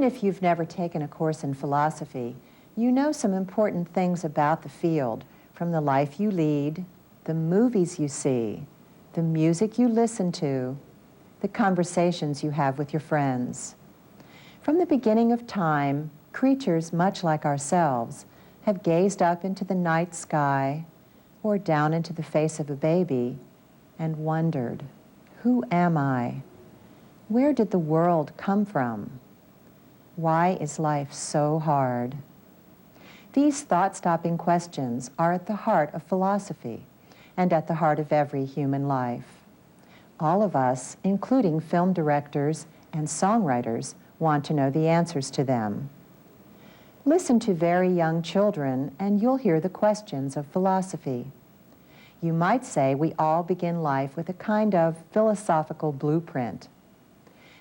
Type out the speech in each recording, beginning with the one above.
if you've never taken a course in philosophy, you know some important things about the field, from the life you lead, the movies you see, the music you listen to, the conversations you have with your friends. From the beginning of time, creatures much like ourselves have gazed up into the night sky or down into the face of a baby and wondered, who am I? Where did the world come from? Why is life so hard? These thought-stopping questions are at the heart of philosophy and at the heart of every human life. All of us, including film directors and songwriters, want to know the answers to them. Listen to very young children and you'll hear the questions of philosophy. You might say we all begin life with a kind of philosophical blueprint.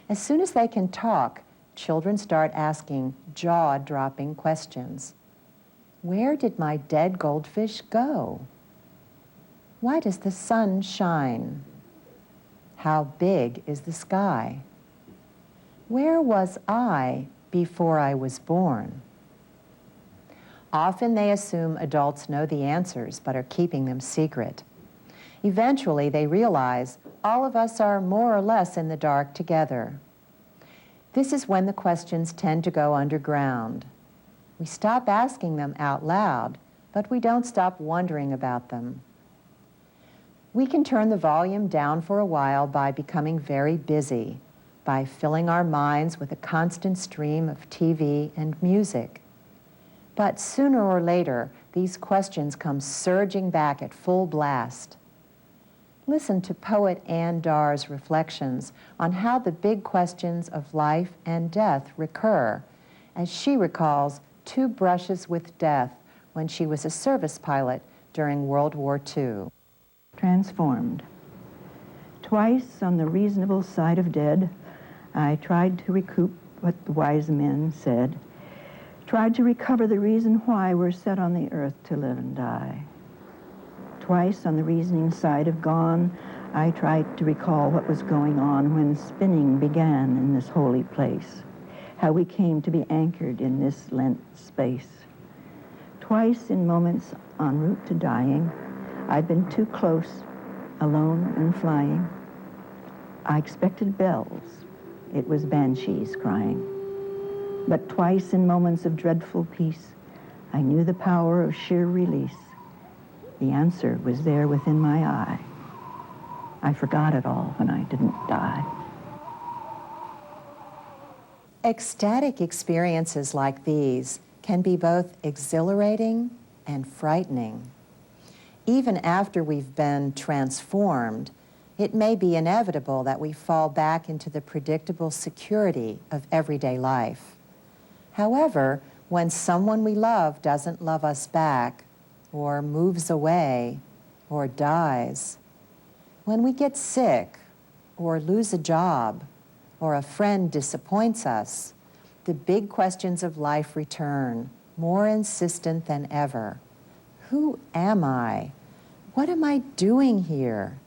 As soon as they can talk, children start asking jaw-dropping questions. Where did my dead goldfish go? Why does the sun shine? How big is the sky? Where was I before I was born? Often they assume adults know the answers but are keeping them secret. Eventually they realize all of us are more or less in the dark together. This is when the questions tend to go underground. We stop asking them out loud, but we don't stop wondering about them. We can turn the volume down for a while by becoming very busy, by filling our minds with a constant stream of TV and music. But sooner or later, these questions come surging back at full blast. Listen to poet Anne Dar's reflections on how the big questions of life and death recur, as she recalls 2 brushes with death when she was a service pilot during World War II. Transformed. Twice on the reasonable side of dead, I tried to recoup what the wise men said, tried to recover the reason why we're set on the earth to live and die. Twice on the reasoning side of gone, I tried to recall what was going on when spinning began in this holy place, how we came to be anchored in this Lent space. Twice in moments en route to dying, I'd been too close, alone and flying. I expected bells. It was banshees crying. But twice in moments of dreadful peace, I knew the power of sheer release. The answer was there within my eye. I forgot it all when I didn't die. Ecstatic experiences like these can be both exhilarating and frightening. Even after we've been transformed, it may be inevitable that we fall back into the predictable security of everyday life. However, when someone we love doesn't love us back, or moves away, or dies, when we get sick, or lose a job, or a friend disappoints us, the big questions of life return, more insistent than ever. Who am I? What am I doing here?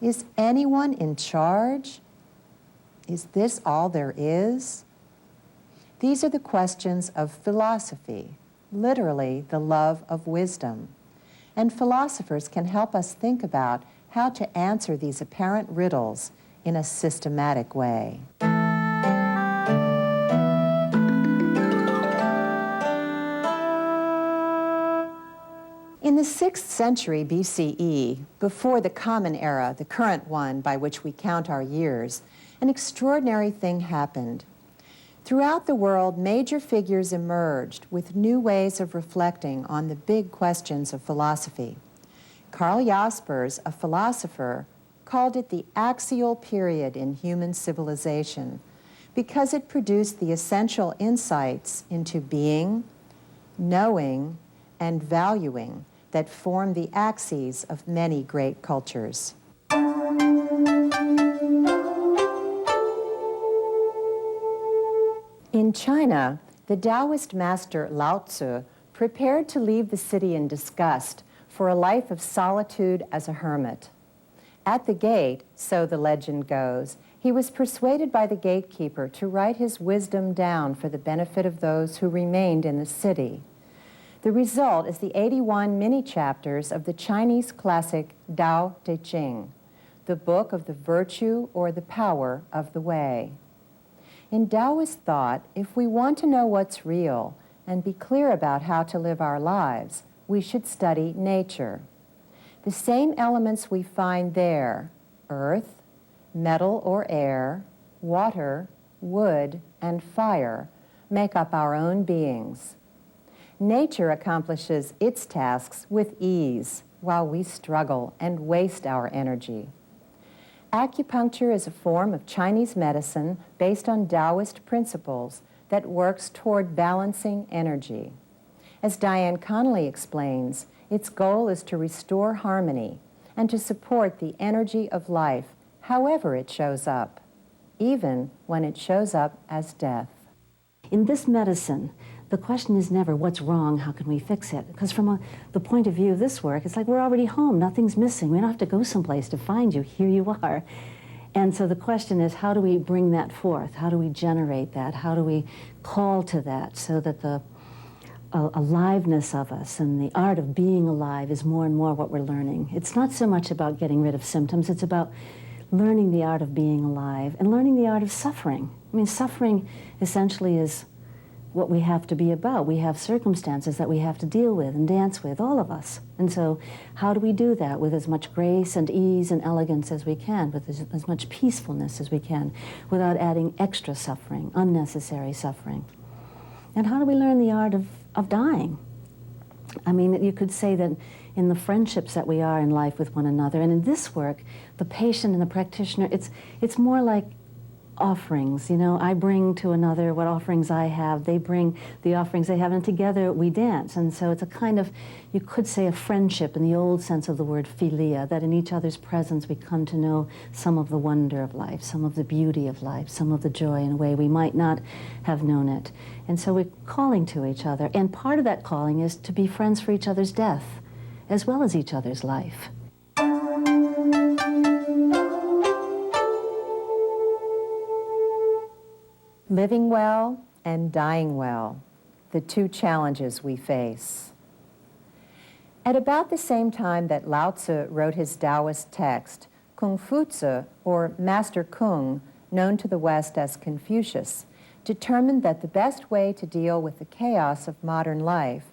Is anyone in charge? Is this all there is? These are the questions of philosophy, literally the love of wisdom. And philosophers can help us think about how to answer these apparent riddles in a systematic way. In the 6th century BCE, before the Common Era, the current one by which we count our years, an extraordinary thing happened. Throughout the world, major figures emerged with new ways of reflecting on the big questions of philosophy. Karl Jaspers, a philosopher, called it the axial period in human civilization because it produced the essential insights into being, knowing, and valuing that form the axes of many great cultures. In China, the Taoist master Lao Tzu prepared to leave the city in disgust for a life of solitude as a hermit. At the gate, so the legend goes, he was persuaded by the gatekeeper to write his wisdom down for the benefit of those who remained in the city. The result is the 81 mini-chapters of the Chinese classic Tao Te Ching, the book of the virtue or the power of the way. In Taoist thought, if we want to know what's real and be clear about how to live our lives, we should study nature. The same elements we find there, earth, metal or air, water, wood, and fire, make up our own beings. Nature accomplishes its tasks with ease while we struggle and waste our energy. Acupuncture is a form of Chinese medicine based on Taoist principles that works toward balancing energy. As Diane Connolly explains, its goal is to restore harmony and to support the energy of life, however it shows up, even when it shows up as death. In this medicine, the question is never, what's wrong, how can we fix it? Because from the point of view of this work, it's like we're already home, nothing's missing. We don't have to go someplace to find you, here you are. And so the question is, how do we bring that forth? How do we generate that? How do we call to that so that the aliveness of us and the art of being alive is more and more what we're learning? It's not so much about getting rid of symptoms, it's about learning the art of being alive and learning the art of suffering. I mean, suffering essentially is what we have to be about. We have circumstances that we have to deal with and dance with, all of us. And so how do we do that with as much grace and ease and elegance as we can, with as much peacefulness as we can, without adding extra suffering, unnecessary suffering? And how do we learn the art of dying? I mean, you could say that in the friendships that we are in life with one another, and in this work, the patient and the practitioner, it's more like offerings. You know, I bring to another what offerings I have, they bring the offerings they have, and together we dance. And so it's a kind of, you could say, a friendship in the old sense of the word philia, that in each other's presence we come to know some of the wonder of life, some of the beauty of life, some of the joy in a way we might not have known it. And so we're calling to each other, and part of that calling is to be friends for each other's death, as well as each other's life. Living well and dying well, the two challenges we face. At about the same time that Lao Tzu wrote his Taoist text, Kung Fu Tzu, or Master Kung, known to the West as Confucius, determined that the best way to deal with the chaos of modern life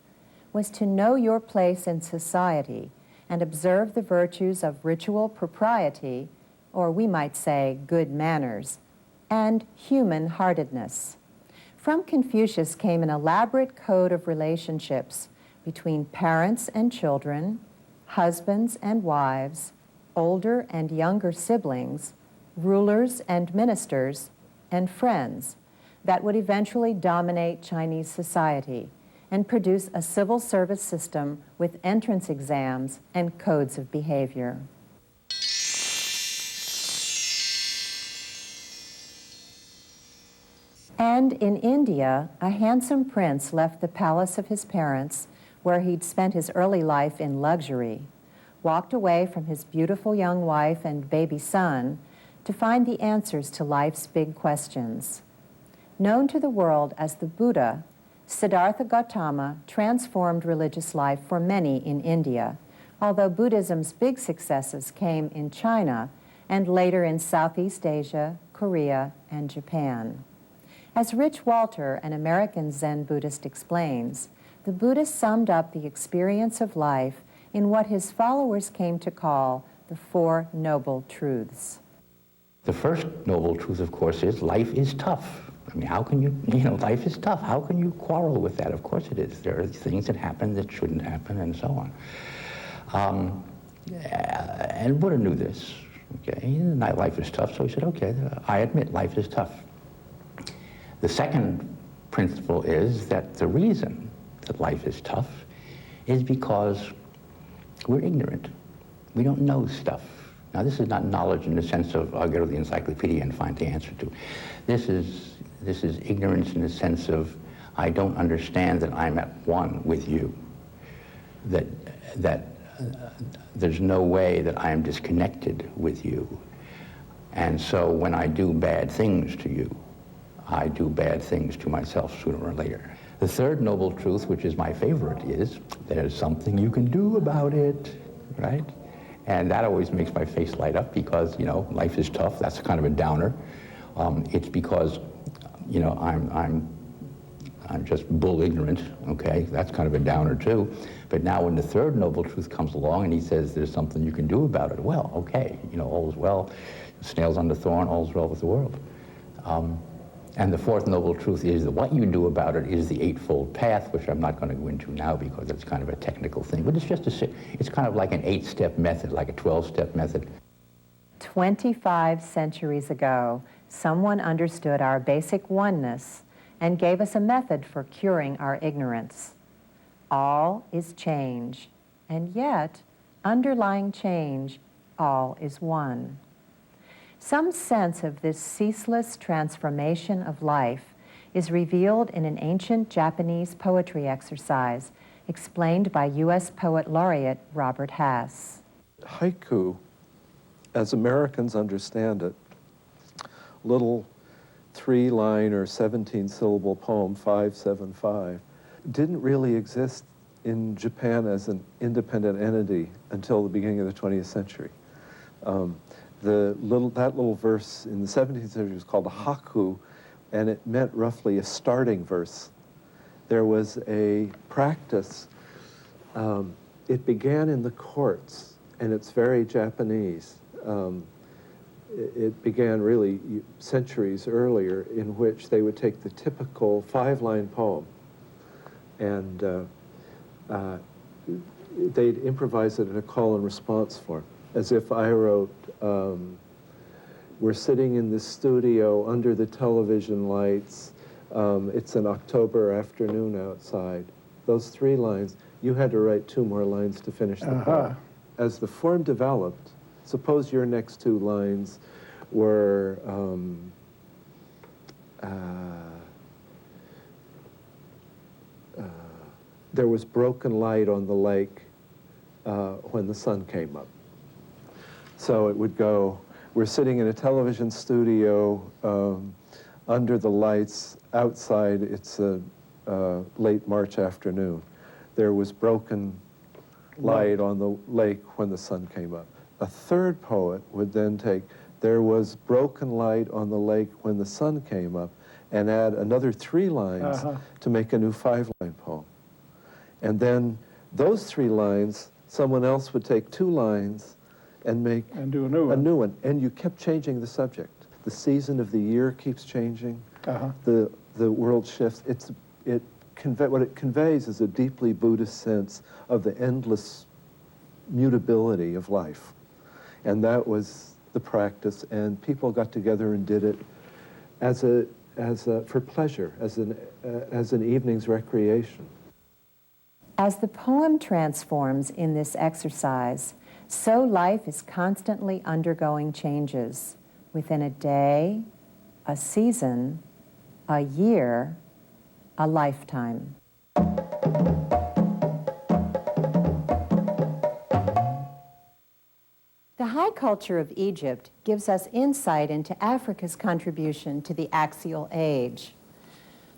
was to know your place in society and observe the virtues of ritual propriety, or we might say good manners, and human-heartedness. From Confucius came an elaborate code of relationships between parents and children, husbands and wives, older and younger siblings, rulers and ministers, and friends that would eventually dominate Chinese society and produce a civil service system with entrance exams and codes of behavior. And in India, a handsome prince left the palace of his parents, where he'd spent his early life in luxury, walked away from his beautiful young wife and baby son to find the answers to life's big questions. Known to the world as the Buddha, Siddhartha Gautama transformed religious life for many in India, although Buddhism's big successes came in China and later in Southeast Asia, Korea, and Japan. As Rich Walter, an American Zen Buddhist, explains, the Buddha summed up the experience of life in what his followers came to call the Four Noble Truths. The first noble truth, of course, is life is tough. I mean, how can you life is tough. How can you quarrel with that? Of course it is. There are things that happen that shouldn't happen, and so on. And Buddha knew this, okay? Life is tough, so he said, okay, I admit life is tough. The second principle is that the reason that life is tough is because we're ignorant. We don't know stuff. Now, this is not knowledge in the sense of I'll go to the encyclopedia and find the answer to. This is ignorance in the sense of I don't understand that I'm at one with you. That there's no way that I am disconnected with you. And so when I do bad things to you, I do bad things to myself sooner or later. The third noble truth, which is my favorite, is there's something you can do about it, right? And that always makes my face light up because, you know, life is tough. That's kind of a downer. It's because, you know, I'm just bull ignorant, okay? That's kind of a downer too. But now when the third noble truth comes along and he says there's something you can do about it, well, okay, you know, all's well. Snails on the thorn, all's well with the world. And the fourth noble truth is that what you do about it is the eightfold path, which I'm not going to go into now because it's kind of a technical thing. But it's just it's kind of like an 8-step method, like a 12-step method. 25 centuries ago, someone understood our basic oneness and gave us a method for curing our ignorance. All is change, and yet, underlying change, all is one. Some sense of this ceaseless transformation of life is revealed in an ancient Japanese poetry exercise explained by U.S. Poet Laureate Robert Hass. Haiku, as Americans understand it, little 3-line or 17-syllable poem, 575, didn't really exist in Japan as an independent entity until the beginning of the 20th century. That little verse in the 17th century was called a haku, and it meant roughly a starting verse. There was a practice. It began in the courts, and it's very Japanese. It began really centuries earlier, in which they would take the typical 5-line poem, and they'd improvise it in a call and response form. As if I wrote, we're sitting in the studio under the television lights. It's an October afternoon outside. Those 3 lines, you had to write 2 more lines to finish the poem. As the form developed, suppose your next 2 lines were, there was broken light on the lake when the sun came up. So it would go, we're sitting in a television studio under the lights. Outside, it's a late March afternoon. There was broken light on the lake when the sun came up. A third poet would then take, there was broken light on the lake when the sun came up, and add another 3 lines to make a new 5-line poem. And then those 3 lines, someone else would take 2 lines and make do a new one. And you kept changing the subject. The season of the year keeps changing. The world shifts. What it conveys is a deeply Buddhist sense of the endless mutability of life. And that was the practice, and people got together and did it for pleasure, as an evening's recreation. As the poem transforms in this exercise, so life is constantly undergoing changes within a day, a season, a year, a lifetime. The high culture of Egypt gives us insight into Africa's contribution to the axial age.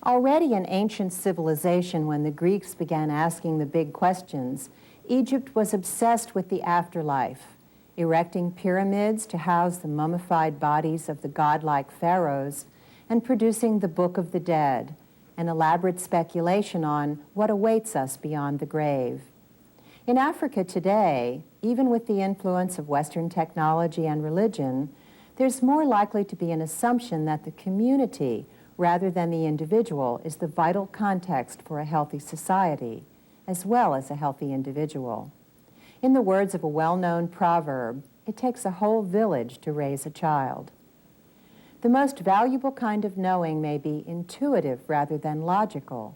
Already an ancient civilization, when the Greeks began asking the big questions, Egypt was obsessed with the afterlife, erecting pyramids to house the mummified bodies of the godlike pharaohs, and producing the Book of the Dead, an elaborate speculation on what awaits us beyond the grave. In Africa today, even with the influence of Western technology and religion, there's more likely to be an assumption that the community, rather than the individual, is the vital context for a healthy society, as well as a healthy individual. In the words of a well-known proverb, it takes a whole village to raise a child. The most valuable kind of knowing may be intuitive rather than logical,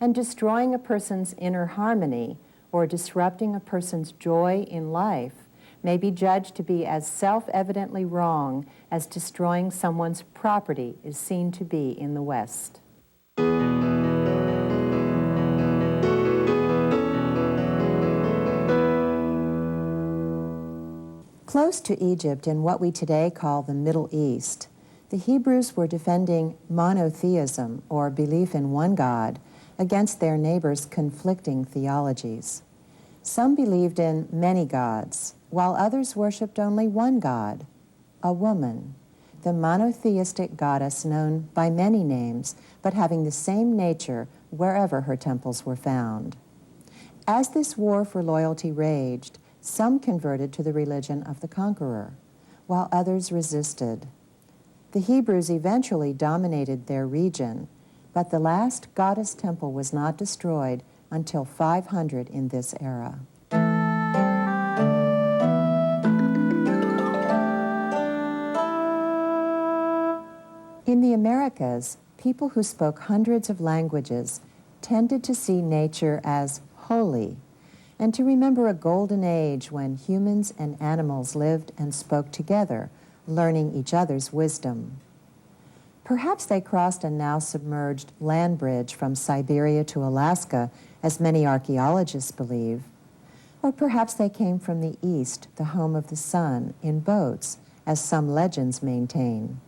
and destroying a person's inner harmony or disrupting a person's joy in life may be judged to be as self-evidently wrong as destroying someone's property is seen to be in the West. Close to Egypt in what we today call the Middle East, the Hebrews were defending monotheism, or belief in one God, against their neighbors' conflicting theologies. Some believed in many gods, while others worshipped only one God, a woman, the monotheistic goddess known by many names, but having the same nature wherever her temples were found. As this war for loyalty raged, some converted to the religion of the conqueror, while others resisted. The Hebrews eventually dominated their region, but the last goddess temple was not destroyed until 500 in this era. In the Americas, people who spoke hundreds of languages tended to see nature as holy, and to remember a golden age when humans and animals lived and spoke together, learning each other's wisdom. Perhaps they crossed a now submerged land bridge from Siberia to Alaska, as many archaeologists believe. Or perhaps they came from the east, the home of the sun, in boats, as some legends maintain.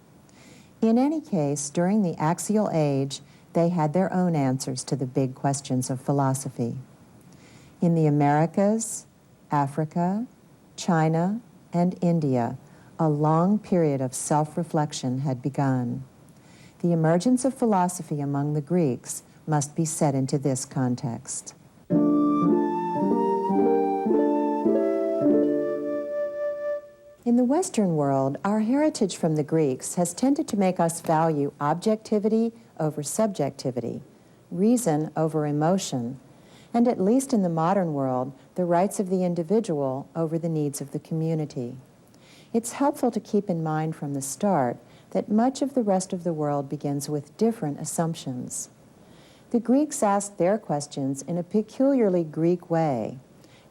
In any case, during the axial age, they had their own answers to the big questions of philosophy. In the Americas, Africa, China, and India, a long period of self-reflection had begun. The emergence of philosophy among the Greeks must be set into this context. In the Western world, our heritage from the Greeks has tended to make us value objectivity over subjectivity, reason over emotion, and at least in the modern world, the rights of the individual over the needs of the community. It's helpful to keep in mind from the start that much of the rest of the world begins with different assumptions. The Greeks asked their questions in a peculiarly Greek way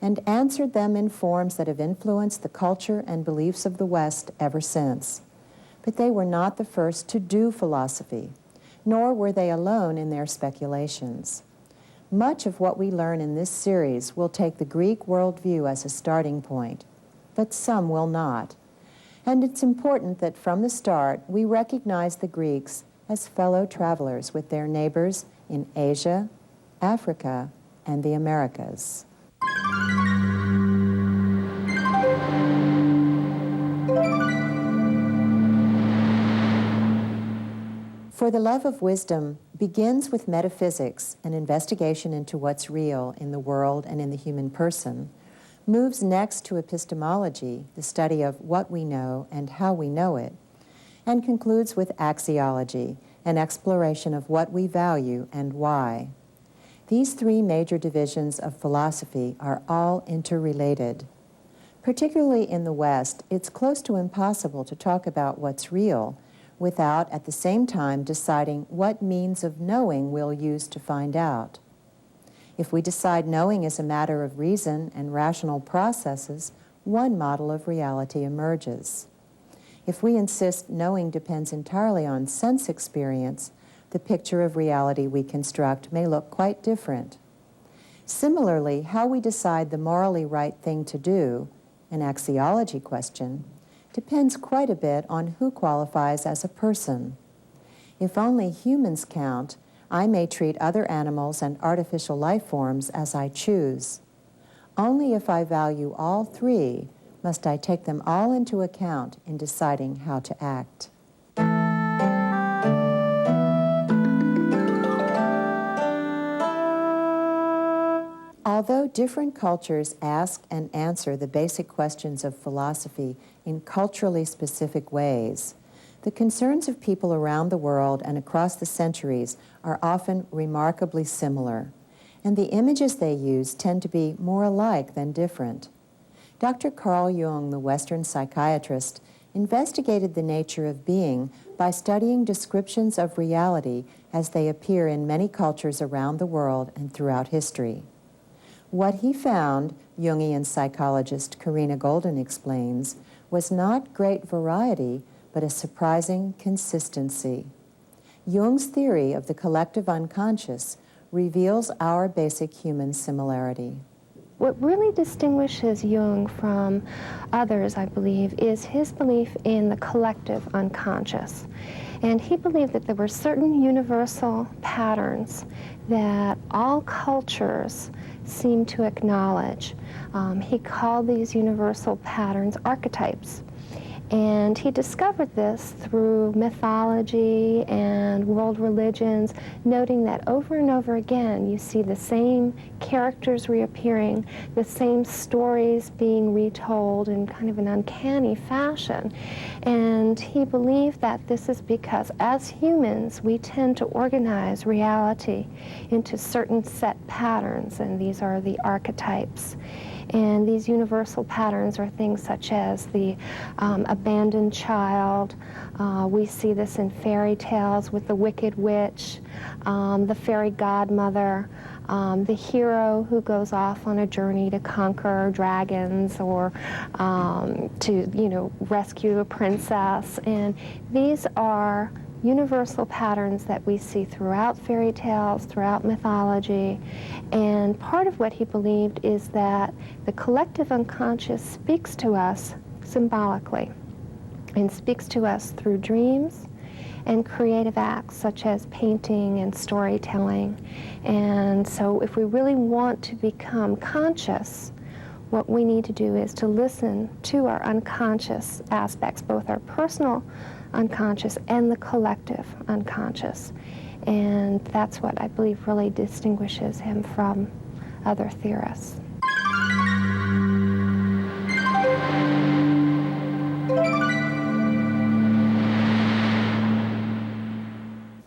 and answered them in forms that have influenced the culture and beliefs of the West ever since. But they were not the first to do philosophy, nor were they alone in their speculations. Much of what we learn in this series will take the Greek worldview as a starting point, but some will not. And it's important that from the start we recognize the Greeks as fellow travelers with their neighbors in Asia, Africa, and the Americas. For the Love of Wisdom begins with metaphysics, an investigation into what's real in the world and in the human person, moves next to epistemology, the study of what we know and how we know it, and concludes with axiology, an exploration of what we value and why. These three major divisions of philosophy are all interrelated. Particularly in the West, it's close to impossible to talk about what's real without, at the same time, deciding what means of knowing we'll use to find out. If we decide knowing is a matter of reason and rational processes, one model of reality emerges. If we insist knowing depends entirely on sense experience, the picture of reality we construct may look quite different. Similarly, how we decide the morally right thing to do, an axiology question, depends quite a bit on who qualifies as a person. If only humans count, I may treat other animals and artificial life forms as I choose. Only if I value all three must I take them all into account in deciding how to act. Although different cultures ask and answer the basic questions of philosophy in culturally specific ways, the concerns of people around the world and across the centuries are often remarkably similar, and the images they use tend to be more alike than different. Dr. Carl Jung, the Western psychiatrist, investigated the nature of being by studying descriptions of reality as they appear in many cultures around the world and throughout history. What he found, Jungian psychologist Karina Golden explains, was not great variety, but a surprising consistency. Jung's theory of the collective unconscious reveals our basic human similarity. What really distinguishes Jung from others, I believe, is his belief in the collective unconscious. And he believed that there were certain universal patterns that all cultures seem to acknowledge. He called these universal patterns archetypes. And he discovered this through mythology and world religions, noting that over and over again you see the same characters reappearing, the same stories being retold in kind of an uncanny fashion. And he believed that this is because as humans we tend to organize reality into certain set patterns, and these are the archetypes. And these universal patterns are things such as the abandoned child. We see this in fairy tales with the Wicked Witch, the fairy godmother, the hero who goes off on a journey to conquer dragons or to, rescue a princess. And these are universal patterns that we see throughout fairy tales, throughout mythology. And part of what he believed is that the collective unconscious speaks to us symbolically and speaks to us through dreams and creative acts such as painting and storytelling. And so if we really want to become conscious, what we need to do is to listen to our unconscious aspects, both our personal unconscious and the collective unconscious. And that's what I believe really distinguishes him from other theorists.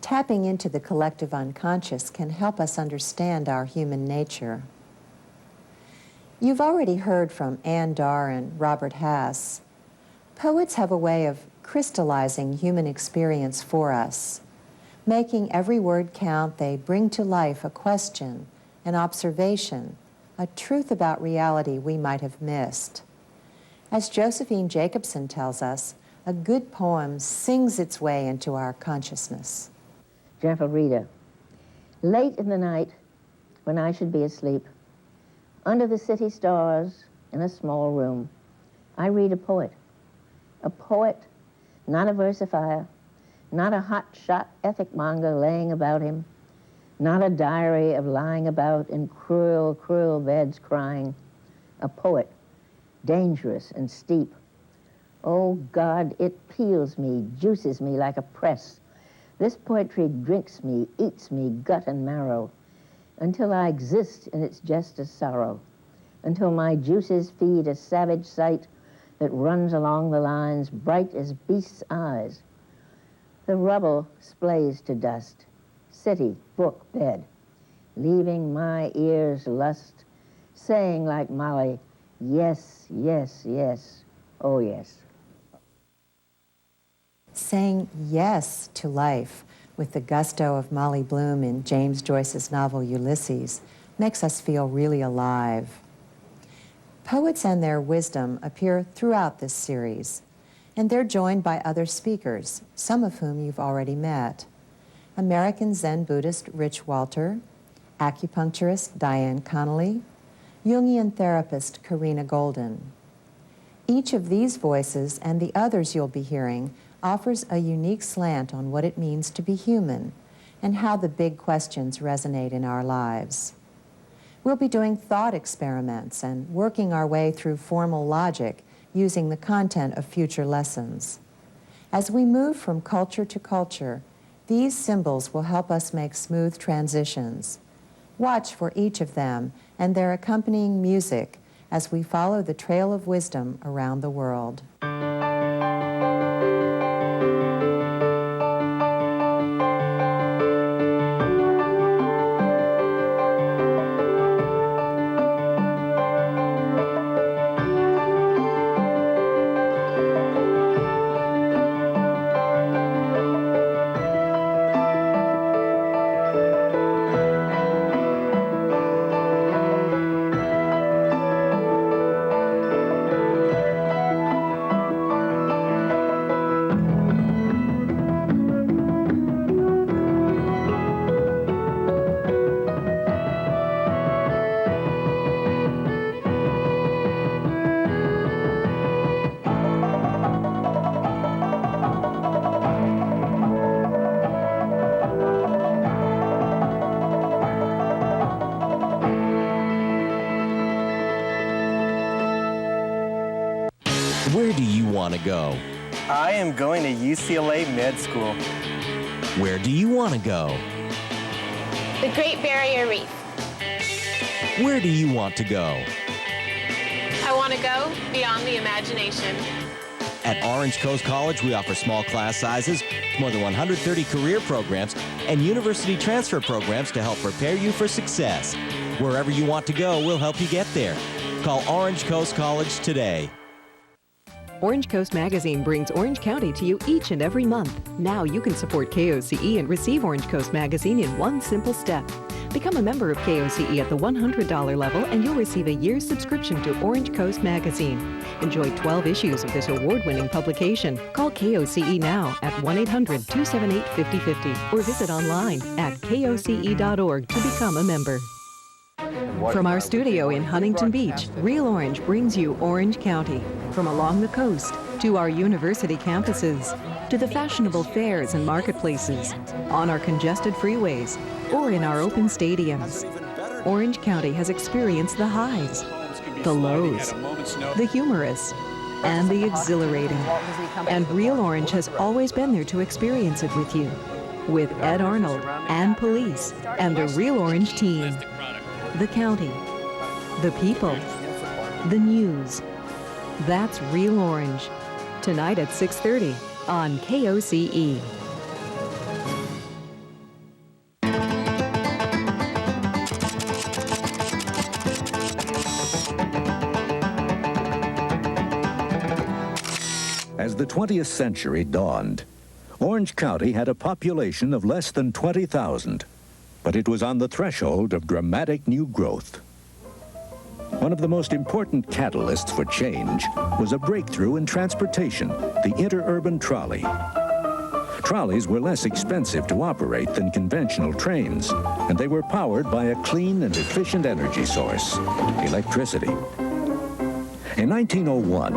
Tapping into the collective unconscious can help us understand our human nature. You've already heard from Ann Darr and Robert Hass. Poets have a way of crystallizing human experience for us. Making every word count, they bring to life a question, an observation, a truth about reality we might have missed. As Josephine Jacobson tells us, a good poem sings its way into our consciousness. Gentle reader, late in the night, when I should be asleep, under the city stars in a small room, I read a poet, not a versifier, not a hot-shot ethic monger laying about him, not a diary of lying about in cruel, cruel beds crying, a poet, dangerous and steep. Oh God, it peels me, juices me like a press. This poetry drinks me, eats me, gut and marrow, until I exist in its jest of sorrow, until my juices feed a savage sight that runs along the lines bright as beasts' eyes. The rubble splays to dust, city, book, bed, leaving my ears lust, saying like Molly, yes, yes, yes, oh yes. Saying yes to life with the gusto of Molly Bloom in James Joyce's novel Ulysses makes us feel really alive. Poets and their wisdom appear throughout this series, and they're joined by other speakers, some of whom you've already met. American Zen Buddhist Rich Walter, acupuncturist Diane Connolly, Jungian therapist Karina Golden. Each of these voices and the others you'll be hearing offers a unique slant on what it means to be human and how the big questions resonate in our lives. We'll be doing thought experiments and working our way through formal logic using the content of future lessons. As we move from culture to culture, these symbols will help us make smooth transitions. Watch for each of them and their accompanying music as we follow the trail of wisdom around the world. want to go? I am going to UCLA Med School. Where do you want to go? The Great Barrier Reef. Where do you want to go? I want to go beyond the imagination. At Orange Coast College, we offer small class sizes, more than 130 career programs, and university transfer programs to help prepare you for success. Wherever you want to go, we'll help you get there. Call Orange Coast College today. Orange Coast Magazine brings Orange County to you each and every month. Now you can support KOCE and receive Orange Coast Magazine in one simple step. Become a member of KOCE at the $100 level and you'll receive a year's subscription to Orange Coast Magazine. Enjoy 12 issues of this award-winning publication. Call KOCE now at 1-800-278-5050 or visit online at koce.org to become a member. From our studio in Huntington Beach, Real Orange brings you Orange County. From along the coast to our university campuses, to the fashionable fairs and marketplaces, on our congested freeways, or in our open stadiums. Orange County has experienced the highs, the lows, the humorous, and the exhilarating. And Real Orange has always been there to experience it with you. With Ed Arnold and police and the Real Orange team. The county, the people, the news. That's Real Orange. Tonight at 6:30 on KOCE. As the 20th century dawned, Orange County had a population of less than 20,000. But it was on the threshold of dramatic new growth. One of the most important catalysts for change was a breakthrough in transportation, the interurban trolley. Trolleys were less expensive to operate than conventional trains, and they were powered by a clean and efficient energy source, electricity. In 1901,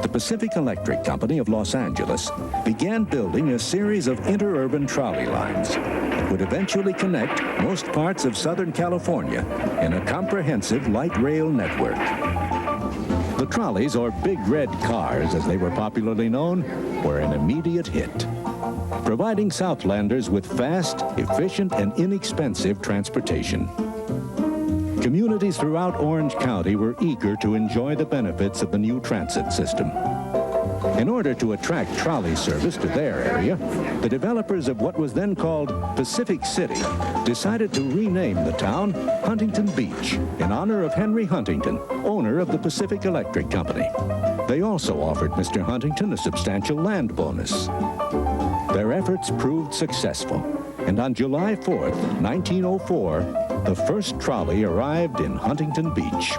the Pacific Electric Company of Los Angeles began building a series of interurban trolley lines that would eventually connect most parts of Southern California in a comprehensive light rail network. The trolleys, or Big Red Cars as they were popularly known, were an immediate hit, providing Southlanders with fast, efficient, and inexpensive transportation. Communities throughout Orange County were eager to enjoy the benefits of the new transit system. In order to attract trolley service to their area, the developers of what was then called Pacific City decided to rename the town Huntington Beach in honor of Henry Huntington, owner of the Pacific Electric Company. They also offered Mr. Huntington a substantial land bonus. Their efforts proved successful, and on July 4th, 1904, the first trolley arrived in Huntington Beach.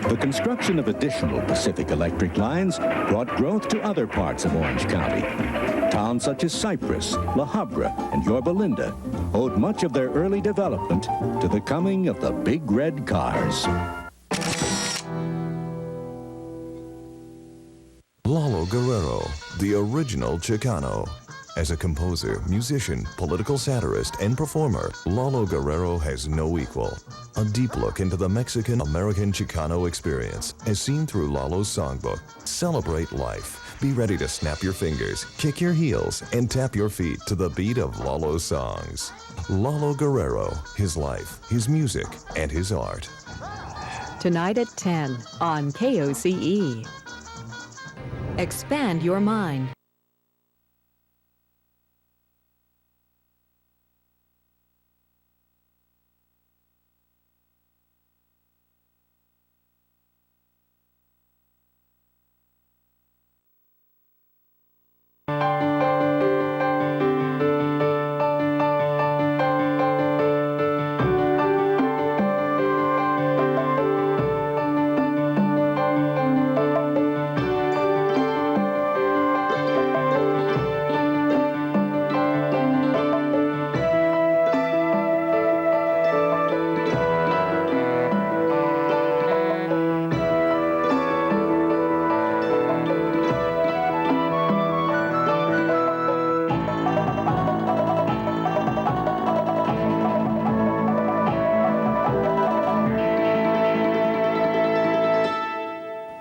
The construction of additional Pacific Electric lines brought growth to other parts of Orange County. Towns such as Cypress, La Habra, and Yorba Linda owed much of their early development to the coming of the Big Red Cars. Lalo Guerrero, the original Chicano. As a composer, musician, political satirist, and performer, Lalo Guerrero has no equal. A deep look into the Mexican-American Chicano experience, as seen through Lalo's songbook. Celebrate life. Be ready to snap your fingers, kick your heels, and tap your feet to the beat of Lalo's songs. Lalo Guerrero, his life, his music, and his art. Tonight at 10 on KOCE. Expand your mind.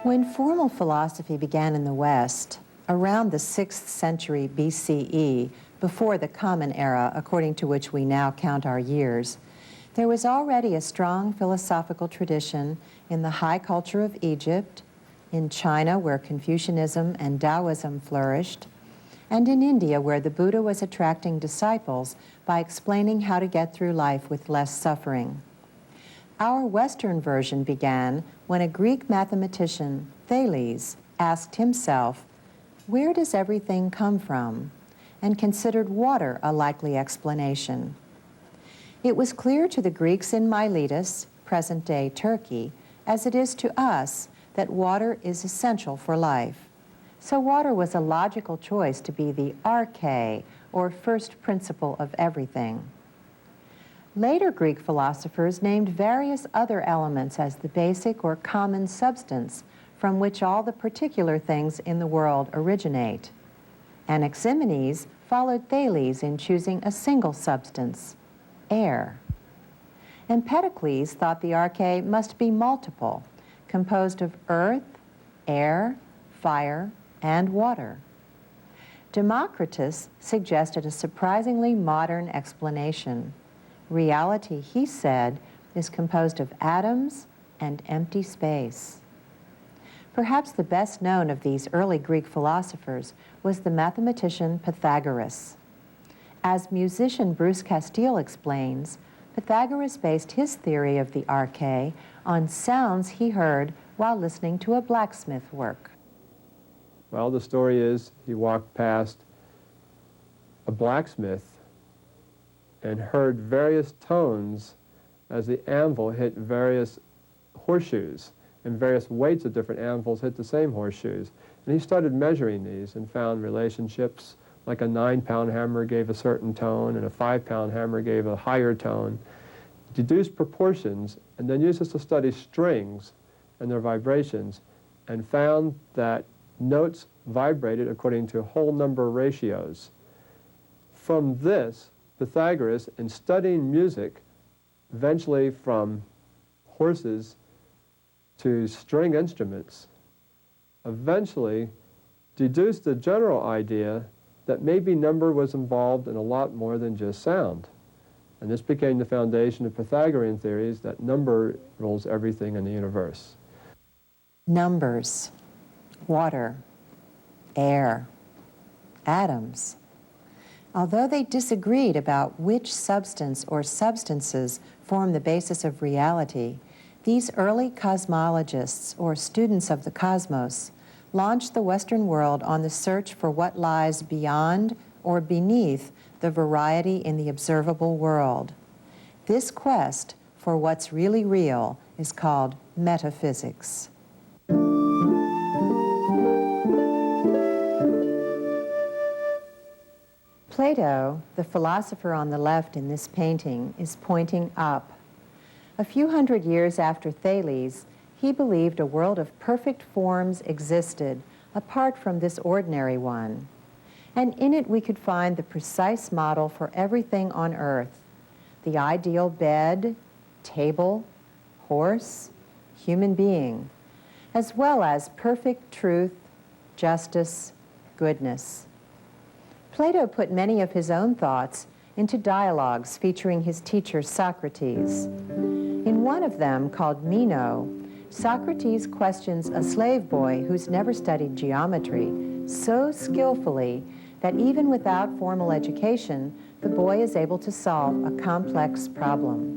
When formal philosophy began in the West, Around the 6th century BCE, before the Common Era, according to which we now count our years, there was already a strong philosophical tradition in the high culture of Egypt, in China, where Confucianism and Taoism flourished, and in India, where the Buddha was attracting disciples by explaining how to get through life with less suffering. Our Western version began when a Greek mathematician, Thales, asked himself, "Where does everything come from?" and considered water a likely explanation. It was clear to the Greeks in Miletus, present-day Turkey, as it is to us, that water is essential for life. So water was a logical choice to be the arche, or first principle of everything. Later Greek philosophers named various other elements as the basic or common substance from which all the particular things in the world originate. Anaximenes followed Thales in choosing a single substance, air. Empedocles thought the arche must be multiple, composed of earth, air, fire, and water. Democritus suggested a surprisingly modern explanation. Reality, he said, is composed of atoms and empty space. Perhaps the best known of these early Greek philosophers was the mathematician Pythagoras. As musician Bruce Castile explains, Pythagoras based his theory of the arche on sounds he heard while listening to a blacksmith work. Well, the story is he walked past a blacksmith and heard various tones as the anvil hit various horseshoes, and various weights of different anvils hit the same horseshoes. And he started measuring these and found relationships, like a 9-pound hammer gave a certain tone and a 5-pound hammer gave a higher tone, deduced proportions, and then used this to study strings and their vibrations, and found that notes vibrated according to whole number ratios. From this, Pythagoras, in studying music, eventually from horses to string instruments, eventually deduced the general idea that maybe number was involved in a lot more than just sound. And this became the foundation of Pythagorean theories that number rules everything in the universe. Numbers, water, air, atoms. Although they disagreed about which substance or substances form the basis of reality, these early cosmologists, or students of the cosmos, launched the Western world on the search for what lies beyond or beneath the variety in the observable world. This quest for what's really real is called metaphysics. Plato, the philosopher on the left in this painting, is pointing up. A few hundred years after Thales, he believed a world of perfect forms existed apart from this ordinary one. And in it we could find the precise model for everything on earth: the ideal bed, table, horse, human being, as well as perfect truth, justice, goodness. Plato put many of his own thoughts into dialogues featuring his teacher Socrates. In one of them, called Meno, Socrates questions a slave boy who's never studied geometry so skillfully that even without formal education, the boy is able to solve a complex problem.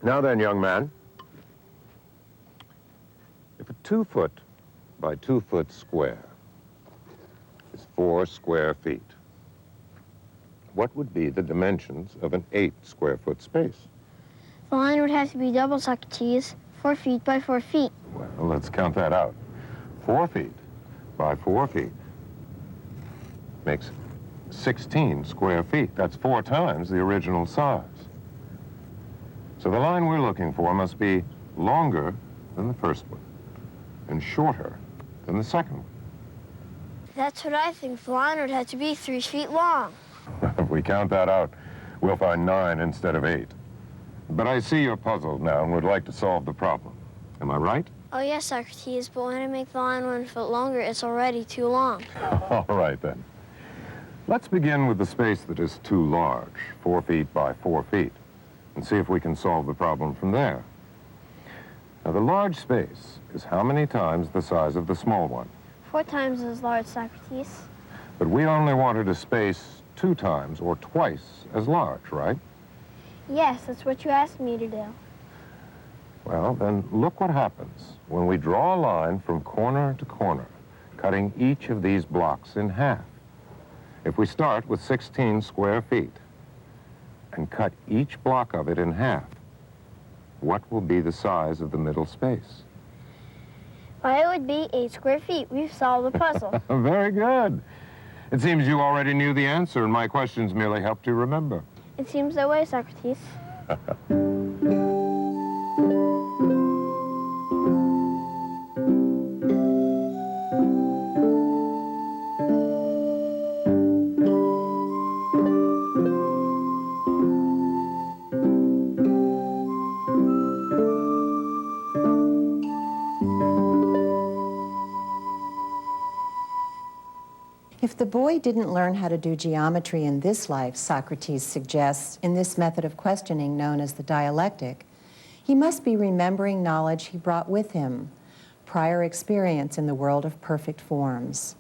Now then, young man, if a 2-foot by 2-foot square is 4 square feet, what would be the dimensions of an 8 square foot space? The line would have to be double, Socrates, 4 feet by 4 feet. Well, let's count that out. 4 feet by 4 feet makes 16 square feet. That's 4 times the original size. So the line we're looking for must be longer than the first one. and shorter than the second one. That's what I think. The line would have to be 3 feet long. If we count that out, we'll find 9 instead of 8. But I see you're puzzled now and would like to solve the problem. Am I right? Oh, yes, Socrates, but when I make the line 1 foot longer, it's already too long. All right, then. Let's begin with the space that is too large, 4 feet by 4 feet, and see if we can solve the problem from there. Now, the large space is how many times the size of the small one? 4 times as large, Socrates. But we only wanted a space 2 times or twice as large, right? Yes, that's what you asked me to do. Well, then look what happens when we draw a line from corner to corner, cutting each of these blocks in half. If we start with 16 square feet and cut each block of it in half, what will be the size of the middle space? Why, it would be 8 square feet. We've solved the puzzle. Very good. It seems you already knew the answer, and my questions merely helped you remember. It seems that way, Socrates. If the boy didn't learn how to do geometry in this life, Socrates suggests, in this method of questioning known as the dialectic, he must be remembering knowledge he brought with him, prior experience in the world of perfect forms.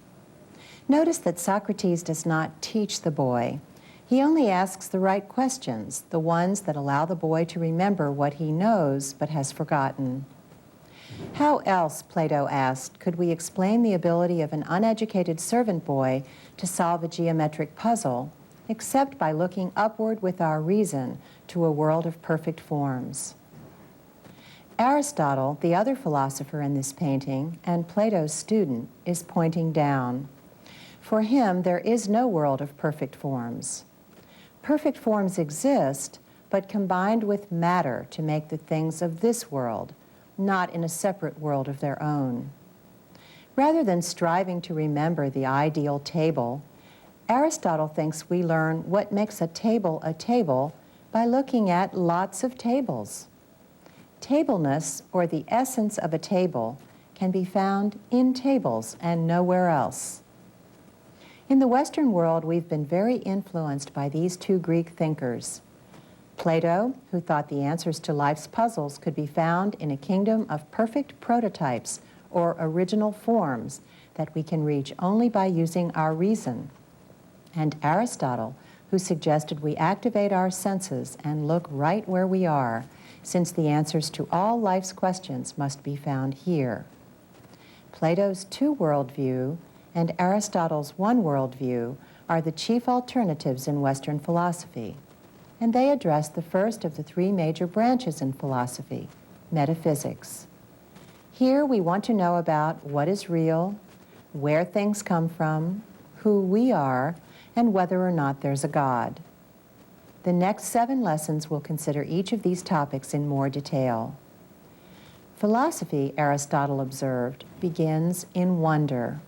Notice that Socrates does not teach the boy. He only asks the right questions, the ones that allow the boy to remember what he knows but has forgotten. How else, Plato asked, could we explain the ability of an uneducated servant boy to solve a geometric puzzle, except by looking upward with our reason to a world of perfect forms? Aristotle, the other philosopher in this painting, and Plato's student, is pointing down. For him, there is no world of perfect forms. Perfect forms exist, but combined with matter to make the things of this world, not in a separate world of their own. Rather than striving to remember the ideal table, Aristotle thinks we learn what makes a table by looking at lots of tables. Tableness, or the essence of a table, can be found in tables and nowhere else. In the Western world, we've been very influenced by these two Greek thinkers. Plato, who thought the answers to life's puzzles could be found in a kingdom of perfect prototypes or original forms that we can reach only by using our reason. And Aristotle, who suggested we activate our senses and look right where we are, since the answers to all life's questions must be found here. Plato's two worldview and Aristotle's one worldview are the chief alternatives in Western philosophy, and they address the first of the 3 major branches in philosophy, metaphysics. Here we want to know about what is real, where things come from, who we are, and whether or not there's a God. The next 7 lessons will consider each of these topics in more detail. Philosophy, Aristotle observed, begins in wonder.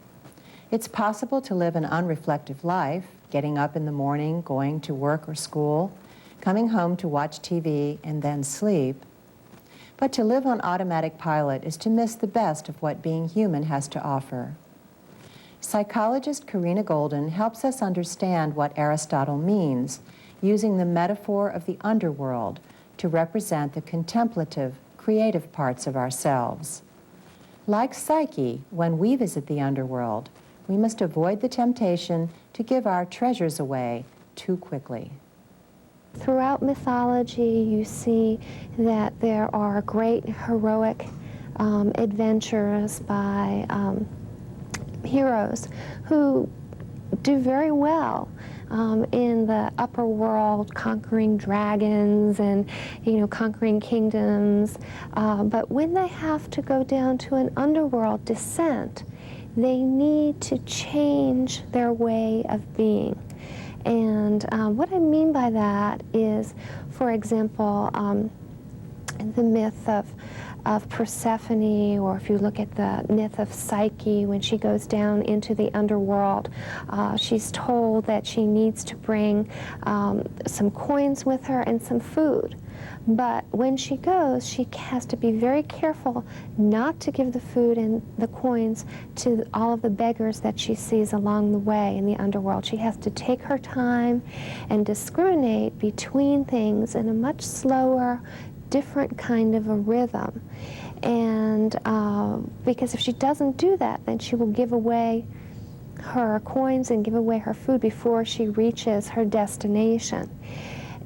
It's possible to live an unreflective life, getting up in the morning, going to work or school, coming home to watch TV and then sleep. But to live on automatic pilot is to miss the best of what being human has to offer. Psychologist Karina Golden helps us understand what Aristotle means, using the metaphor of the underworld to represent the contemplative, creative parts of ourselves. Like Psyche, when we visit the underworld, we must avoid the temptation to give our treasures away too quickly. Throughout mythology, you see that there are great heroic adventures by heroes who do very well in the upper world, conquering dragons and, conquering kingdoms. But when they have to go down to an underworld descent, they need to change their way of being. And what I mean by that is, for example, the myth of of Persephone, or if you look at the myth of Psyche, when she goes down into the underworld, she's told that she needs to bring some coins with her and some food. But when she goes, she has to be very careful not to give the food and the coins to all of the beggars that she sees along the way in the underworld. She has to take her time and discriminate between things in a much slower, different kind of a rhythm. And because if she doesn't do that, then she will give away her coins and give away her food before she reaches her destination.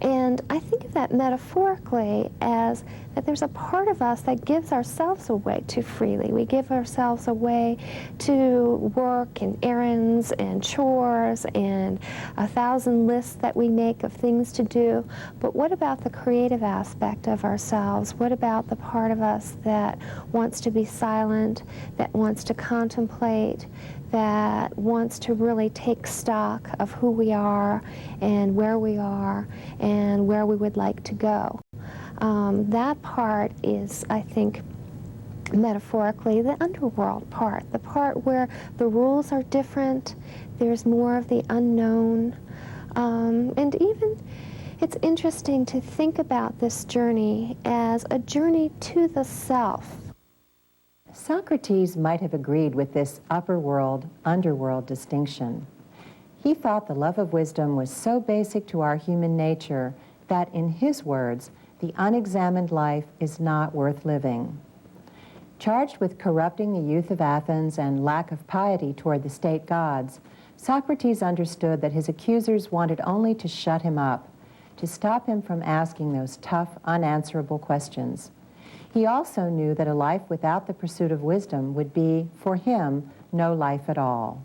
And I think of that metaphorically as that there's a part of us that gives ourselves away too freely. We give ourselves away to work and errands and chores and 1,000 lists that we make of things to do. But what about the creative aspect of ourselves? What about the part of us that wants to be silent, that wants to contemplate, that wants to really take stock of who we are and where we are and where we would like to go? That part is, I think, metaphorically, the underworld part, the part where the rules are different, there's more of the unknown. And even it's interesting to think about this journey as a journey to the self. Socrates might have agreed with this upper world, underworld distinction. He thought the love of wisdom was so basic to our human nature that, in his words, the unexamined life is not worth living. Charged with corrupting the youth of Athens and lack of piety toward the state gods, Socrates understood that his accusers wanted only to shut him up, to stop him from asking those tough, unanswerable questions. He also knew that a life without the pursuit of wisdom would be, for him, no life at all.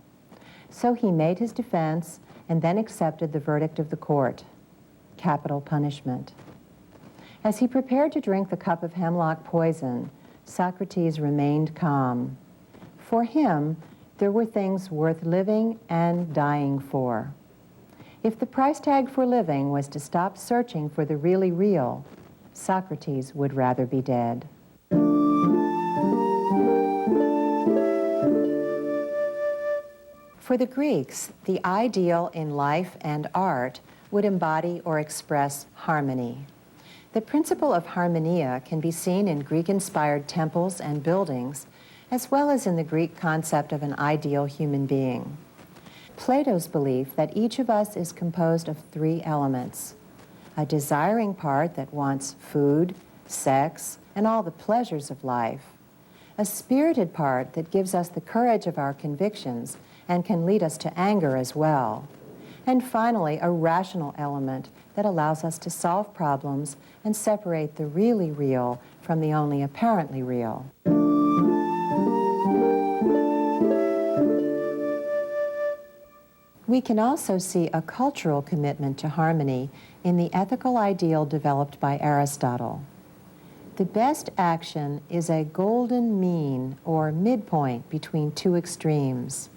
So he made his defense and then accepted the verdict of the court: capital punishment. As he prepared to drink the cup of hemlock poison, Socrates remained calm. For him, there were things worth living and dying for. If the price tag for living was to stop searching for the really real, Socrates would rather be dead. For the Greeks, the ideal in life and art would embody or express harmony. The principle of harmonia can be seen in Greek-inspired temples and buildings, as well as in the Greek concept of an ideal human being. Plato's belief that each of us is composed of 3 elements: a desiring part that wants food, sex, and all the pleasures of life, a spirited part that gives us the courage of our convictions and can lead us to anger as well, and finally, a rational element that allows us to solve problems and separate the really real from the only apparently real. We can also see a cultural commitment to harmony in the ethical ideal developed by Aristotle. The best action is a golden mean or midpoint between 2 extremes.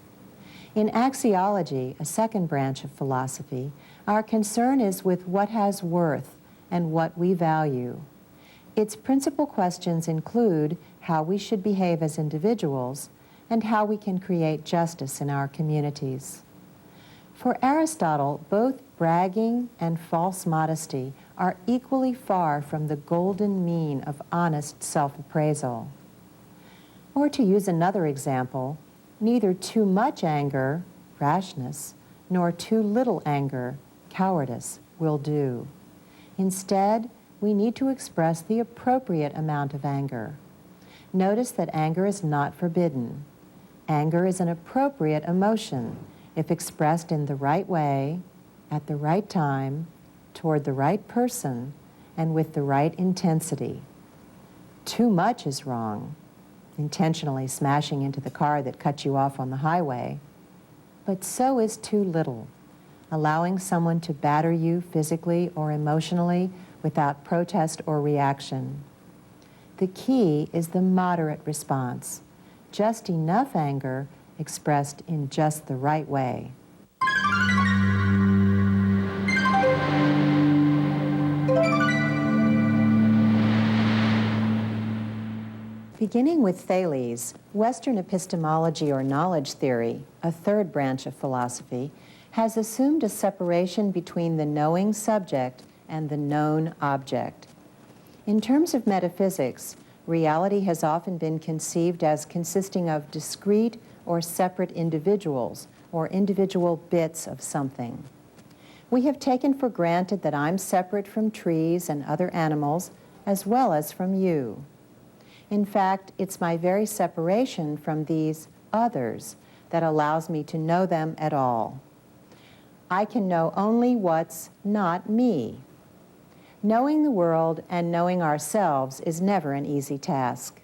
In axiology, a second branch of philosophy, our concern is with what has worth and what we value. Its principal questions include how we should behave as individuals and how we can create justice in our communities. For Aristotle, both bragging and false modesty are equally far from the golden mean of honest self-appraisal. Or to use another example, neither too much anger, rashness, nor too little anger, cowardice, will do. Instead, we need to express the appropriate amount of anger. Notice that anger is not forbidden. Anger is an appropriate emotion if expressed in the right way, at the right time, toward the right person, and with the right intensity. Too much is wrong, intentionally smashing into the car that cut you off on the highway, but so is too little, allowing someone to batter you physically or emotionally without protest or reaction. The key is the moderate response, just enough anger expressed in just the right way. Beginning with Thales, Western epistemology or knowledge theory, a third branch of philosophy, has assumed a separation between the knowing subject and the known object. In terms of metaphysics, reality has often been conceived as consisting of discrete or separate individuals, or individual bits of something. We have taken for granted that I'm separate from trees and other animals, as well as from you. In fact, it's my very separation from these others that allows me to know them at all. I can know only what's not me. Knowing the world and knowing ourselves is never an easy task.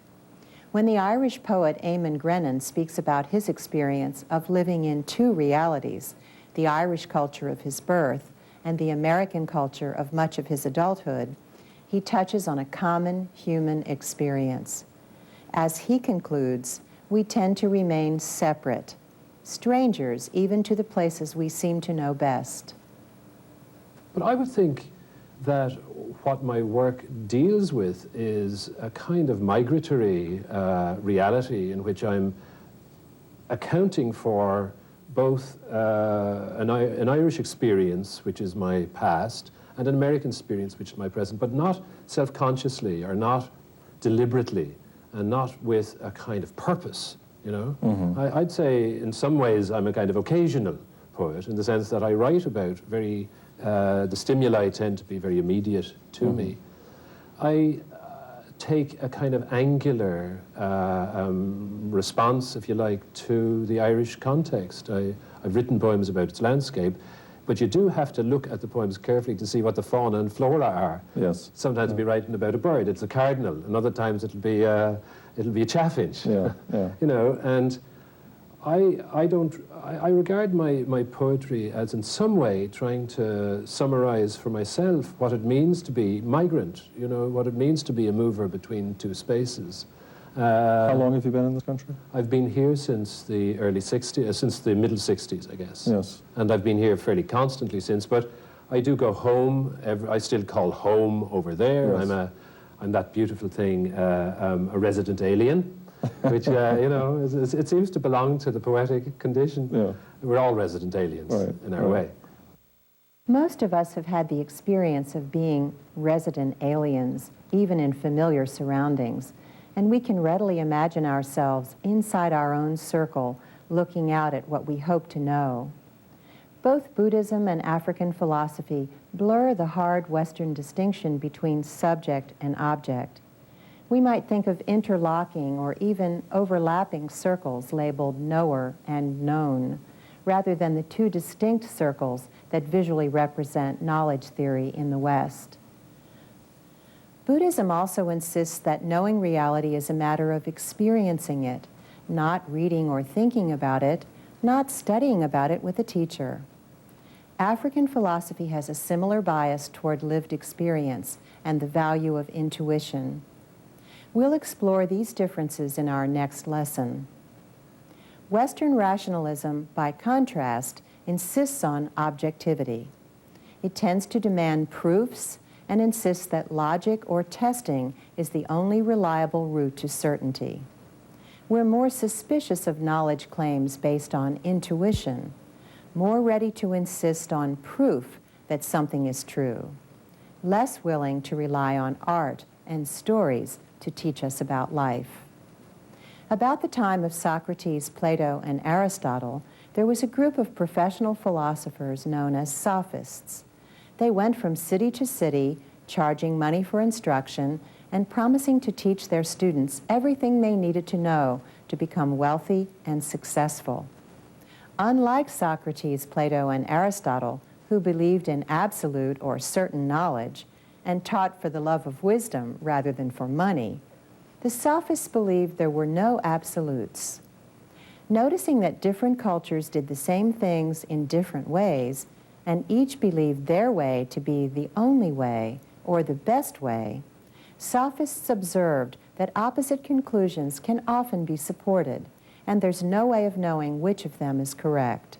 When the Irish poet Eamon Grennan speaks about his experience of living in two realities, the Irish culture of his birth and the American culture of much of his adulthood, he touches on a common human experience. As he concludes, we tend to remain separate, strangers even to the places we seem to know best. But I would think that what my work deals with is a kind of migratory reality in which I'm accounting for both an Irish experience, which is my past, and an American experience, which is my present, but not self-consciously or not deliberately and not with a kind of purpose, you know? I'd say in some ways I'm a kind of occasional poet in the sense that I write about very, the stimuli tend to be very immediate to me. I take a kind of angular response, if you like, to the Irish context. I've written poems about its landscape, but you do have to look at the poems carefully to see what the fauna and flora are. Yes. Sometimes it'll be writing about a bird, it's a cardinal, and other times it'll be a chaffinch. Yeah, yeah. You know, and I regard my poetry as in some way trying to summarize for myself what it means to be migrant, you know, what it means to be a mover between two spaces. How long have you been in this country? I've been here since the early 60s, since the middle 60s, I guess. Yes. And I've been here fairly constantly since, but I do go home, I still call home over there. Yes. I'm that beautiful thing, a resident alien, which, you know, it seems to belong to the poetic condition. Yeah. We're all resident aliens in our way. Most of us have had the experience of being resident aliens, even in familiar surroundings, and we can readily imagine ourselves inside our own circle, looking out at what we hope to know. Both Buddhism and African philosophy blur the hard Western distinction between subject and object. We might think of interlocking or even overlapping circles labeled knower and known, rather than the two distinct circles that visually represent knowledge theory in the West. Buddhism also insists that knowing reality is a matter of experiencing it, not reading or thinking about it, not studying about it with a teacher. African philosophy has a similar bias toward lived experience and the value of intuition. We'll explore these differences in our next lesson. Western rationalism, by contrast, insists on objectivity. It tends to demand proofs and insists that logic or testing is the only reliable route to certainty. We're more suspicious of knowledge claims based on intuition, more ready to insist on proof that something is true, less willing to rely on art and stories to teach us about life. About the time of Socrates, Plato, and Aristotle, there was a group of professional philosophers known as sophists. They went from city to city, charging money for instruction and promising to teach their students everything they needed to know to become wealthy and successful. Unlike Socrates, Plato, and Aristotle, who believed in absolute or certain knowledge and taught for the love of wisdom rather than for money, the sophists believed there were no absolutes. Noticing that different cultures did the same things in different ways, and each believed their way to be the only way or the best way, sophists observed that opposite conclusions can often be supported, and there's no way of knowing which of them is correct.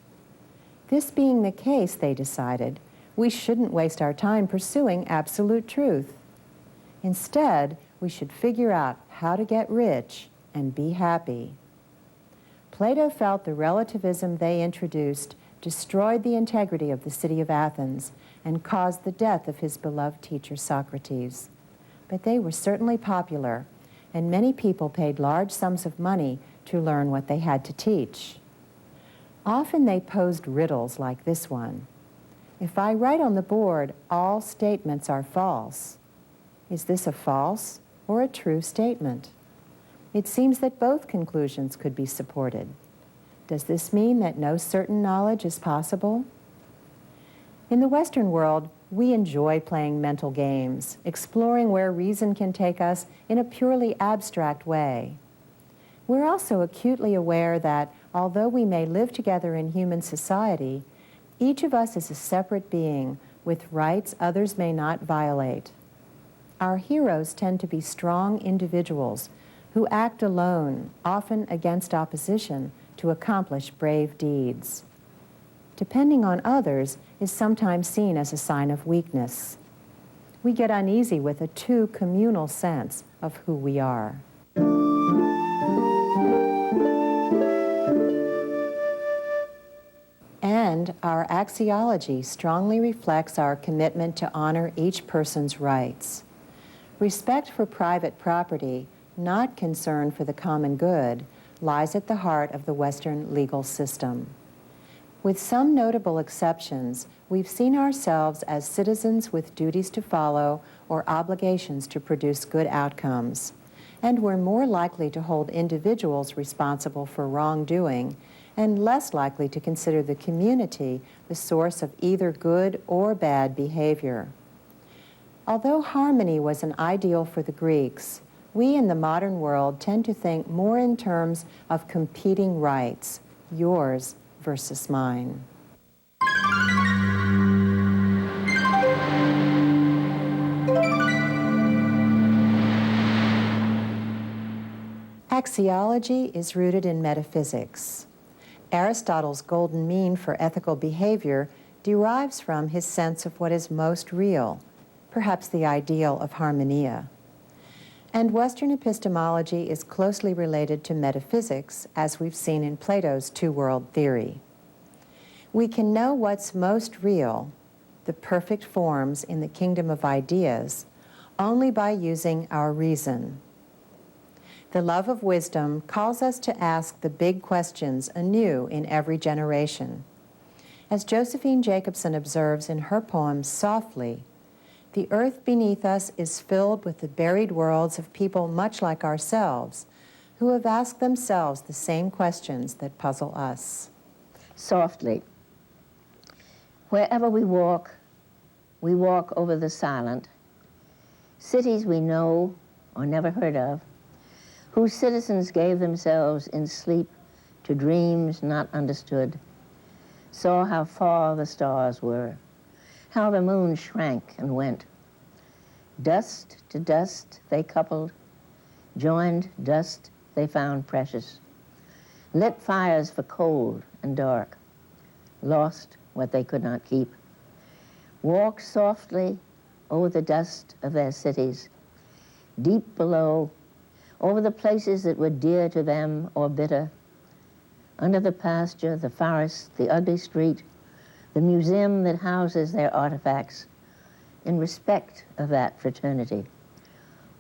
This being the case, they decided, we shouldn't waste our time pursuing absolute truth. Instead, we should figure out how to get rich and be happy. Plato felt the relativism they introduced destroyed the integrity of the city of Athens and caused the death of his beloved teacher Socrates. But they were certainly popular, and many people paid large sums of money to learn what they had to teach. Often they posed riddles like this one. If I write on the board, all statements are false, is this a false or a true statement? It seems that both conclusions could be supported. Does this mean that no certain knowledge is possible? In the Western world, we enjoy playing mental games, exploring where reason can take us in a purely abstract way. We're also acutely aware that, although we may live together in human society, each of us is a separate being with rights others may not violate. Our heroes tend to be strong individuals who act alone, often against opposition, to accomplish brave deeds. Depending on others is sometimes seen as a sign of weakness. We get uneasy with a too communal sense of who we are. And our axiology strongly reflects our commitment to honor each person's rights. Respect for private property, not concern for the common good, lies at the heart of the Western legal system. With some notable exceptions, we've seen ourselves as citizens with duties to follow or obligations to produce good outcomes, and we're more likely to hold individuals responsible for wrongdoing and less likely to consider the community the source of either good or bad behavior. Although harmony was an ideal for the Greeks, we in the modern world tend to think more in terms of competing rights, yours versus mine. Axiology is rooted in metaphysics. Aristotle's golden mean for ethical behavior derives from his sense of what is most real, perhaps the ideal of harmonia. And Western epistemology is closely related to metaphysics, as we've seen in Plato's two-world theory. We can know what's most real, the perfect forms in the kingdom of ideas, only by using our reason. The Love of Wisdom calls us to ask the big questions anew in every generation. As Josephine Jacobson observes in her poem, Softly, the earth beneath us is filled with the buried worlds of people much like ourselves, who have asked themselves the same questions that puzzle us. Softly. Wherever we walk over the silent, cities we know or never heard of, whose citizens gave themselves in sleep to dreams not understood, saw how far the stars were, how the moon shrank and went. Dust to dust they coupled, joined dust they found precious, lit fires for cold and dark, lost what they could not keep, walked softly over the dust of their cities, deep below, over the places that were dear to them or bitter, under the pasture, the forest, the ugly street, the museum that houses their artifacts, in respect of that fraternity.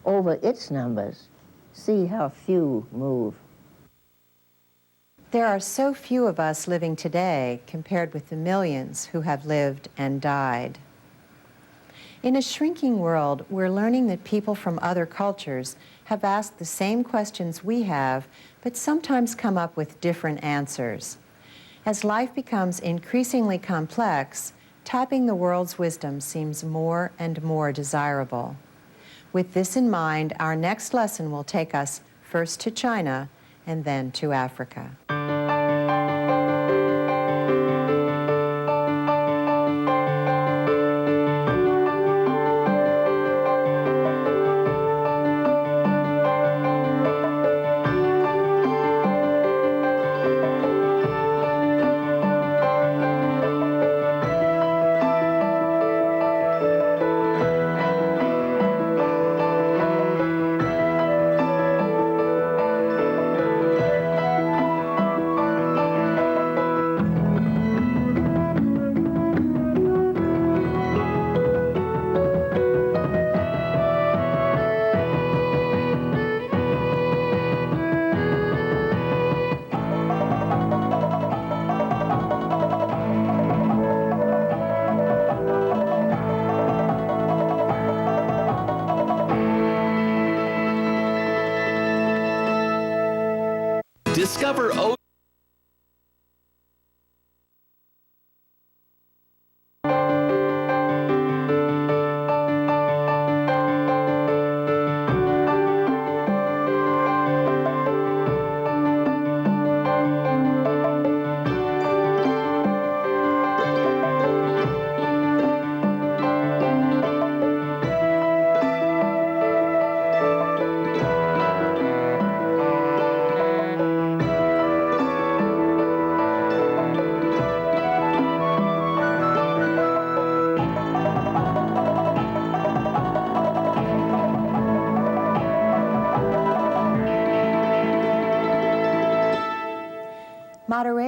Over its numbers, see how few move. There are so few of us living today compared with the millions who have lived and died. In a shrinking world, we're learning that people from other cultures have asked the same questions we have, but sometimes come up with different answers. As life becomes increasingly complex, tapping the world's wisdom seems more and more desirable. With this in mind, our next lesson will take us first to China and then to Africa.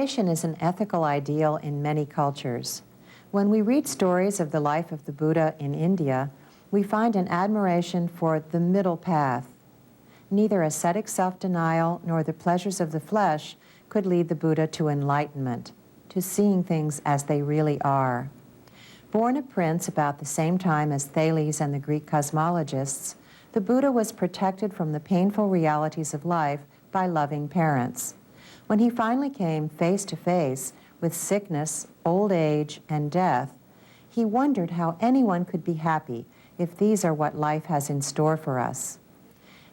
Moderation is an ethical ideal in many cultures. When we read stories of the life of the Buddha in India, we find an admiration for the middle path. Neither ascetic self-denial nor the pleasures of the flesh could lead the Buddha to enlightenment, to seeing things as they really are. Born a prince about the same time as Thales and the Greek cosmologists, the Buddha was protected from the painful realities of life by loving parents. When he finally came face to face with sickness, old age, and death, he wondered how anyone could be happy if these are what life has in store for us.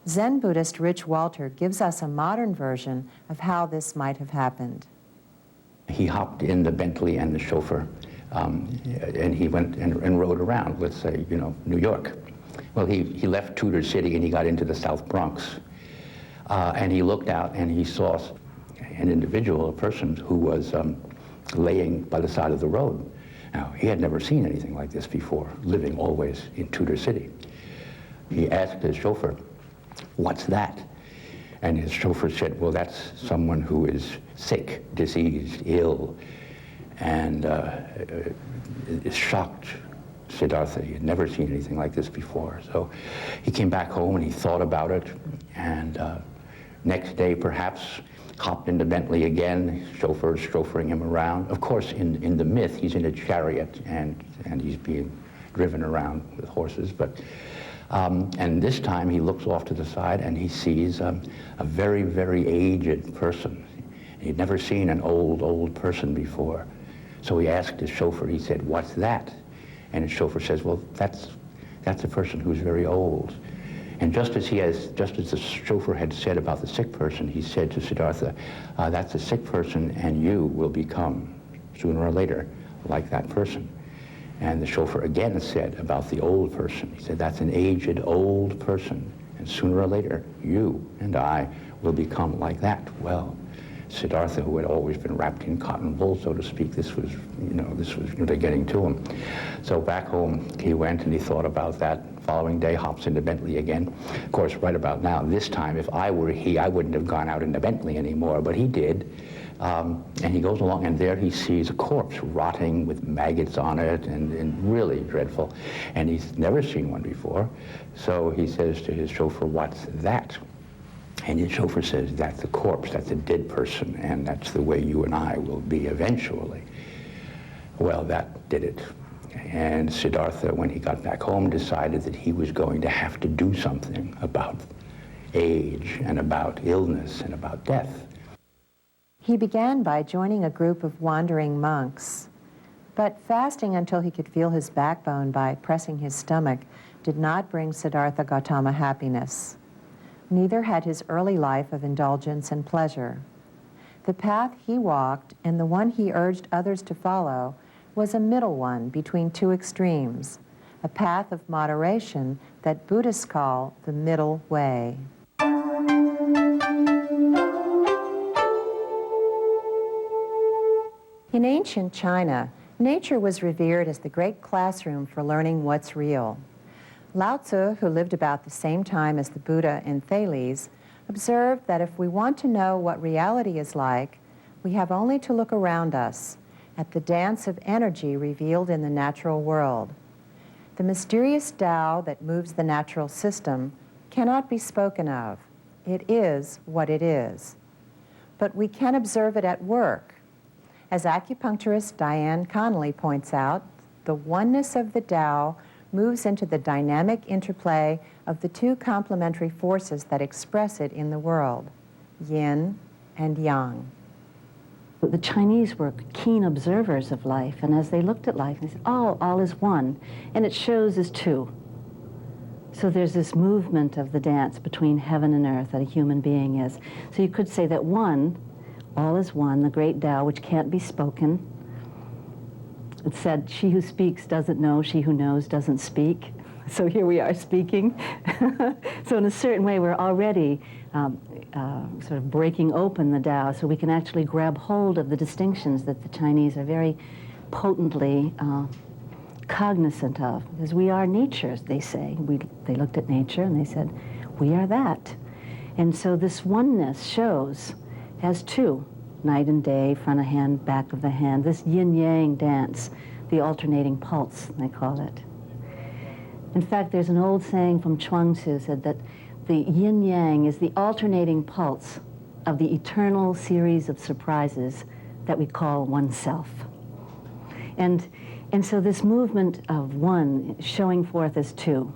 Zen Buddhist Rich Walter gives us a modern version of how this might have happened. He hopped in the Bentley and the chauffeur, and he went and rode around, let's say, New York. Well, he left Tudor City and he got into the South Bronx. And he looked out and he saw an individual, a person who was laying by the side of the road. Now, he had never seen anything like this before, living always in Tudor City. He asked his chauffeur, "What's that?" And his chauffeur said, "Well, that's someone who is sick, diseased, ill," and is shocked. Siddhartha, he had never seen anything like this before. So he came back home and he thought about it, and next day perhaps hopped into Bentley again, chauffeur's chauffeuring him around. Of course, in the myth, he's in a chariot and he's being driven around with horses, but and this time he looks off to the side and he sees a very, very aged person. He'd never seen an old person before. So he asked his chauffeur, he said, "What's that?" And his chauffeur says, "Well, that's a person who's very old." And just as the chauffeur had said about the sick person, he said to Siddhartha, "That's a sick person, and you will become, sooner or later, like that person." And the chauffeur again said about the old person, he said, "That's an aged old person, and sooner or later, you and I will become like that." Well, Siddhartha, who had always been wrapped in cotton wool, so to speak, this was really getting to him. So back home he went and he thought about that. Following day, hops into Bentley again. Of course, right about now, this time, if I were he, I wouldn't have gone out into Bentley anymore, but he did. And he goes along, and there he sees a corpse rotting with maggots on it, and really dreadful. And he's never seen one before. So he says to his chauffeur, "What's that?" And his chauffeur says, "That's a corpse, that's a dead person, and that's the way you and I will be eventually." Well, that did it. And Siddhartha, when he got back home, decided that he was going to have to do something about age and about illness and about death. He began by joining a group of wandering monks, but fasting until he could feel his backbone by pressing his stomach did not bring Siddhartha Gautama happiness. Neither had his early life of indulgence and pleasure. The path he walked and the one he urged others to follow was a middle one between two extremes, a path of moderation that Buddhists call the middle way. In ancient China, nature was revered as the great classroom for learning what's real. Lao Tzu, who lived about the same time as the Buddha and Thales, observed that if we want to know what reality is like, we have only to look around us, at the dance of energy revealed in the natural world. The mysterious Tao that moves the natural system cannot be spoken of. It is what it is. But we can observe it at work. As acupuncturist Diane Connolly points out, the oneness of the Tao moves into the dynamic interplay of the two complementary forces that express it in the world, yin and yang. The Chinese were keen observers of life, and as they looked at life, they said, "Oh, all is one," and it shows as two. So there's this movement of the dance between heaven and earth that a human being is. So you could say that one, all is one, the great Tao, which can't be spoken. It said, "She who speaks doesn't know, she who knows doesn't speak." So here we are speaking. So in a certain way, we're already sort of breaking open the Tao so we can actually grab hold of the distinctions that the Chinese are very potently cognizant of. Because we are nature, they say. They looked at nature and they said, we are that. And so this oneness shows as two. night and day, front of hand, back of the hand, this yin-yang dance, the alternating pulse, they call it. In fact, there's an old saying from Chuang-Tzu said that the yin-yang is the alternating pulse of the eternal series of surprises that we call oneself. And so this movement of one showing forth as two,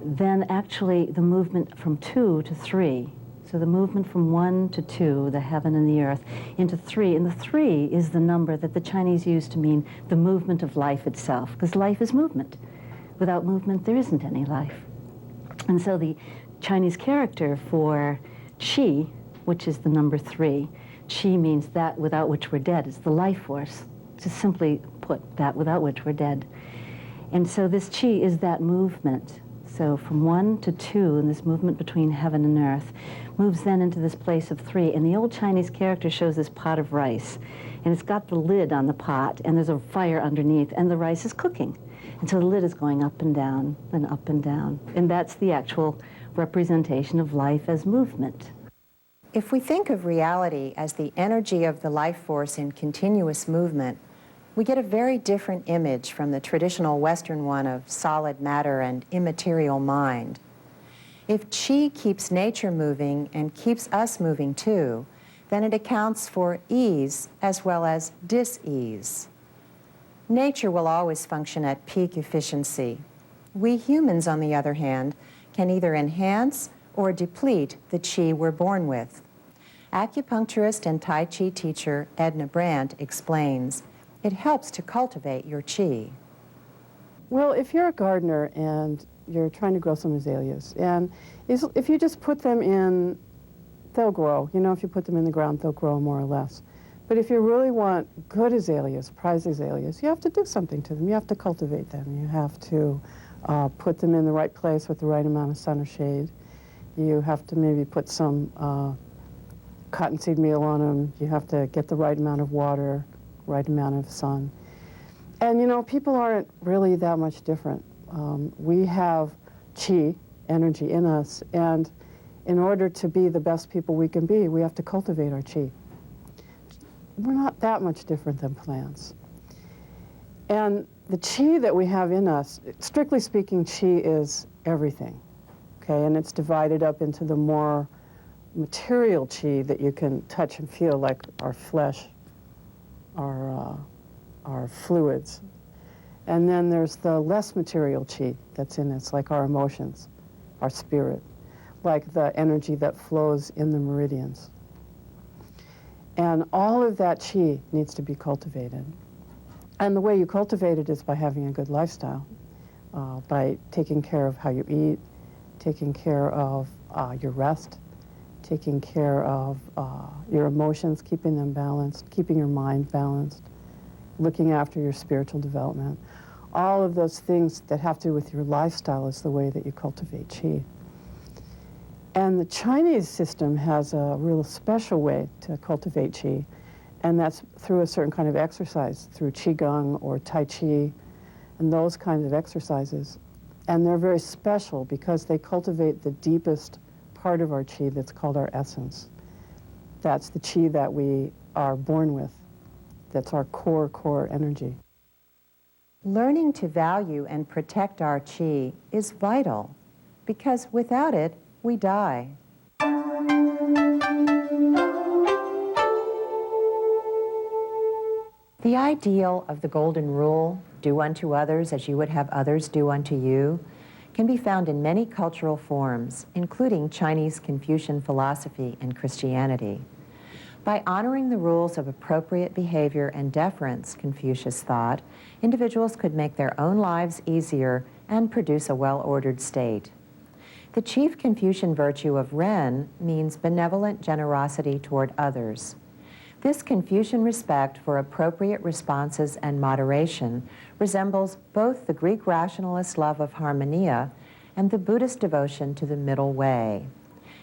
then actually the movement from two to three, so the movement from one to two, the heaven and the earth, into three, and the three is the number that the Chinese use to mean the movement of life itself, because life is movement. Without movement, there isn't any life. And so the Chinese character for qi, which is the number three, qi means that without which we're dead. It's the life force, to simply put, that without which we're dead. And so this qi is that movement. So from one to two, in this movement between heaven and earth, moves then into this place of three. And the old Chinese character shows this pot of rice. And it's got the lid on the pot, and there's a fire underneath, and the rice is cooking. And so the lid is going up and down, and up and down. And that's the actual representation of life as movement. If we think of reality as the energy of the life force in continuous movement, we get a very different image from the traditional Western one of solid matter and immaterial mind. If qi keeps nature moving and keeps us moving too, then it accounts for ease as well as dis-ease. Nature will always function at peak efficiency. We humans, on the other hand, can either enhance or deplete the qi we're born with. Acupuncturist and Tai Chi teacher Edna Brandt explains, it helps to cultivate your qi. Well, if you're a gardener and you're trying to grow some azaleas, and if you just put them in, they'll grow. You know, if you put them in the ground, they'll grow more or less. But if you really want good azaleas, prize azaleas, you have to do something to them. You have to cultivate them. You have to put them in the right place with the right amount of sun or shade. You have to maybe put some cottonseed meal on them. You have to get the right amount of water, right amount of sun. And you know, people aren't really that much different. We have qi, energy in us, and in order to be the best people we can be, we have to cultivate our qi. We're not that much different than plants. And the qi that we have in us, strictly speaking, qi is everything, okay? And it's divided up into the more material qi that you can touch and feel, like our flesh, our fluids. And then there's the less material qi that's in us, like our emotions, our spirit, like the energy that flows in the meridians. And all of that qi needs to be cultivated. And the way you cultivate it is by having a good lifestyle, by taking care of how you eat, taking care of your rest, taking care of your emotions, keeping them balanced, keeping your mind balanced, looking after your spiritual development. All of those things that have to do with your lifestyle is the way that you cultivate qi. And the Chinese system has a real special way to cultivate qi, and that's through a certain kind of exercise, through qigong or tai chi, and those kinds of exercises. And they're very special because they cultivate the deepest part of our qi that's called our essence. That's the qi that we are born with. That's our core energy. Learning to value and protect our qi is vital, because without it, we die. The ideal of the golden rule, do unto others as you would have others do unto you, can be found in many cultural forms, including Chinese Confucian philosophy and Christianity. By honoring the rules of appropriate behavior and deference, Confucius thought, individuals could make their own lives easier and produce a well-ordered state. The chief Confucian virtue of Ren means benevolent generosity toward others. This Confucian respect for appropriate responses and moderation resembles both the Greek rationalist love of harmonia and the Buddhist devotion to the middle way.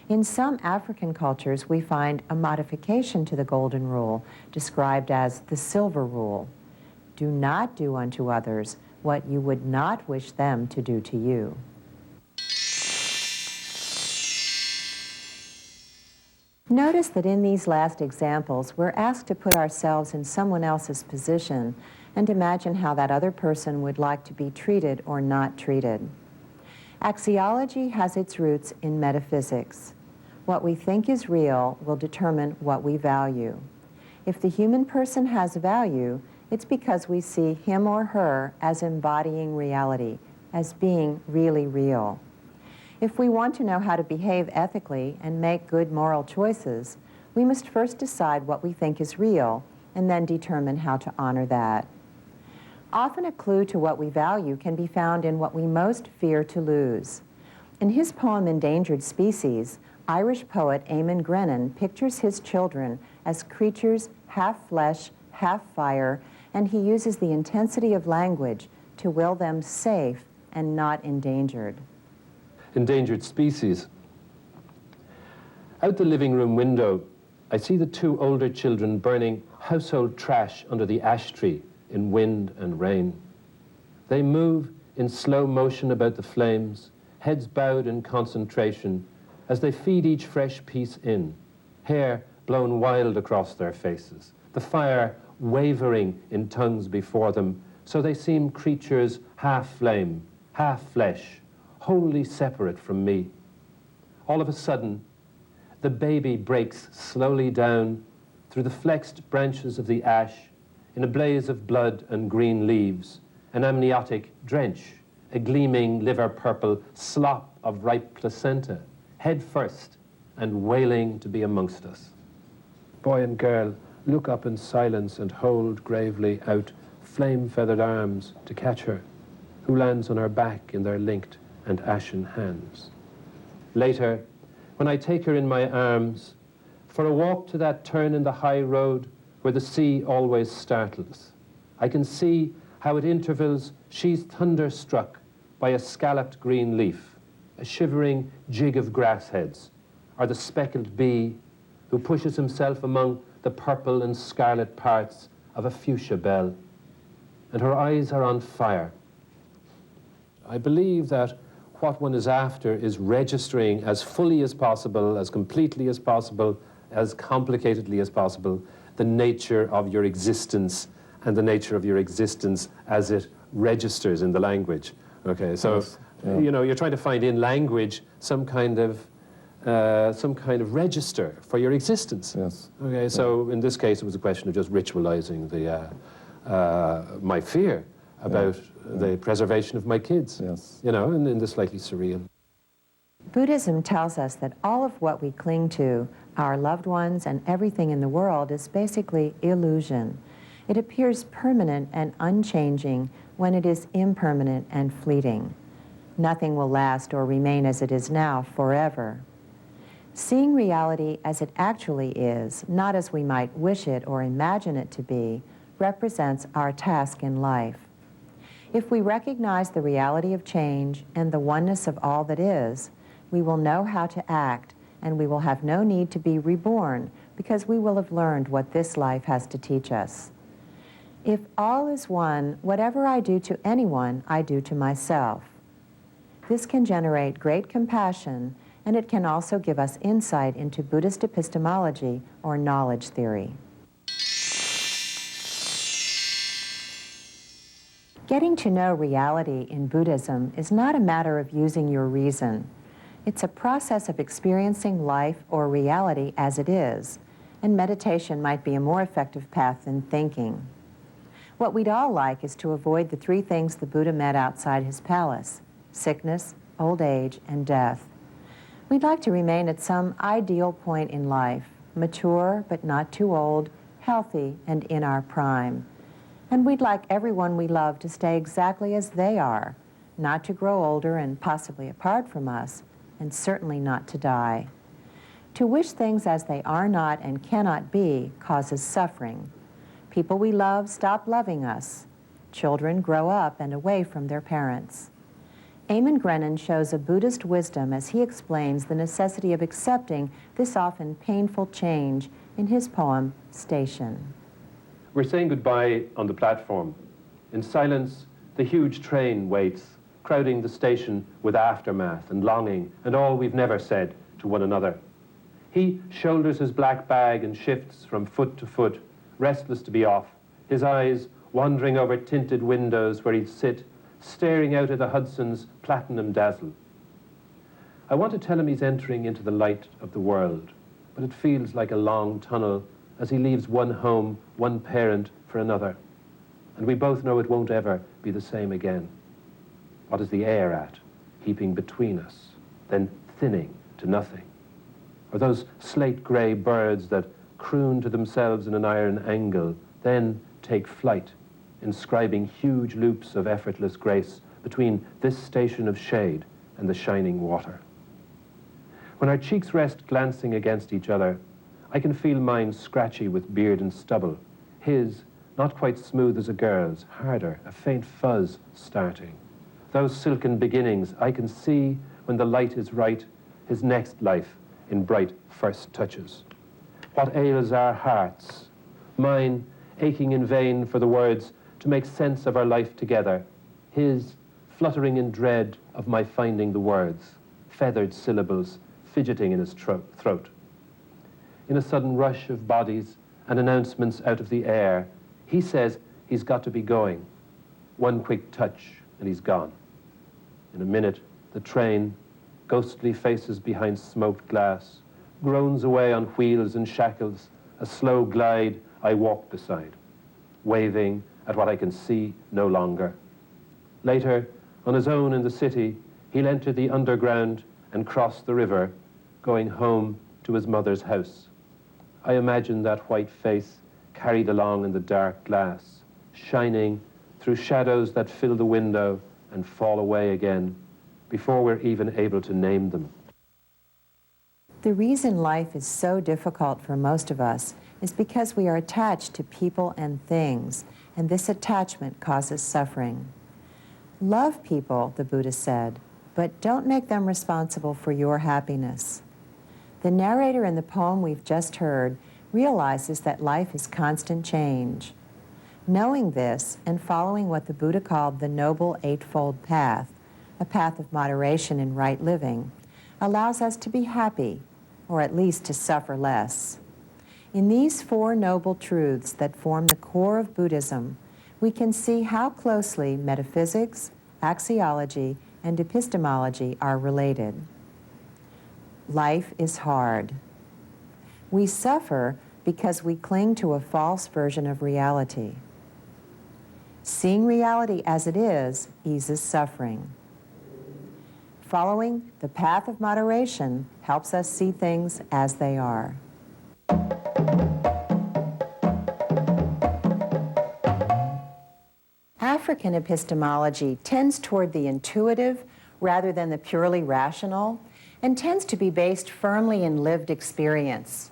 In some African cultures, we find a modification to the golden rule, described as the silver rule. Do not do unto others what you would not wish them to do to you. Notice that in these last examples, we're asked to put ourselves in someone else's position and imagine how that other person would like to be treated or not treated. Axiology has its roots in metaphysics. What we think is real will determine what we value. If the human person has value, it's because we see him or her as embodying reality, as being really real. If we want to know how to behave ethically and make good moral choices, we must first decide what we think is real and then determine how to honor that. Often a clue to what we value can be found in what we most fear to lose. In his poem Endangered Species, Irish poet Eamon Grennan pictures his children as creatures half flesh, half fire, and he uses the intensity of language to will them safe and not endangered. Endangered Species. Out the living room window, I see the two older children burning household trash under the ash tree in wind and rain. They move in slow motion about the flames, heads bowed in concentration, as they feed each fresh piece in, hair blown wild across their faces, the fire wavering in tongues before them, so they seem creatures half flame, half flesh, wholly separate from me. All of a sudden, the baby breaks slowly down through the flexed branches of the ash in a blaze of blood and green leaves, an amniotic drench, a gleaming liver-purple slop of ripe placenta, head first and wailing to be amongst us. Boy and girl look up in silence and hold gravely out flame-feathered arms to catch her, who lands on her back in their linked and ashen hands. Later, when I take her in my arms for a walk to that turn in the high road where the sea always startles, I can see how at intervals she's thunderstruck by a scalloped green leaf, a shivering jig of grass heads, or the speckled bee who pushes himself among the purple and scarlet parts of a fuchsia bell, and her eyes are on fire. I believe that what one is after is registering as fully as possible, as completely as possible, as complicatedly as possible, the nature of your existence and the nature of your existence as it registers in the language. Okay, so, Yes. Yeah. you know, you're trying to find in language some kind of register for your existence. Yes. Okay, so in this case, it was a question of just ritualizing my fear about the preservation of my kids. Yes. You know, in the slightly surreal. Buddhism tells us that all of what we cling to, our loved ones and everything in the world, is basically illusion. It appears permanent and unchanging when it is impermanent and fleeting. Nothing will last or remain as it is now forever. Seeing reality as it actually is, not as we might wish it or imagine it to be, represents our task in life. If we recognize the reality of change and the oneness of all that is, we will know how to act, and we will have no need to be reborn because we will have learned what this life has to teach us. If all is one, whatever I do to anyone, I do to myself. This can generate great compassion, and it can also give us insight into Buddhist epistemology or knowledge theory. Getting to know reality in Buddhism is not a matter of using your reason. It's a process of experiencing life or reality as it is, and meditation might be a more effective path than thinking. What we'd all like is to avoid the three things the Buddha met outside his palace: sickness, old age, and death. We'd like to remain at some ideal point in life, mature but not too old, healthy and in our prime. And we'd like everyone we love to stay exactly as they are, not to grow older and possibly apart from us, and certainly not to die. To wish things as they are not and cannot be causes suffering. People we love stop loving us. Children grow up and away from their parents. Eamon Grennan shows a Buddhist wisdom as he explains the necessity of accepting this often painful change in his poem, Station. We're saying goodbye on the platform. In silence, the huge train waits, crowding the station with aftermath and longing and all we've never said to one another. He shoulders his black bag and shifts from foot to foot, restless to be off, his eyes wandering over tinted windows where he'd sit, staring out at the Hudson's platinum dazzle. I want to tell him he's entering into the light of the world, but it feels like a long tunnel as he leaves one home, one parent for another. And we both know it won't ever be the same again. What is the air at, heaping between us, then thinning to nothing? Or those slate-grey birds that croon to themselves in an iron angle, then take flight, inscribing huge loops of effortless grace between this station of shade and the shining water. When our cheeks rest glancing against each other, I can feel mine scratchy with beard and stubble, his not quite smooth as a girl's, harder, a faint fuzz starting. Those silken beginnings I can see when the light is right, his next life in bright first touches. What ails our hearts? Mine aching in vain for the words to make sense of our life together, his fluttering in dread of my finding the words, feathered syllables fidgeting in his throat. In a sudden rush of bodies and announcements out of the air, he says he's got to be going. One quick touch and he's gone. In a minute, the train, ghostly faces behind smoked glass, groans away on wheels and shackles, a slow glide I walk beside, waving at what I can see no longer. Later, on his own in the city, he'll enter the underground and cross the river, going home to his mother's house. I imagine that white face carried along in the dark glass, shining through shadows that fill the window and fall away again before we're even able to name them. The reason life is so difficult for most of us is because we are attached to people and things, and this attachment causes suffering. Love people, the Buddha said, but don't make them responsible for your happiness. The narrator in the poem we've just heard realizes that life is constant change. Knowing this and following what the Buddha called the Noble Eightfold Path, a path of moderation in right living, allows us to be happy, or at least to suffer less. In these four noble truths that form the core of Buddhism, we can see how closely metaphysics, axiology, and epistemology are related. Life is hard. We suffer because we cling to a false version of reality. Seeing reality as it is eases suffering. Following the path of moderation helps us see things as they are. African epistemology tends toward the intuitive rather than the purely rational, and tends to be based firmly in lived experience.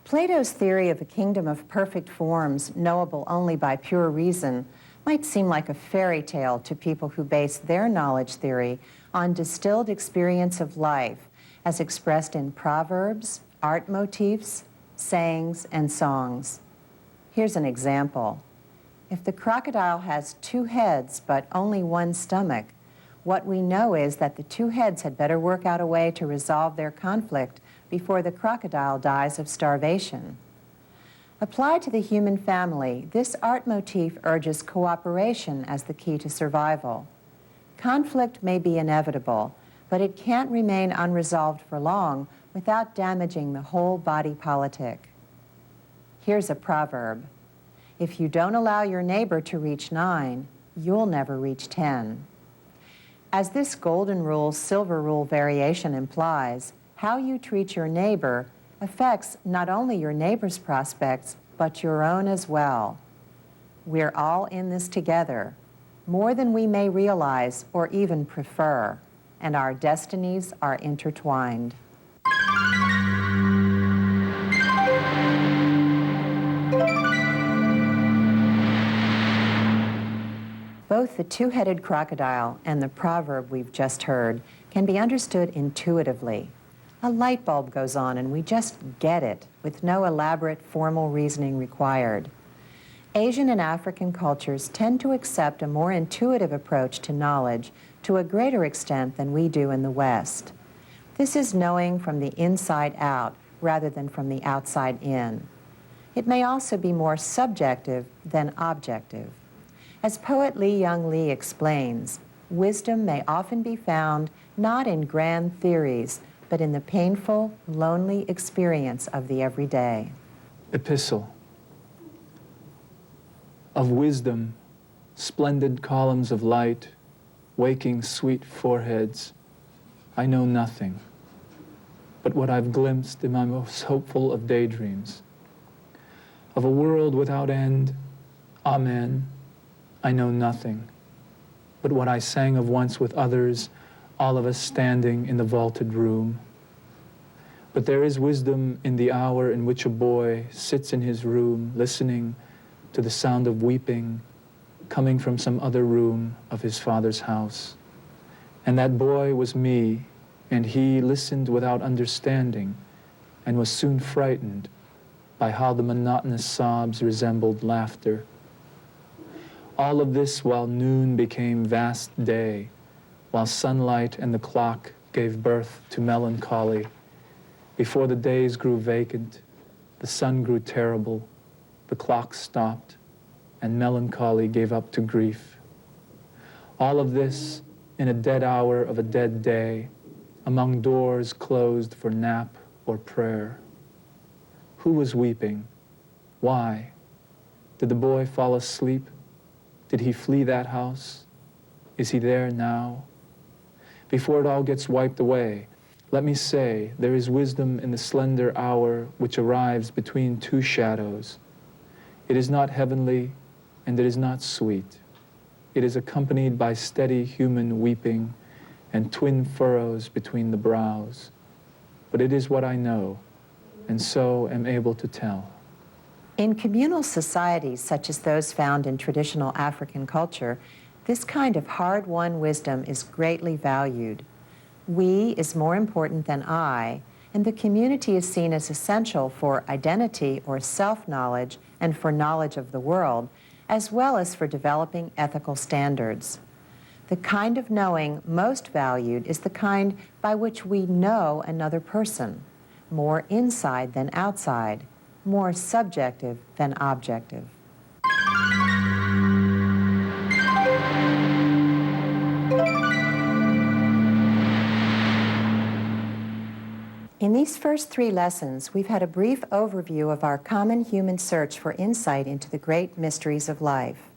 Plato's theory of a kingdom of perfect forms, knowable only by pure reason, might seem like a fairy tale to people who base their knowledge theory on distilled experience of life, as expressed in proverbs, art motifs, sayings, and songs. Here's an example. If the crocodile has two heads but only one stomach, what we know is that the two heads had better work out a way to resolve their conflict before the crocodile dies of starvation. Applied to the human family, this art motif urges cooperation as the key to survival. Conflict may be inevitable, but it can't remain unresolved for long without damaging the whole body politic. Here's a proverb. If you don't allow your neighbor to reach 9, you'll never reach 10. As this golden rule, silver rule variation implies, how you treat your neighbor affects not only your neighbor's prospects, but your own as well. We're all in this together, more than we may realize or even prefer, and our destinies are intertwined. Both the two-headed crocodile and the proverb we've just heard can be understood intuitively. A light bulb goes on and we just get it, with no elaborate formal reasoning required. Asian and African cultures tend to accept a more intuitive approach to knowledge to a greater extent than we do in the West. This is knowing from the inside out, rather than from the outside in. It may also be more subjective than objective. As poet Lee Young Lee explains, wisdom may often be found not in grand theories, but in the painful, lonely experience of the everyday. Epistle. Of wisdom, splendid columns of light, waking sweet foreheads, I know nothing but what I've glimpsed in my most hopeful of daydreams. Of a world without end, amen, I know nothing but what I sang of once with others, all of us standing in the vaulted room. But there is wisdom in the hour in which a boy sits in his room listening to the sound of weeping coming from some other room of his father's house. And that boy was me, and he listened without understanding and was soon frightened by how the monotonous sobs resembled laughter. All of this while noon became vast day, while sunlight and the clock gave birth to melancholy. Before the days grew vacant, the sun grew terrible, the clock stopped, and melancholy gave up to grief. All of this in a dead hour of a dead day, among doors closed for nap or prayer. Who was weeping? Why? Did the boy fall asleep? Did he flee that house? Is he there now? Before it all gets wiped away, let me say there is wisdom in the slender hour which arrives between two shadows. It is not heavenly and it is not sweet. It is accompanied by steady human weeping and twin furrows between the brows. But it is what I know, and so am able to tell. In communal societies such as those found in traditional African culture, this kind of hard-won wisdom is greatly valued. We is more important than I, and the community is seen as essential for identity or self-knowledge and for knowledge of the world, as well as for developing ethical standards. The kind of knowing most valued is the kind by which we know another person, more inside than outside, more subjective than objective. In these first 3 lessons, we've had a brief overview of our common human search for insight into the great mysteries of life.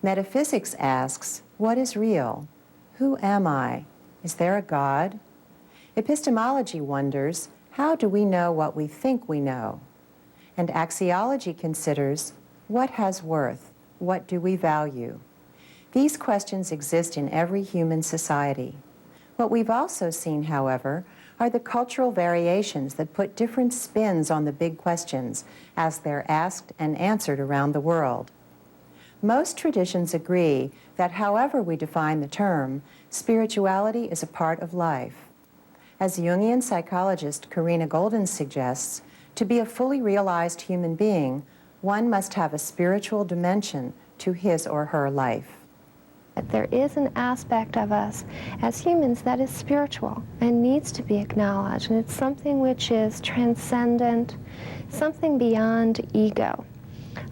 Metaphysics asks, what is real? Who am I? Is there a God? Epistemology wonders, how do we know what we think we know? And axiology considers, what has worth? What do we value? These questions exist in every human society. What we've also seen, however, are the cultural variations that put different spins on the big questions as they're asked and answered around the world. Most traditions agree that however we define the term, spirituality is a part of life. As Jungian psychologist Karina Golden suggests, to be a fully realized human being, one must have a spiritual dimension to his or her life. There is an aspect of us as humans that is spiritual and needs to be acknowledged, and it's something which is transcendent, something beyond ego,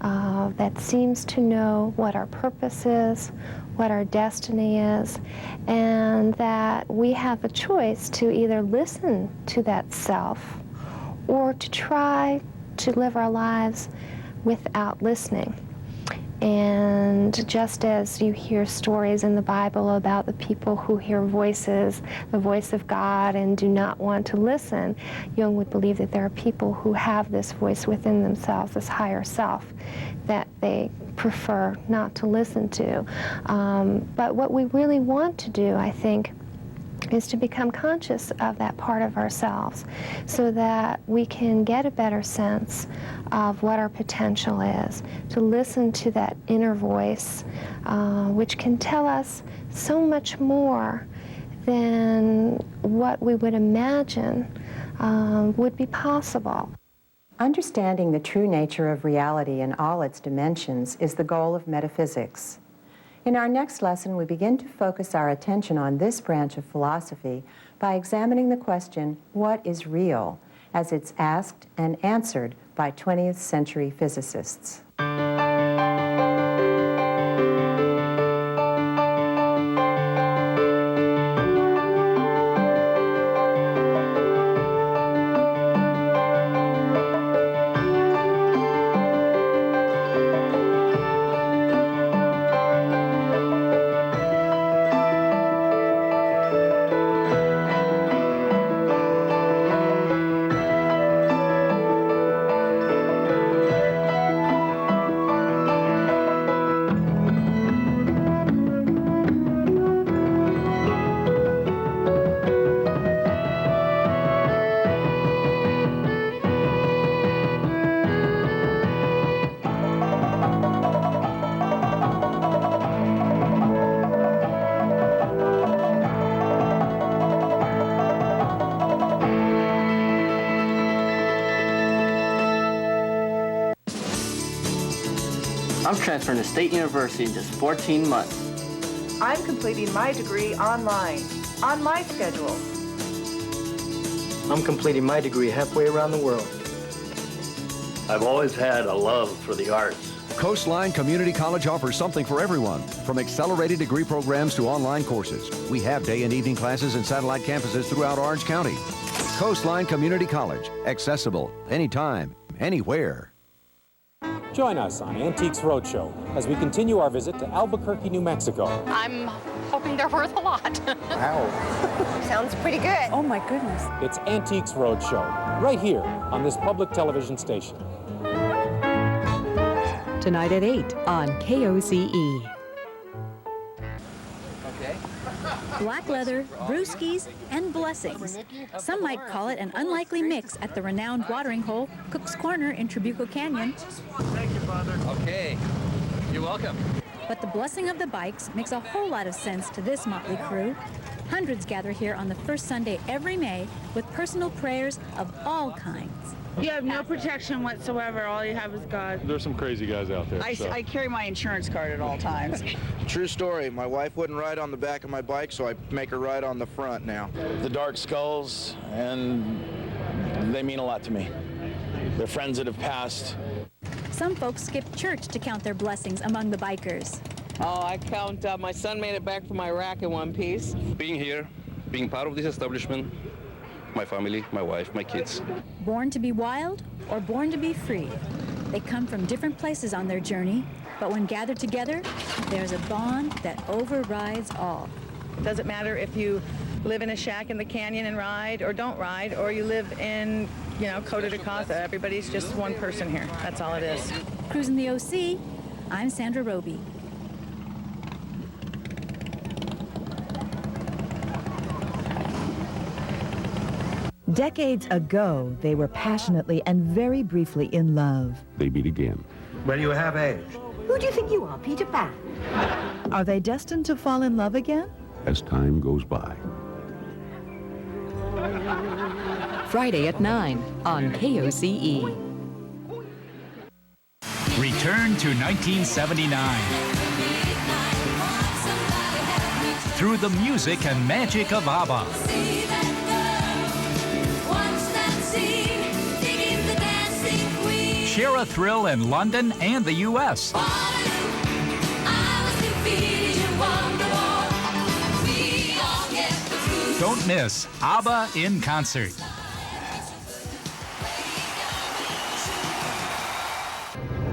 that seems to know what our purpose is, what our destiny is, and that we have a choice to either listen to that self or to try to live our lives without listening. And just as you hear stories in the Bible about the people who hear voices, the voice of God, and do not want to listen, Jung would believe that there are people who have this voice within themselves, this higher self, that they prefer not to listen to. But what we really want to do, I think, is to become conscious of that part of ourselves so that we can get a better sense of what our potential is, to listen to that inner voice, which can tell us so much more than what we would imagine would be possible. Understanding the true nature of reality in all its dimensions is the goal of metaphysics. In our next lesson, we begin to focus our attention on this branch of philosophy by examining the question, what is real, as it's asked and answered by 20th century physicists. I'm transferring to State University in just 14 months. I'm completing my degree online, on my schedule. I'm completing my degree halfway around the world. I've always had a love for the arts. Coastline Community College offers something for everyone, from accelerated degree programs to online courses. We have day and evening classes and satellite campuses throughout Orange County. Coastline Community College, accessible anytime, anywhere. Join us on Antiques Roadshow as we continue our visit to Albuquerque, New Mexico. I'm hoping they're worth a lot. Wow. Sounds pretty good. Oh my goodness. It's Antiques Roadshow, right here on this public television station. Tonight at 8 on KOCE. Black leather, brewskis, and blessings. Some might call it an unlikely mix at the renowned watering hole, Cook's Corner in Trabuco Canyon. Thank you, Father. Okay. You're welcome. But the blessing of the bikes makes a whole lot of sense to this motley crew. Hundreds gather here on the first Sunday every May with personal prayers of all kinds. You have no protection whatsoever. All you have is God. There's some crazy guys out there. I carry my insurance card at all times. True story. My wife wouldn't ride on the back of my bike, so I make her ride on the front now. The dark skulls, and they mean a lot to me. They're friends that have passed. Some folks skip church to count their blessings among the bikers. Oh, I count. My son made it back from Iraq in one piece. Being here, being part of this establishment, my family, my wife, my kids. Born to be wild or born to be free. They come from different places on their journey, but when gathered together, there's a bond that overrides all. Doesn't matter if you live in a shack in the canyon and ride or don't ride, or you live in, Coto de Caza. Everybody's just one person here. That's all it is. Cruising the OC, I'm Sandra Roby. Decades ago, they were passionately and very briefly in love. They meet again. Well, you have aged. Who do you think you are, Peter Pan? Are they destined to fall in love again? As time goes by. Friday at 9 on KOCE. Return to 1979. Through the music and magic of ABBA. Share a thrill in London and the U.S. Don't miss ABBA in concert.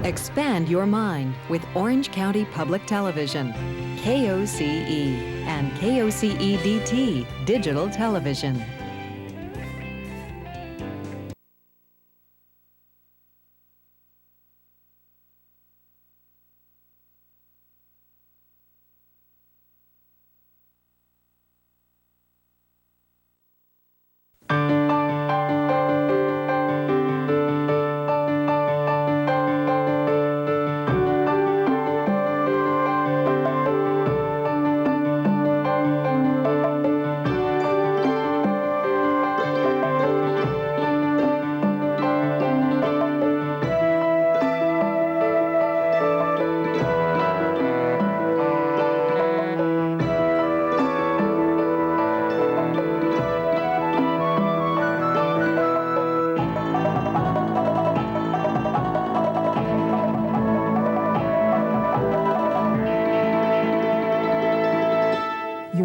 Expand your mind with Orange County Public Television, KOCE, and KOCE-DT Digital Television.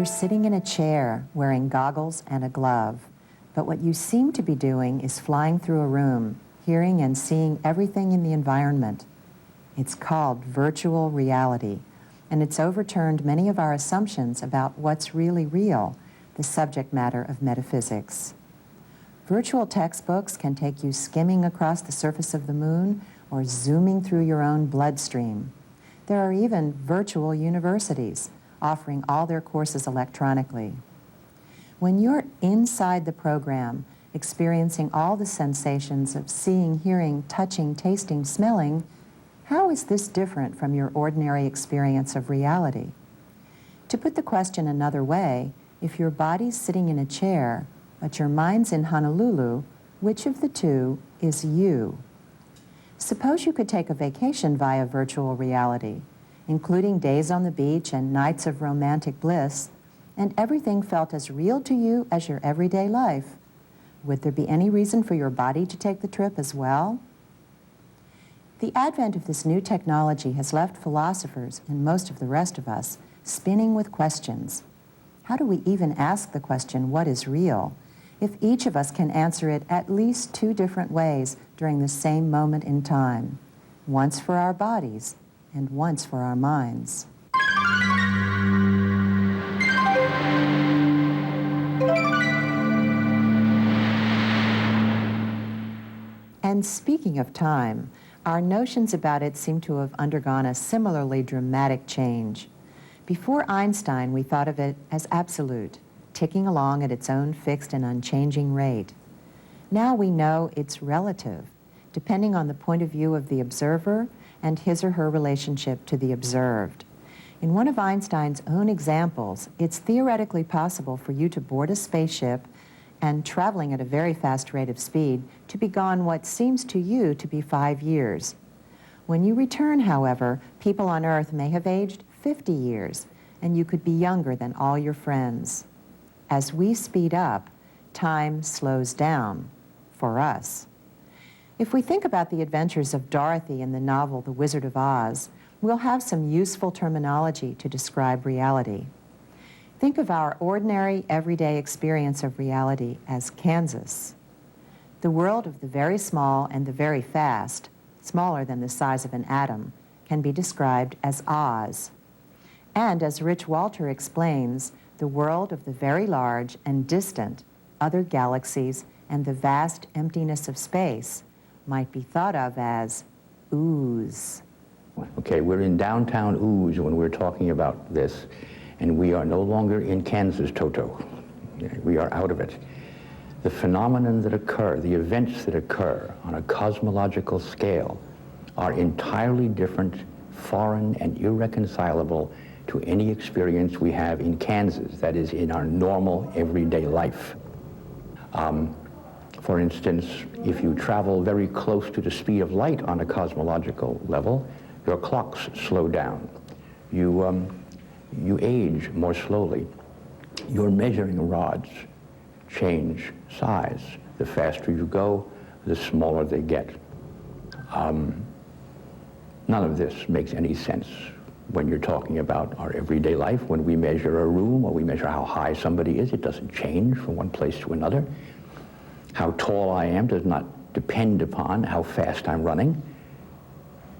You're sitting in a chair wearing goggles and a glove, but what you seem to be doing is flying through a room, hearing and seeing everything in the environment. It's called virtual reality, and it's overturned many of our assumptions about what's really real, the subject matter of metaphysics. Virtual textbooks can take you skimming across the surface of the moon or zooming through your own bloodstream. There are even virtual universities offering all their courses electronically. When you're inside the program, experiencing all the sensations of seeing, hearing, touching, tasting, smelling, how is this different from your ordinary experience of reality? To put the question another way, if your body's sitting in a chair, but your mind's in Honolulu, which of the two is you? Suppose you could take a vacation via virtual reality, including days on the beach and nights of romantic bliss, and everything felt as real to you as your everyday life. Would there be any reason for your body to take the trip as well? The advent of this new technology has left philosophers, and most of the rest of us, spinning with questions. How do we even ask the question, what is real, if each of us can answer it at least 2 different ways during the same moment in time, once for our bodies and once for our minds? And speaking of time, our notions about it seem to have undergone a similarly dramatic change. Before Einstein, we thought of it as absolute, ticking along at its own fixed and unchanging rate. Now we know it's relative, depending on the point of view of the observer and his or her relationship to the observed. In one of Einstein's own examples, it's theoretically possible for you to board a spaceship and, traveling at a very fast rate of speed, to be gone what seems to you to be 5 years. When you return, however, people on Earth may have aged 50 years, and you could be younger than all your friends. As we speed up, time slows down for us. If we think about the adventures of Dorothy in the novel The Wizard of Oz, we'll have some useful terminology to describe reality. Think of our ordinary, everyday experience of reality as Kansas. The world of the very small and the very fast, smaller than the size of an atom, can be described as Oz. And as Rich Walter explains, the world of the very large and distant, other galaxies, and the vast emptiness of space might be thought of as ooze. Okay, we're in downtown ooze when we're talking about this, and we are no longer in Kansas, Toto. We are out of it. The phenomena that occur, the events that occur on a cosmological scale are entirely different, foreign, and irreconcilable to any experience we have in Kansas, that is, in our normal, everyday life. For instance, if you travel very close to the speed of light on a cosmological level, your clocks slow down. You age more slowly. Your measuring rods change size. The faster you go, the smaller they get. None of this makes any sense when you're talking about our everyday life. When we measure a room or we measure how high somebody is, it doesn't change from one place to another. How tall I am does not depend upon how fast I'm running,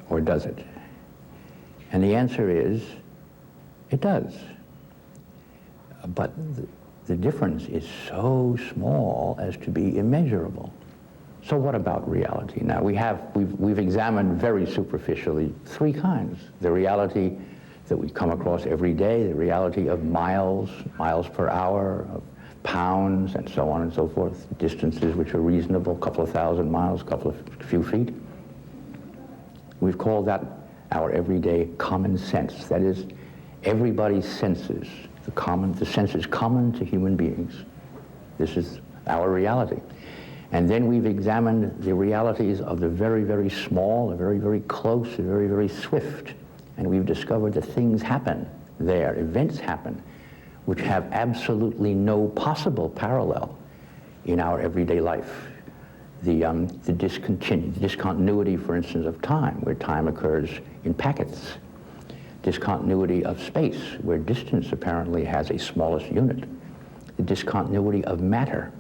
or does it? And the answer is, it does. But the difference is so small as to be immeasurable. So what about reality? Now we've examined very superficially 3 kinds. The reality that we come across every day, the reality of miles per hour, of pounds, and so on and so forth, distances which are reasonable, a couple of thousand miles, a few feet. We've called that our everyday common sense. That is, everybody's senses, the senses common to human beings. This is our reality. And then we've examined the realities of the very, very small, the very, very close, the very, very swift. And we've discovered that things happen there, events happen, which have absolutely no possible parallel in our everyday life. The discontinuity, for instance, of time, where time occurs in packets. discontinuity of space, where distance apparently has a smallest unit, the discontinuity of matter,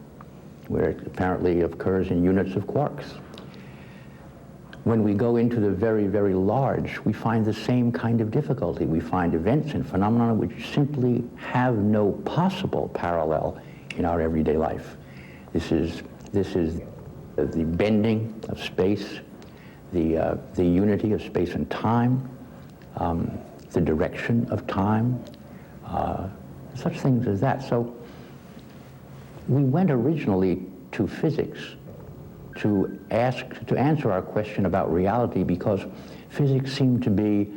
where it apparently occurs in units of quarks. When we go into the very, very large, we find the same kind of difficulty. We find events and phenomena which simply have no possible parallel in our everyday life. This is the bending of space, the unity of space and time, the direction of time, such things as that. So we went originally to physics to answer our question about reality, because physics seemed to be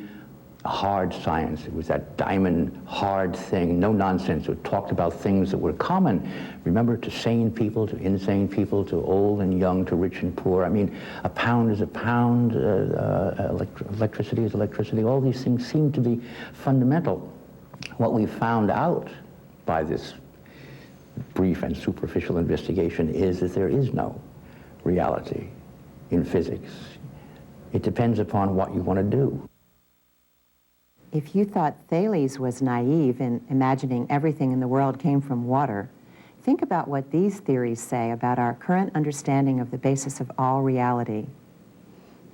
a hard science. It was that diamond hard thing, no nonsense. It talked about things that were common, remember, to sane people, to insane people, to old and young, to rich and poor. I mean, a pound is a pound, electricity is electricity. All these things seem to be fundamental. What we found out by this brief and superficial investigation is that there is no reality in physics. It depends upon what you want to do. If you thought Thales was naive in imagining everything in the world came from water, think about what these theories say about our current understanding of the basis of all reality.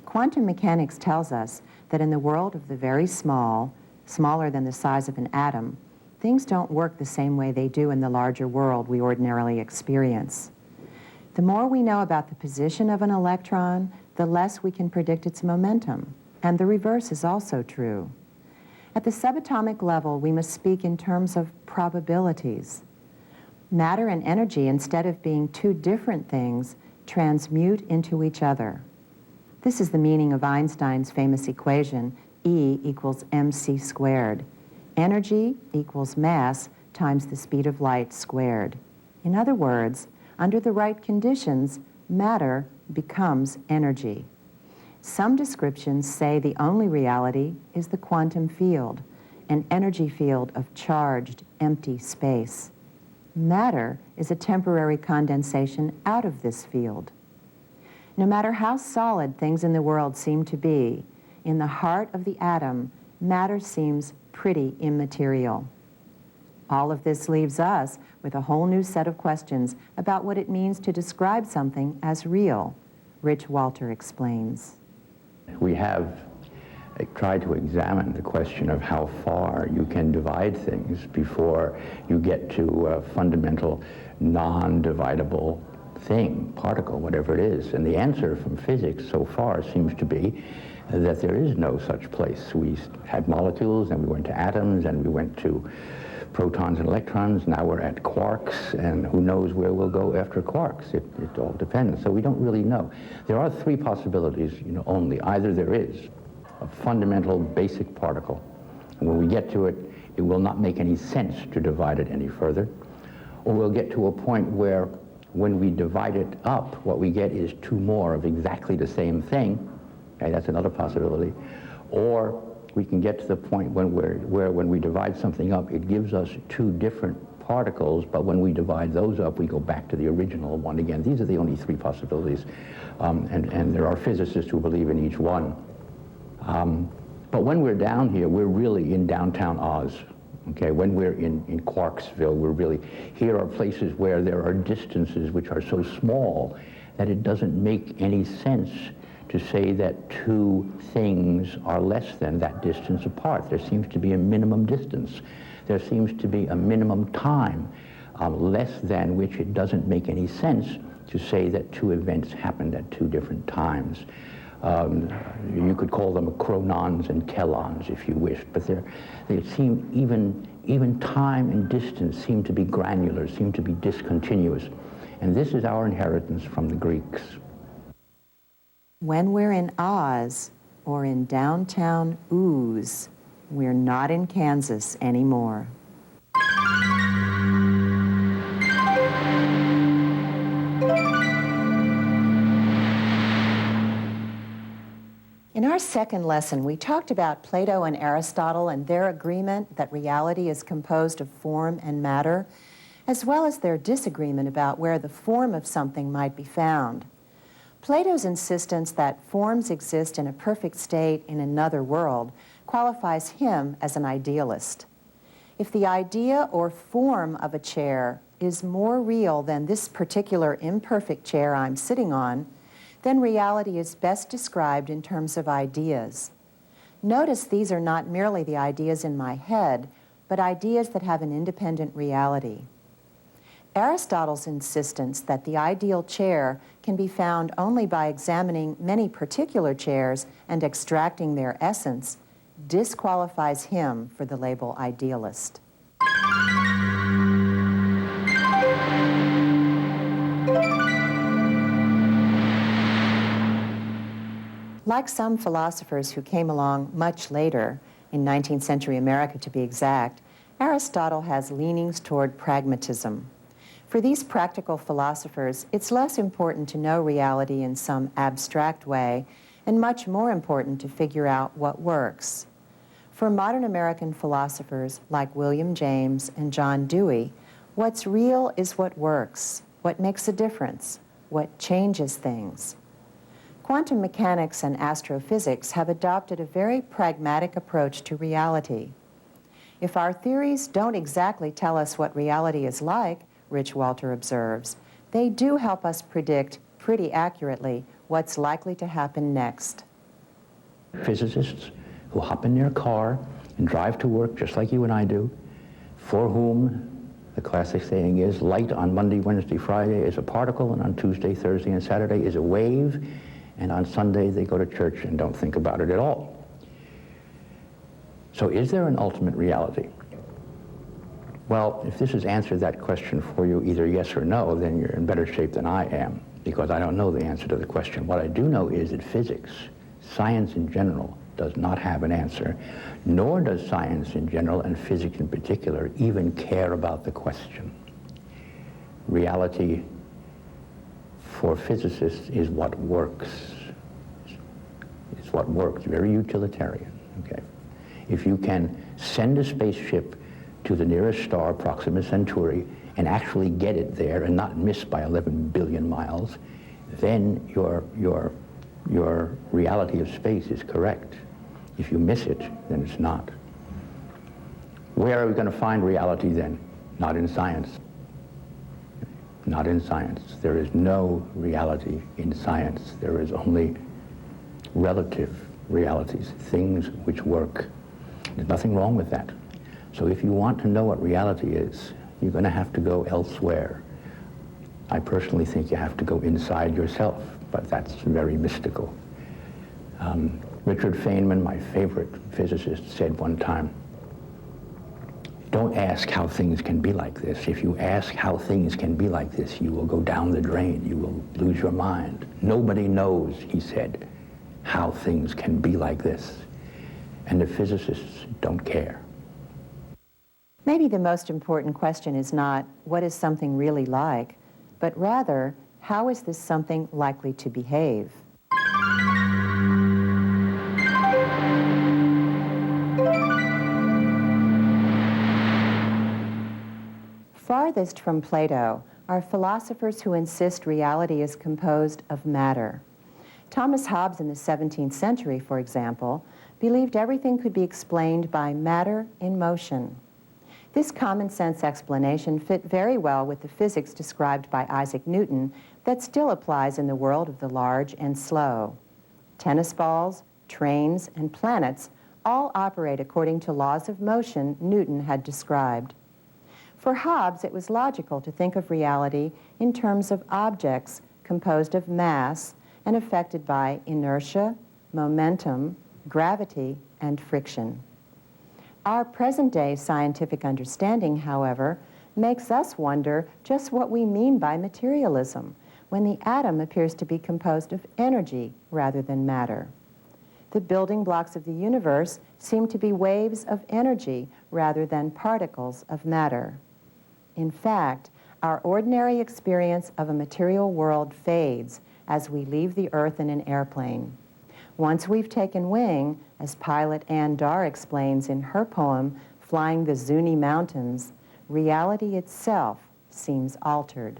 Quantum mechanics tells us that in the world of the very small, smaller than the size of an atom, things don't work the same way they do in the larger world we ordinarily experience. The more we know about the position of an electron, the less we can predict its momentum, and the reverse is also true. At the subatomic level, we must speak in terms of probabilities. Matter and energy, instead of being two different things, transmute into each other. This is the meaning of Einstein's famous equation, E equals mc squared. Energy equals mass times the speed of light squared. In other words, under the right conditions, matter becomes energy. Some descriptions say the only reality is the quantum field, an energy field of charged, empty space. Matter is a temporary condensation out of this field. No matter how solid things in the world seem to be, in the heart of the atom, matter seems pretty immaterial. All of this leaves us with a whole new set of questions about what it means to describe something as real, Rich Walter explains. We have tried to examine the question of how far you can divide things before you get to a fundamental non-dividable thing, particle, whatever it is. And the answer from physics so far seems to be that there is no such place. We had molecules, and we went to atoms, and we went to protons and electrons. Now we're at quarks, and who knows where we'll go after quarks. It all depends. So we don't really know. There are three possibilities, only. Either there is a fundamental basic particle, and when we get to it, it will not make any sense to divide it any further, or we'll get to a point where when we divide it up, what we get is two more of exactly the same thing. Okay, that's another possibility. Or we can get to the point where when we divide something up, it gives us two different particles, but when we divide those up, we go back to the original one again. These are the only three possibilities, and there are physicists who believe in each one. But when we're down here, we're really in downtown Oz. Okay, when we're in Quarksville, we're really, here are places where there are distances which are so small that it doesn't make any sense to say that two things are less than that distance apart. There seems to be a minimum distance. There seems to be a minimum time, less than which it doesn't make any sense to say that two events happened at two different times. You could call them chronons and telons if you wished, but they seem, even time and distance seem to be granular, seem to be discontinuous. And this is our inheritance from the Greeks. When we're in Oz or in downtown Ooze, we're not in Kansas anymore. In our second lesson, we talked about Plato and Aristotle and their agreement that reality is composed of form and matter, as well as their disagreement about where the form of something might be found. Plato's insistence that forms exist in a perfect state in another world qualifies him as an idealist. If the idea or form of a chair is more real than this particular imperfect chair I'm sitting on, then reality is best described in terms of ideas. Notice these are not merely the ideas in my head, but ideas that have an independent reality. Aristotle's insistence that the ideal chair can be found only by examining many particular chairs and extracting their essence disqualifies him for the label idealist. Like some philosophers who came along much later, in 19th century America to be exact, Aristotle has leanings toward pragmatism. For these practical philosophers, it's less important to know reality in some abstract way, and much more important to figure out what works. For modern American philosophers like William James and John Dewey, what's real is what works, what makes a difference, what changes things. Quantum mechanics and astrophysics have adopted a very pragmatic approach to reality. If our theories don't exactly tell us what reality is like, Rich Walter observes, they do help us predict pretty accurately what's likely to happen next. Physicists who hop in their car and drive to work just like you and I do, for whom the classic saying is, light on Monday, Wednesday, Friday is a particle, and on Tuesday, Thursday, and Saturday is a wave, and on Sunday they go to church and don't think about it at all. So is there an ultimate reality? Well, if this has answered that question for you, either yes or no, then you're in better shape than I am, because I don't know the answer to the question. What I do know is that physics, science in general, does not have an answer, nor does science in general and physics in particular even care about the question. Reality for physicists is what works. It's what works, very utilitarian, okay? If you can send a spaceship to the nearest star, Proxima Centauri, and actually get it there and not miss by 11 billion miles, then your reality of space is correct. If you miss it, then it's not. Where are we going to find reality then? Not in science. Not in science. There is no reality in science. There is only relative realities, things which work. There's nothing wrong with that. So if you want to know what reality is, you're going to have to go elsewhere. I personally think you have to go inside yourself, but that's very mystical. Richard Feynman, my favorite physicist, said one time, don't ask how things can be like this. If you ask how things can be like this, you will go down the drain. You will lose your mind. Nobody knows, he said, how things can be like this. And the physicists don't care. Maybe the most important question is not, what is something really like, but rather, how is this something likely to behave? Farthest from Plato are philosophers who insist reality is composed of matter. Thomas Hobbes in the 17th century, for example, believed everything could be explained by matter in motion. This common sense explanation fit very well with the physics described by Isaac Newton that still applies in the world of the large and slow. Tennis balls, trains, and planets all operate according to laws of motion Newton had described. For Hobbes, it was logical to think of reality in terms of objects composed of mass and affected by inertia, momentum, gravity, and friction. Our present-day scientific understanding, however, makes us wonder just what we mean by materialism when the atom appears to be composed of energy rather than matter. The building blocks of the universe seem to be waves of energy rather than particles of matter. In fact, our ordinary experience of a material world fades as we leave the Earth in an airplane. Once we've taken wing, as pilot Ann Dar explains in her poem, Flying the Zuni Mountains, reality itself seems altered.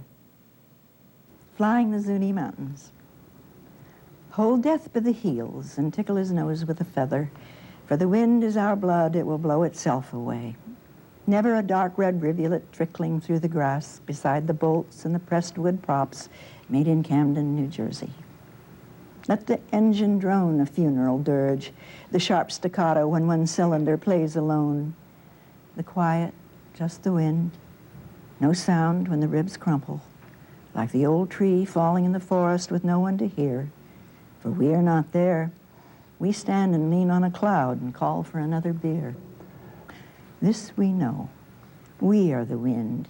Flying the Zuni Mountains. Hold death by the heels and tickle his nose with a feather. For the wind is our blood, it will blow itself away. Never a dark red rivulet trickling through the grass beside the bolts and the pressed wood props made in Camden, New Jersey. Let the engine drone a funeral dirge, the sharp staccato when one cylinder plays alone. The quiet, just the wind, no sound when the ribs crumple, like the old tree falling in the forest with no one to hear. For we are not there. We stand and lean on a cloud and call for another beer. This we know. We are the wind.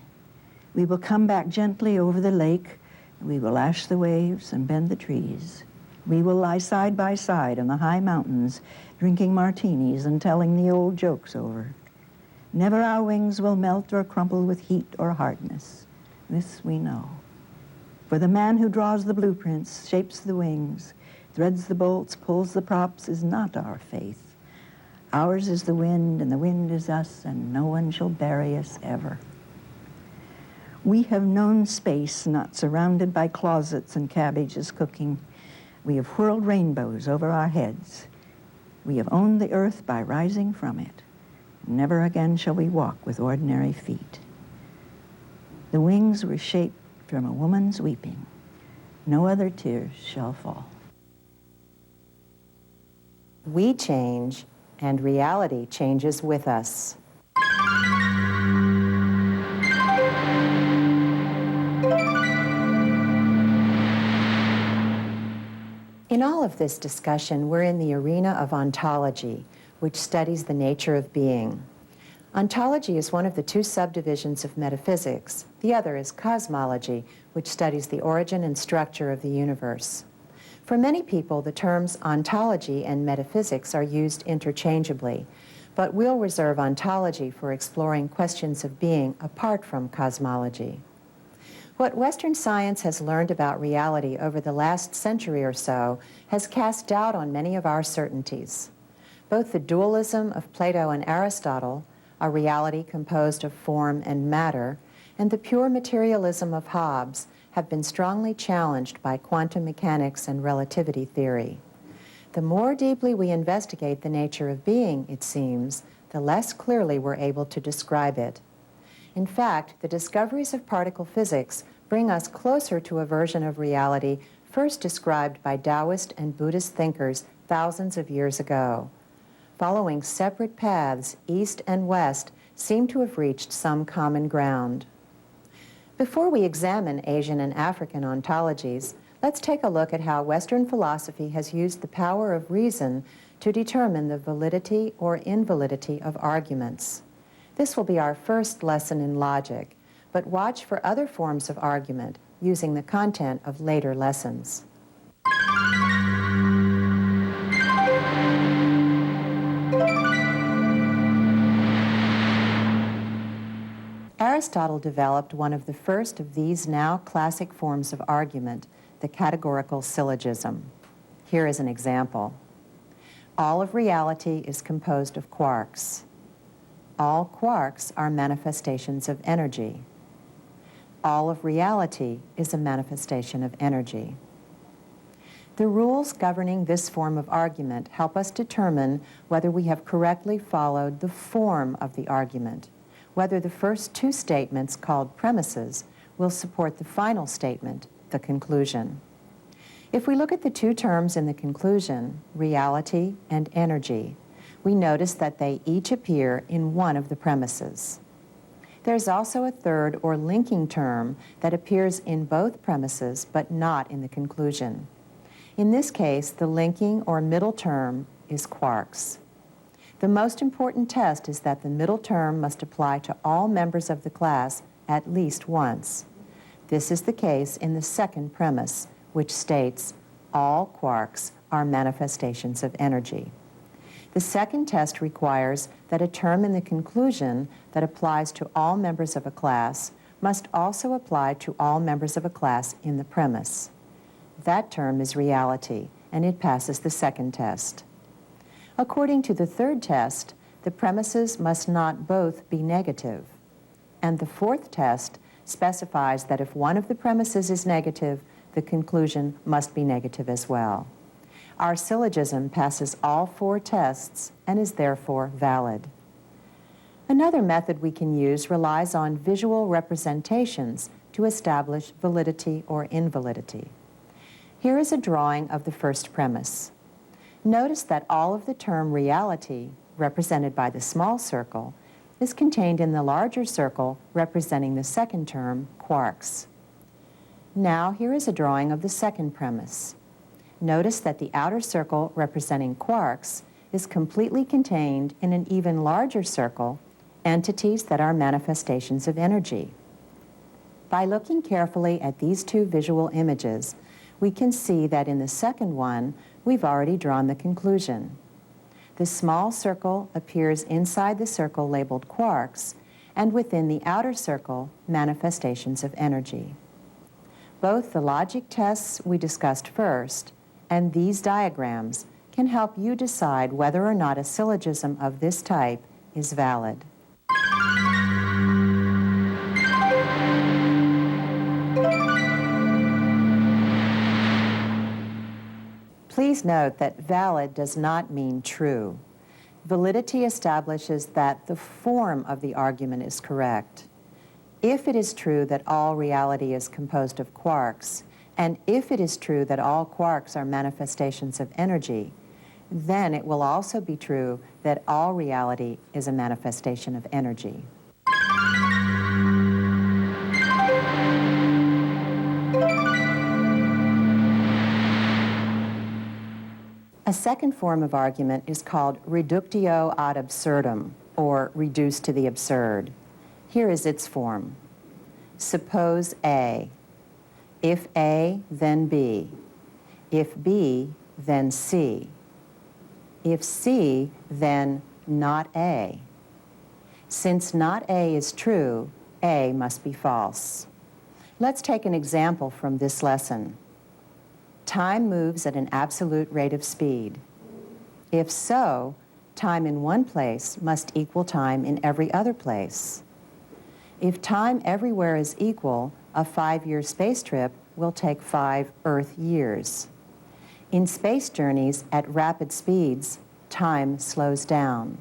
We will come back gently over the lake. We will lash the waves and bend the trees. We will lie side by side on the high mountains, drinking martinis and telling the old jokes over. Never our wings will melt or crumple with heat or hardness. This we know. For the man who draws the blueprints, shapes the wings, threads the bolts, pulls the props, is not our faith. Ours is the wind, and the wind is us, and no one shall bury us ever. We have known space, not surrounded by closets and cabbages cooking. We have whirled rainbows over our heads. We have owned the earth by rising from it. Never again shall we walk with ordinary feet. The wings were shaped from a woman's weeping. No other tears shall fall. We change, and reality changes with us. In all of this discussion, we're in the arena of ontology, which studies the nature of being. Ontology is one of the two subdivisions of metaphysics. The other is cosmology, which studies the origin and structure of the universe. For many people, the terms ontology and metaphysics are used interchangeably, but we'll reserve ontology for exploring questions of being apart from cosmology. What Western science has learned about reality over the last century or so has cast doubt on many of our certainties. Both the dualism of Plato and Aristotle, a reality composed of form and matter, and the pure materialism of Hobbes have been strongly challenged by quantum mechanics and relativity theory. The more deeply we investigate the nature of being, it seems, the less clearly we're able to describe it. In fact, the discoveries of particle physics bring us closer to a version of reality first described by Taoist and Buddhist thinkers thousands of years ago. Following separate paths, east and west seem to have reached some common ground. Before we examine Asian and African ontologies, let's take a look at how Western philosophy has used the power of reason to determine the validity or invalidity of arguments. This will be our first lesson in logic, but watch for other forms of argument using the content of later lessons. Aristotle developed one of the first of these now classic forms of argument, the categorical syllogism. Here is an example. All of reality is composed of quarks. All quarks are manifestations of energy. All of reality is a manifestation of energy. The rules governing this form of argument help us determine whether we have correctly followed the form of the argument, whether the first two statements, called premises, will support the final statement, the conclusion. If we look at the two terms in the conclusion, reality and energy, we notice that they each appear in one of the premises. There's also a third or linking term that appears in both premises but not in the conclusion. In this case, the linking or middle term is quarks. The most important test is that the middle term must apply to all members of the class at least once. This is the case in the second premise, which states all quarks are manifestations of energy. The second test requires that a term in the conclusion that applies to all members of a class must also apply to all members of a class in the premise. That term is reality, and it passes the second test. According to the third test, the premises must not both be negative. And the fourth test specifies that if one of the premises is negative, the conclusion must be negative as well. Our syllogism passes all 4 tests and is therefore valid. Another method we can use relies on visual representations to establish validity or invalidity. Here is a drawing of the first premise. Notice that all of the term reality, represented by the small circle, is contained in the larger circle representing the second term, quarks. Now here is a drawing of the second premise. Notice that the outer circle representing quarks is completely contained in an even larger circle, entities that are manifestations of energy. By looking carefully at these 2 visual images, we can see that in the second one, we've already drawn the conclusion. The small circle appears inside the circle labeled quarks, and within the outer circle, manifestations of energy. Both the logic tests we discussed first and these diagrams can help you decide whether or not a syllogism of this type is valid. Please note that valid does not mean true. Validity establishes that the form of the argument is correct. If it is true that all reality is composed of quarks, and if it is true that all quarks are manifestations of energy, then it will also be true that all reality is a manifestation of energy. A second form of argument is called reductio ad absurdum, or reduced to the absurd. Here is its form. Suppose A. If A, then B. If B, then C. If C, then not A. Since not A is true, A must be false. Let's take an example from this lesson. Time moves at an absolute rate of speed. If so, time in one place must equal time in every other place. If time everywhere is equal, a 5-year space trip will take 5 Earth years. In space journeys at rapid speeds, time slows down.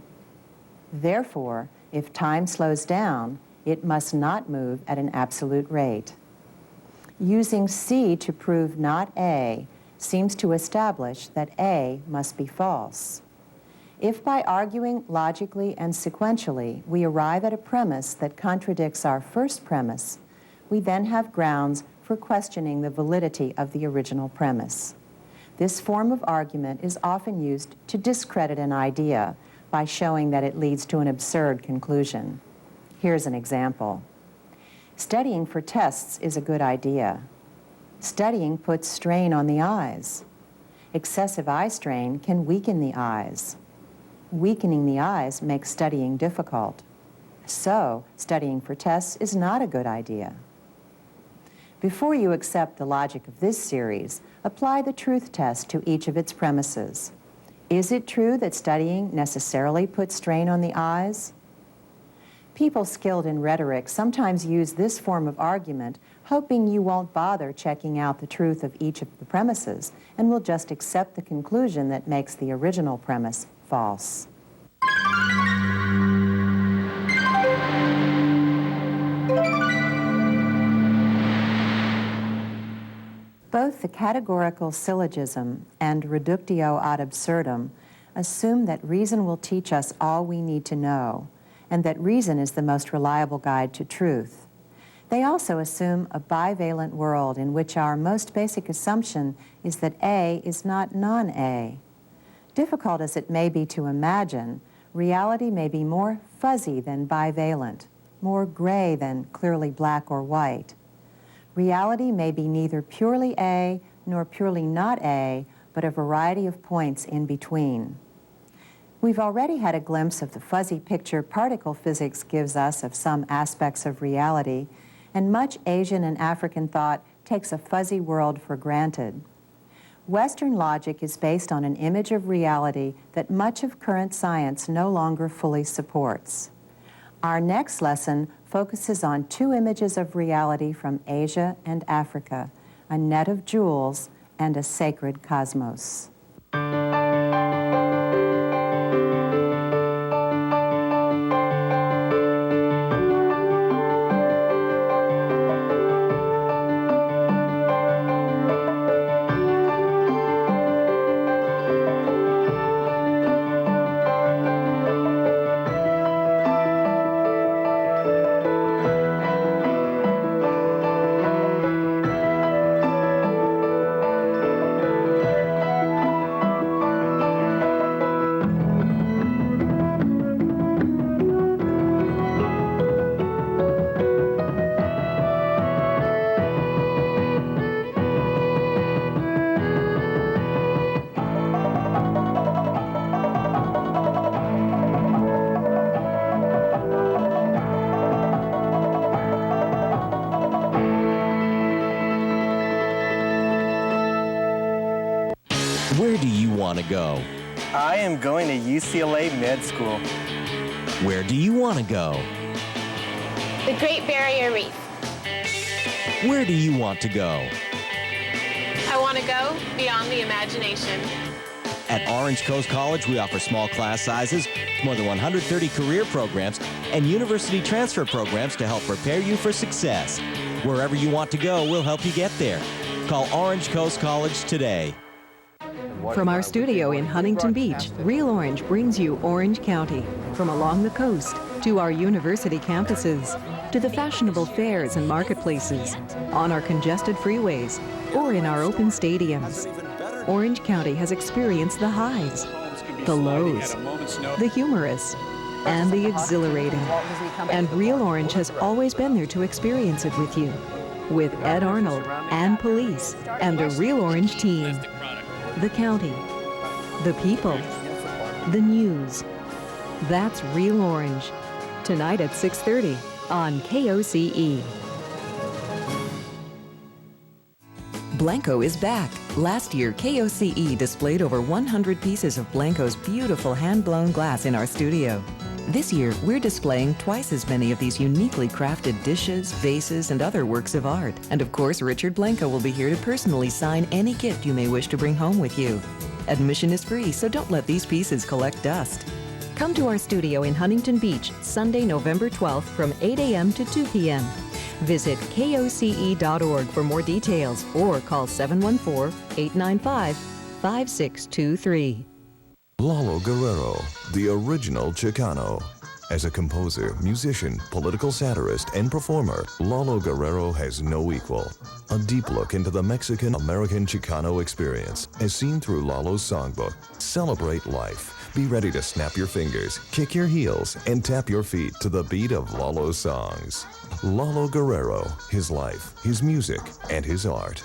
Therefore, if time slows down, it must not move at an absolute rate. Using C to prove not A seems to establish that A must be false. If by arguing logically and sequentially we arrive at a premise that contradicts our first premise, we then have grounds for questioning the validity of the original premise. This form of argument is often used to discredit an idea by showing that it leads to an absurd conclusion. Here's an example. Studying for tests is a good idea. Studying puts strain on the eyes. Excessive eye strain can weaken the eyes. Weakening the eyes makes studying difficult. So, studying for tests is not a good idea. Before you accept the logic of this series, apply the truth test to each of its premises. Is it true that studying necessarily puts strain on the eyes? People skilled in rhetoric sometimes use this form of argument, hoping you won't bother checking out the truth of each of the premises and will just accept the conclusion that makes the original premise false. Both the categorical syllogism and reductio ad absurdum assume that reason will teach us all we need to know, and that reason is the most reliable guide to truth. They also assume a bivalent world in which our most basic assumption is that A is not non-A. Difficult as it may be to imagine, reality may be more fuzzy than bivalent, more gray than clearly black or white. Reality may be neither purely A nor purely not A, but a variety of points in between. We've already had a glimpse of the fuzzy picture particle physics gives us of some aspects of reality, and much Asian and African thought takes a fuzzy world for granted. Western logic is based on an image of reality that much of current science no longer fully supports. Our next lesson focuses on 2 images of reality from Asia and Africa, a net of jewels and a sacred cosmos. Where do you want to go? I am going to UCLA Med School. Where do you want to go? The Great Barrier Reef. Where do you want to go? I want to go beyond the imagination. At Orange Coast College, we offer small class sizes, more than 130 career programs, and university transfer programs to help prepare you for success. Wherever you want to go, we'll help you get there. Call Orange Coast College today. From our studio in Huntington Beach, Real Orange brings you Orange County. From along the coast to our university campuses, to the fashionable fairs and marketplaces, on our congested freeways, or in our open stadiums. Orange County has experienced the highs, the lows, the humorous, and the exhilarating. And Real Orange has always been there to experience it with you. With Ed Arnold and police and the Real Orange team. The county, the people, the news. That's Real Orange. Tonight at 6:30 on KOCE. Blanco is back. Last year, KOCE displayed over 100 pieces of Blanco's beautiful hand-blown glass in our studio. This year, we're displaying twice as many of these uniquely crafted dishes, vases, and other works of art. And of course, Richard Blanco will be here to personally sign any gift you may wish to bring home with you. Admission is free, so don't let these pieces collect dust. Come to our studio in Huntington Beach, Sunday, November 12th from 8 a.m. to 2 p.m. Visit koce.org for more details or call 714-895-5623. Lalo Guerrero, the original Chicano. As a composer, musician, political satirist, and performer, Lalo Guerrero has no equal. A deep look into the Mexican-American Chicano experience, as seen through Lalo's songbook. Celebrate life. Be ready to snap your fingers, kick your heels, and tap your feet to the beat of Lalo's songs. Lalo Guerrero, his life, his music, and his art.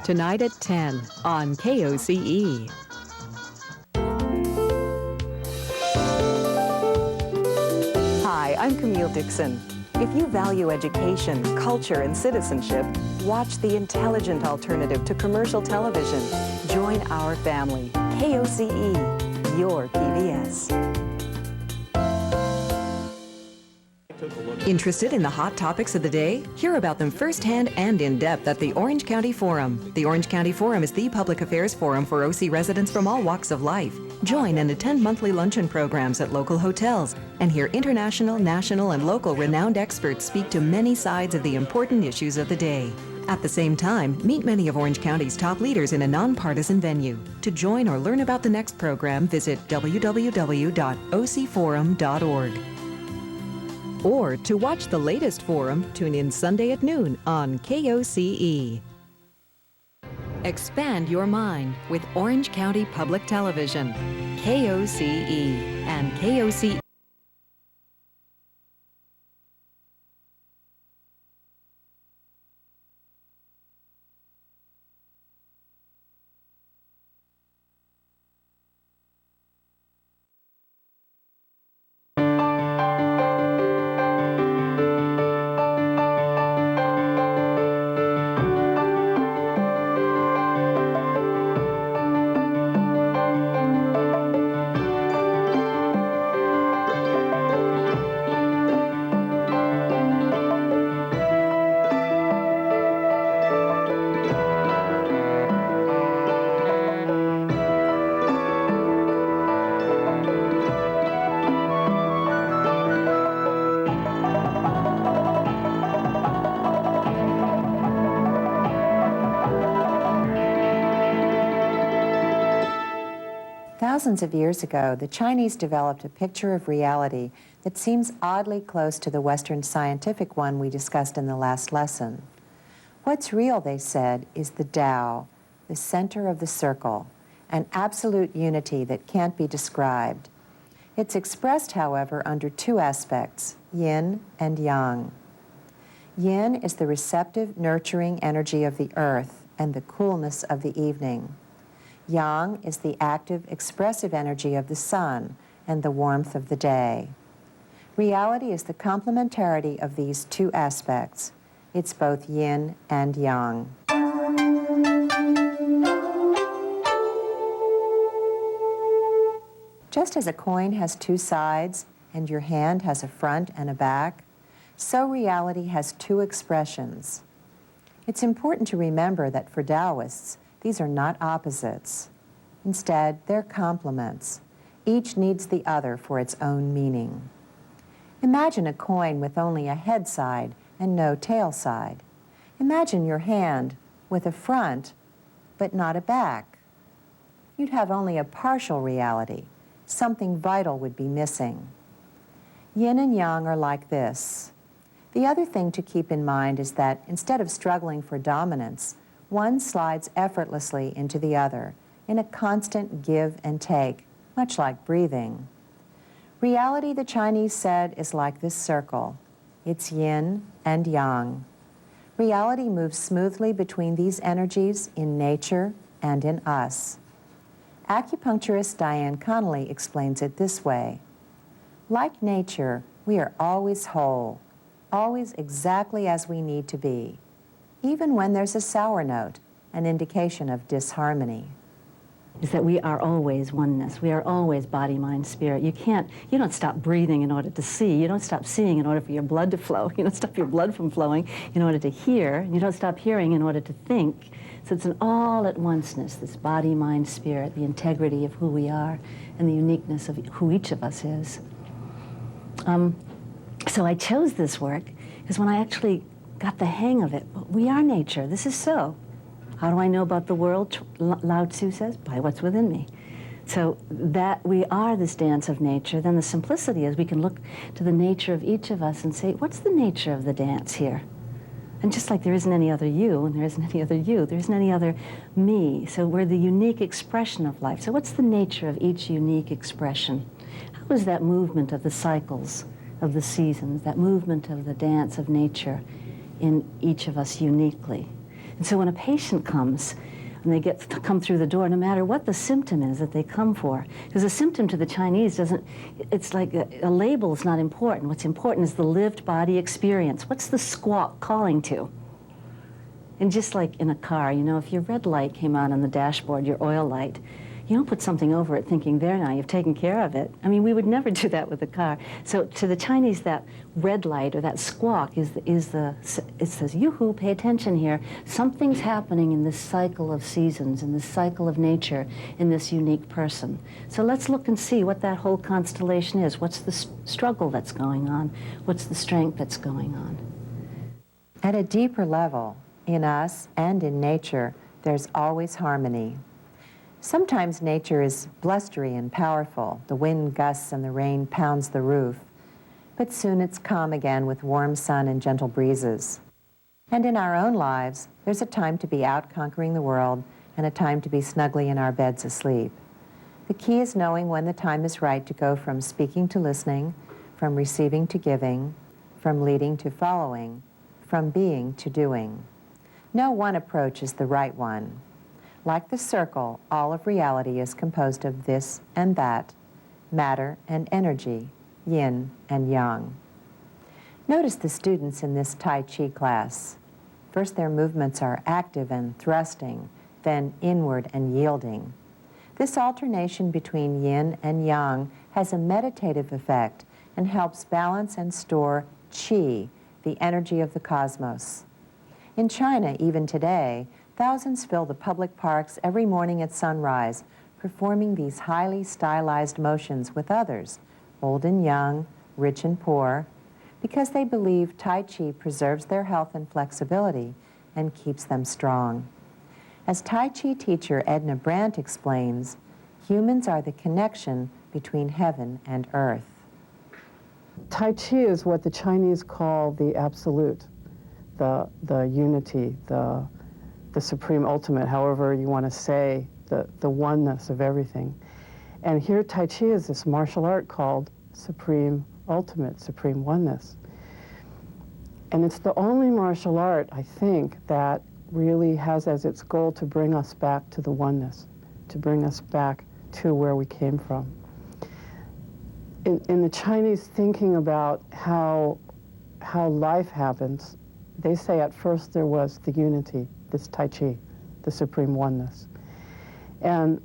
Tonight at 10 on KOCE. Hi, I'm Camille Dixon. If you value education, culture, and citizenship, watch the intelligent alternative to commercial television. Join our family. KOCE, your PBS. Interested in the hot topics of the day? Hear about them firsthand and in depth at the Orange County Forum. The Orange County Forum is the public affairs forum for OC residents from all walks of life. Join and attend monthly luncheon programs at local hotels and hear international, national, and local renowned experts speak to many sides of the important issues of the day. At the same time, meet many of Orange County's top leaders in a nonpartisan venue. To join or learn about the next program, visit www.ocforum.org. Or to watch the latest forum, tune in Sunday at noon on KOCE. Expand your mind with Orange County Public Television, KOCE, and KOCE. Thousands of years ago, the Chinese developed a picture of reality that seems oddly close to the Western scientific one we discussed in the last lesson. What's real, they said, is the Tao, the center of the circle, an absolute unity that can't be described. It's expressed, however, under two aspects, yin and yang. Yin is the receptive, nurturing energy of the earth and the coolness of the evening. Yang is the active, expressive energy of the sun and the warmth of the day. Reality is the complementarity of these two aspects. It's both yin and yang. Just as a coin has two sides and your hand has a front and a back, so reality has two expressions. It's important to remember that for Taoists, these are not opposites. Instead, they're complements. Each needs the other for its own meaning. Imagine a coin with only a head side and no tail side. Imagine your hand with a front but not a back. You'd have only a partial reality. Something vital would be missing. Yin and yang are like this. The other thing to keep in mind is that instead of struggling for dominance, one slides effortlessly into the other in a constant give and take, much like breathing. Reality, the Chinese said, is like this circle. It's yin and yang. Reality moves smoothly between these energies in nature and in us. Acupuncturist Diane Connolly explains it this way. Like nature, we are always whole, always exactly as we need to be, even when there's a sour note, an indication of disharmony. Is that we are always oneness. We are always body, mind, spirit. You don't stop breathing in order to see. You don't stop seeing in order for your blood to flow. You don't stop your blood from flowing in order to hear. You don't stop hearing in order to think. So it's an all-at-onceness, this body, mind, spirit, the integrity of who we are and the uniqueness of who each of us is. So I chose this work because when I actually got the hang of it, we are nature. This is so. How do I know about the world? Lao Tzu says, by what's within me. So that we are this dance of nature, then the simplicity is we can look to the nature of each of us and say, what's the nature of the dance here? And just like there isn't any other you, and there isn't any other you, there isn't any other me. So we're the unique expression of life. So what's the nature of each unique expression? How is that movement of the cycles, of the seasons, that movement of the dance of nature in each of us uniquely? And so when a patient comes and they come through the door, no matter what the symptom is that they come for, because a symptom to the Chinese doesn't, it's like a label is not important. What's important is the lived body experience. What's the squawk calling to? And just like in a car, you know, if your red light came on the dashboard, your oil light, you don't put something over it thinking, there now, you've taken care of it. I mean, we would never do that with a car. So to the Chinese, that red light or that squawk it says, yoo-hoo, pay attention here. Something's happening in this cycle of seasons, in this cycle of nature, in this unique person. So let's look and see what that whole constellation is. What's the struggle that's going on? What's the strength that's going on? At a deeper level, in us and in nature, there's always harmony. Sometimes nature is blustery and powerful. The wind gusts and the rain pounds the roof. But soon it's calm again with warm sun and gentle breezes. And in our own lives, there's a time to be out conquering the world and a time to be snugly in our beds asleep. The key is knowing when the time is right to go from speaking to listening, from receiving to giving, from leading to following, from being to doing. No one approach is the right one. Like the circle, all of reality is composed of this and that, matter and energy, yin and yang. Notice the students in this Tai Chi class. First, their movements are active and thrusting, then inward and yielding. This alternation between yin and yang has a meditative effect and helps balance and store qi, the energy of the cosmos. In China, even today, thousands fill the public parks every morning at sunrise, performing these highly stylized motions with others, old and young, rich and poor, because they believe Tai Chi preserves their health and flexibility and keeps them strong. As Tai Chi teacher Edna Brandt explains, humans are the connection between heaven and earth. Tai Chi is what the Chinese call the absolute, the unity, the supreme ultimate, however you want to say, the oneness of everything. And here Tai Chi is this martial art called supreme ultimate, supreme oneness. And it's the only martial art, I think, that really has as its goal to bring us back to the oneness, to bring us back to where we came from. In the Chinese thinking about how life happens, they say at first there was the unity, this Tai Chi, the supreme oneness. And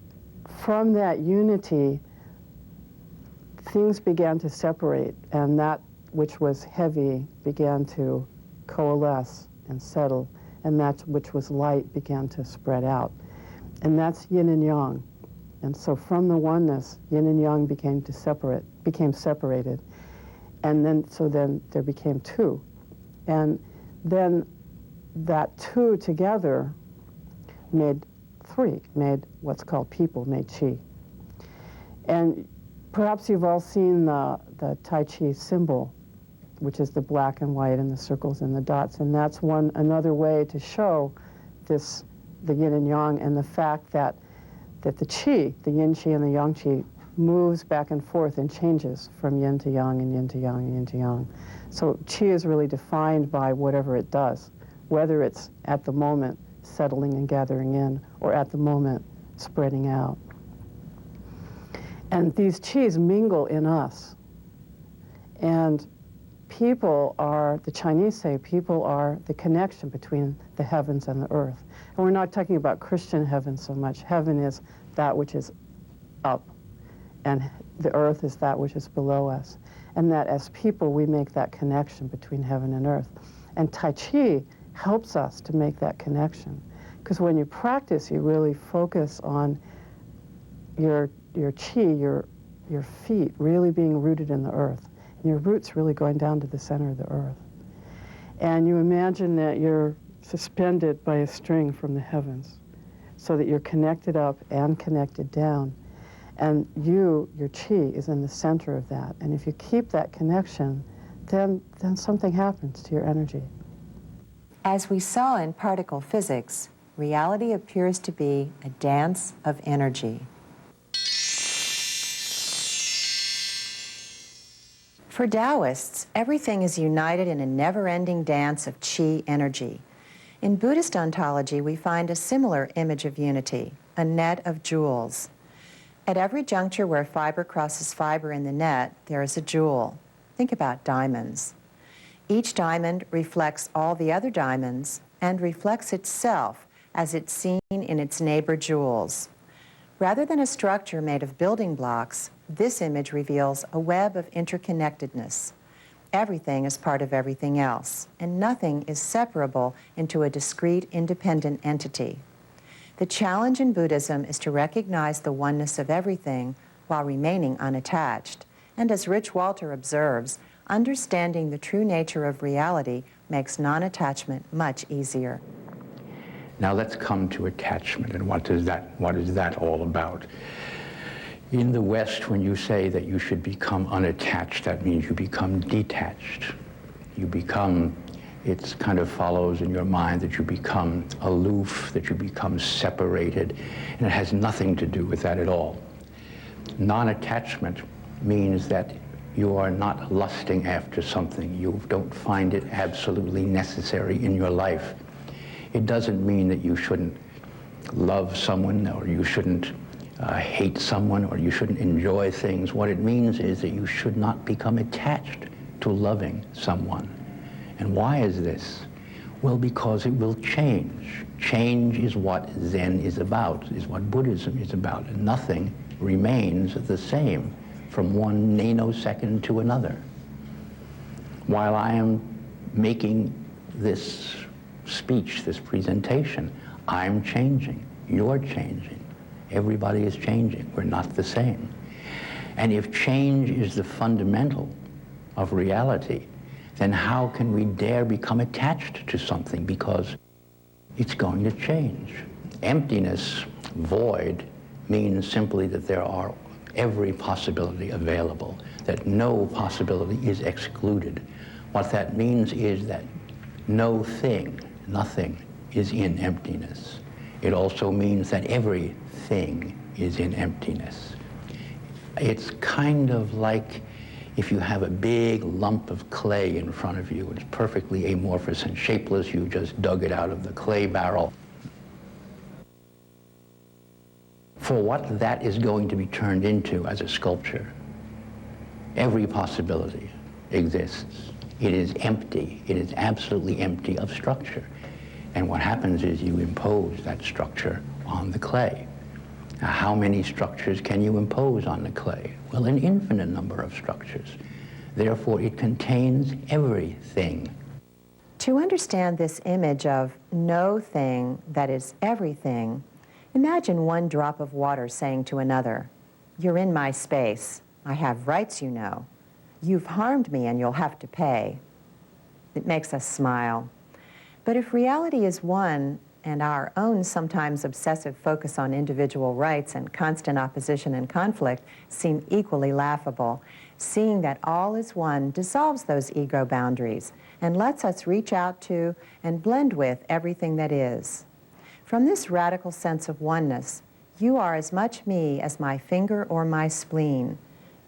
from that unity, things began to separate, and that which was heavy began to coalesce and settle, and that which was light began to spread out. And that's yin and yang. And so from the oneness, yin and yang became separated. And then there became two. And then that two together made three, made what's called people, made qi. And perhaps you've all seen the Tai Chi symbol, which is the black and white and the circles and the dots. And that's another way to show this, the yin and yang, and the fact that the qi, the yin qi and the yang qi, moves back and forth and changes from yin to yang and yin to yang and yin to yang. So qi is really defined by whatever it does, whether it's at the moment settling and gathering in, or at the moment spreading out. And these qis mingle in us. And people are, the Chinese say, people are the connection between the heavens and the earth. And we're not talking about Christian heaven so much. Heaven is that which is up, and the earth is that which is below us. And that as people, we make that connection between heaven and earth. And Tai Chi helps us to make that connection. Because when you practice, you really focus on your qi, your feet really being rooted in the earth. And your roots really going down to the center of the earth. And you imagine that you're suspended by a string from the heavens, so that you're connected up and connected down. And your qi is in the center of that. And if you keep that connection, then something happens to your energy. As we saw in particle physics, reality appears to be a dance of energy. For Taoists, everything is united in a never-ending dance of qi energy. In Buddhist ontology, we find a similar image of unity, a net of jewels. At every juncture where fiber crosses fiber in the net, there is a jewel. Think about diamonds. Each diamond reflects all the other diamonds and reflects itself as it's seen in its neighbor jewels. Rather than a structure made of building blocks, this image reveals a web of interconnectedness. Everything is part of everything else, and nothing is separable into a discrete, independent entity. The challenge in Buddhism is to recognize the oneness of everything while remaining unattached. And as Rich Walter observes, understanding the true nature of reality makes non-attachment much easier. Now let's come to attachment, and what is that all about? In the West, when you say that you should become unattached, that means you become detached. It kind of follows in your mind that you become aloof, that you become separated, and it has nothing to do with that at all. Non-attachment means that you are not lusting after something. You don't find it absolutely necessary in your life. It doesn't mean that you shouldn't love someone, or you shouldn't hate someone, or you shouldn't enjoy things. What it means is that you should not become attached to loving someone. And why is this? Well, because it will change. Change is what Zen is about, is what Buddhism is about. And nothing remains the same from one nanosecond to another. While I am making this speech, this presentation, I'm changing, you're changing, everybody is changing. We're not the same. And if change is the fundamental of reality, then how can we dare become attached to something? Because it's going to change. Emptiness, void, means simply that there are every possibility available, that no possibility is excluded. What that means is that no thing, nothing, is in emptiness. It also means that everything is in emptiness. It's kind of like if you have a big lump of clay in front of you, it's perfectly amorphous and shapeless, you just dug it out of the clay barrel. For what that is going to be turned into as a sculpture, every possibility exists. It is empty. It is absolutely empty of structure. And what happens is you impose that structure on the clay. Now, how many structures can you impose on the clay? Well, an infinite number of structures. Therefore, it contains everything. To understand this image of no thing that is everything, imagine one drop of water saying to another, "You're in my space. I have rights, you know. You've harmed me and you'll have to pay." It makes us smile. But if reality is one, and our own sometimes obsessive focus on individual rights and constant opposition and conflict seem equally laughable, seeing that all is one dissolves those ego boundaries and lets us reach out to and blend with everything that is. From this radical sense of oneness, you are as much me as my finger or my spleen,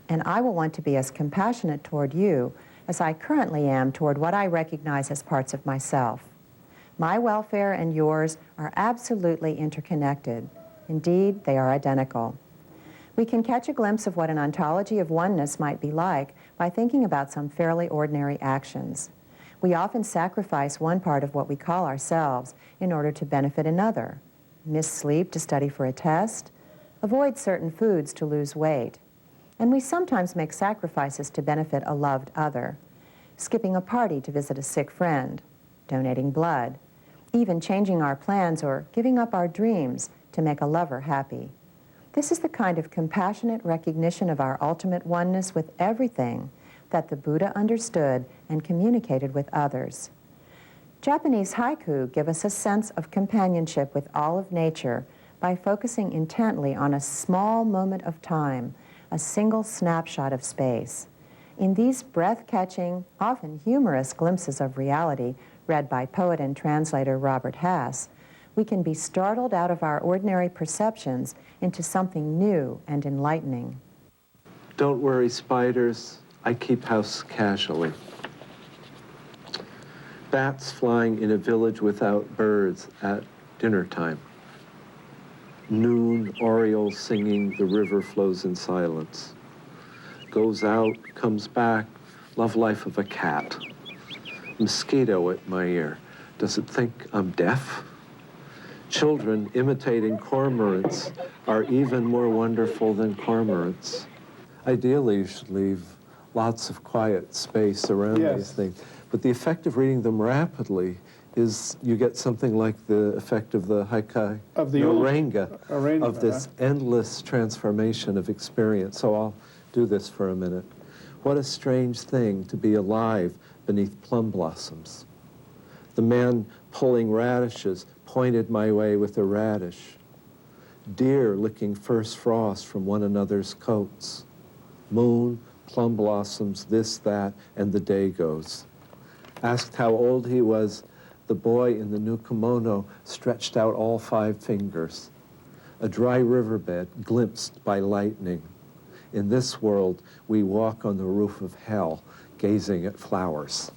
and I will want to be as compassionate toward you as I currently am toward what I recognize as parts of myself. My welfare and yours are absolutely interconnected. Indeed, they are identical. We can catch a glimpse of what an ontology of oneness might be like by thinking about some fairly ordinary actions. We often sacrifice one part of what we call ourselves in order to benefit another. Miss sleep to study for a test, avoid certain foods to lose weight. And we sometimes make sacrifices to benefit a loved other, skipping a party to visit a sick friend, donating blood, even changing our plans or giving up our dreams to make a lover happy. This is the kind of compassionate recognition of our ultimate oneness with everything that the Buddha understood and communicated with others. Japanese haiku give us a sense of companionship with all of nature by focusing intently on a small moment of time, a single snapshot of space. In these breath-catching, often humorous glimpses of reality, read by poet and translator Robert Hass, we can be startled out of our ordinary perceptions into something new and enlightening. Don't worry, spiders. I keep house casually. Bats flying in a village without birds at dinner time. Noon, orioles singing, the river flows in silence. Goes out, comes back, love life of a cat. Mosquito at my ear. Does it think I'm deaf? Children imitating cormorants are even more wonderful than cormorants. Ideally, you should leave lots of quiet space around these things. But the effect of reading them rapidly is you get something like the effect of the haikai, of the orenga, of this endless transformation of experience. So I'll do this for a minute. What a strange thing to be alive beneath plum blossoms. The man pulling radishes pointed my way with a radish. Deer licking first frost from one another's coats. Moon, plum blossoms, this, that, and the day goes. Asked how old he was, the boy in the new kimono stretched out all 5 fingers. A dry riverbed glimpsed by lightning. In this world, we walk on the roof of hell, gazing at flowers.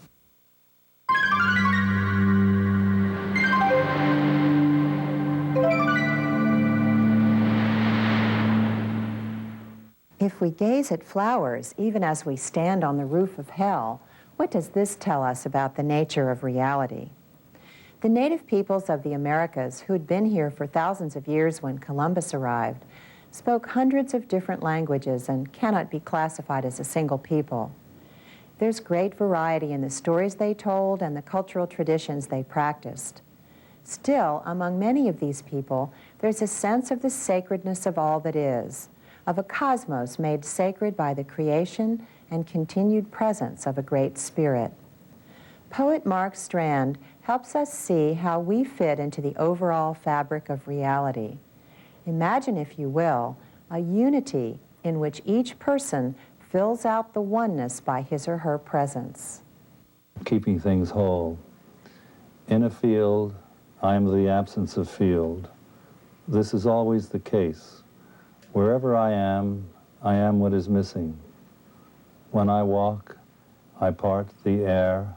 If we gaze at flowers, even as we stand on the roof of hell, what does this tell us about the nature of reality? The native peoples of the Americas, who had been here for thousands of years when Columbus arrived, spoke hundreds of different languages and cannot be classified as a single people. There's great variety in the stories they told and the cultural traditions they practiced. Still, among many of these people, there's a sense of the sacredness of all that is, of a cosmos made sacred by the creation and continued presence of a great spirit. Poet Mark Strand helps us see how we fit into the overall fabric of reality. Imagine, if you will, a unity in which each person fills out the oneness by his or her presence. Keeping things whole. In a field, I am the absence of field. This is always the case. Wherever I am what is missing. When I walk, I part the air,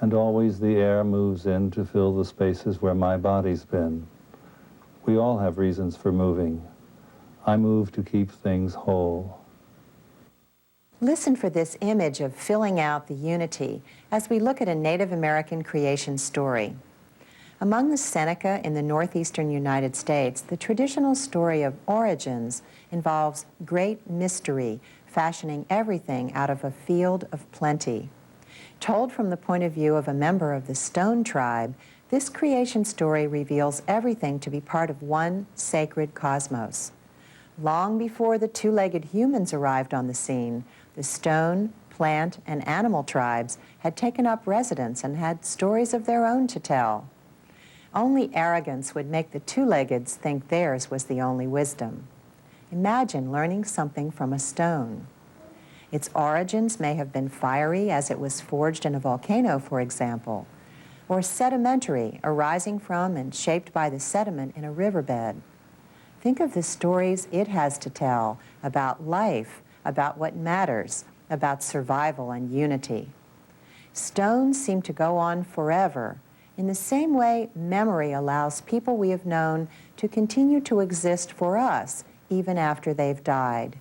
and always the air moves in to fill the spaces where my body's been. We all have reasons for moving. I move to keep things whole. Listen for this image of filling out the unity as we look at a Native American creation story. Among the Seneca in the northeastern United States, the traditional story of origins involves great mystery, fashioning everything out of a field of plenty. Told from the point of view of a member of the Stone tribe, this creation story reveals everything to be part of one sacred cosmos. Long before the two-legged humans arrived on the scene, the Stone, plant, and animal tribes had taken up residence and had stories of their own to tell. Only arrogance would make the two-leggeds think theirs was the only wisdom. Imagine learning something from a stone. Its origins may have been fiery, as it was forged in a volcano, for example, or sedimentary, arising from and shaped by the sediment in a riverbed. Think of the stories it has to tell about life, about what matters, about survival and unity. Stones seem to go on forever. In the same way, memory allows people we have known to continue to exist for us, even after they've died.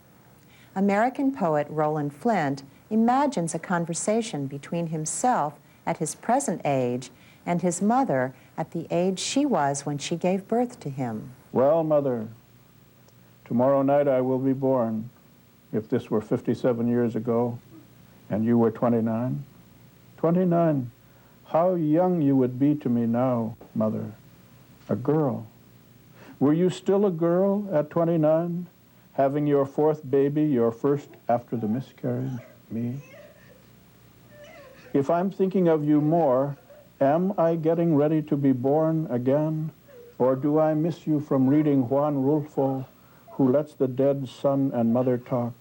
American poet Roland Flint imagines a conversation between himself at his present age and his mother at the age she was when she gave birth to him. Well, Mother, tomorrow night I will be born. If this were 57 years ago and you were 29. 29. How young you would be to me now, Mother. A girl. Were you still a girl at 29? Having your fourth baby, your first after the miscarriage, me? If I'm thinking of you more, am I getting ready to be born again? Or do I miss you from reading Juan Rulfo, who lets the dead son and mother talk,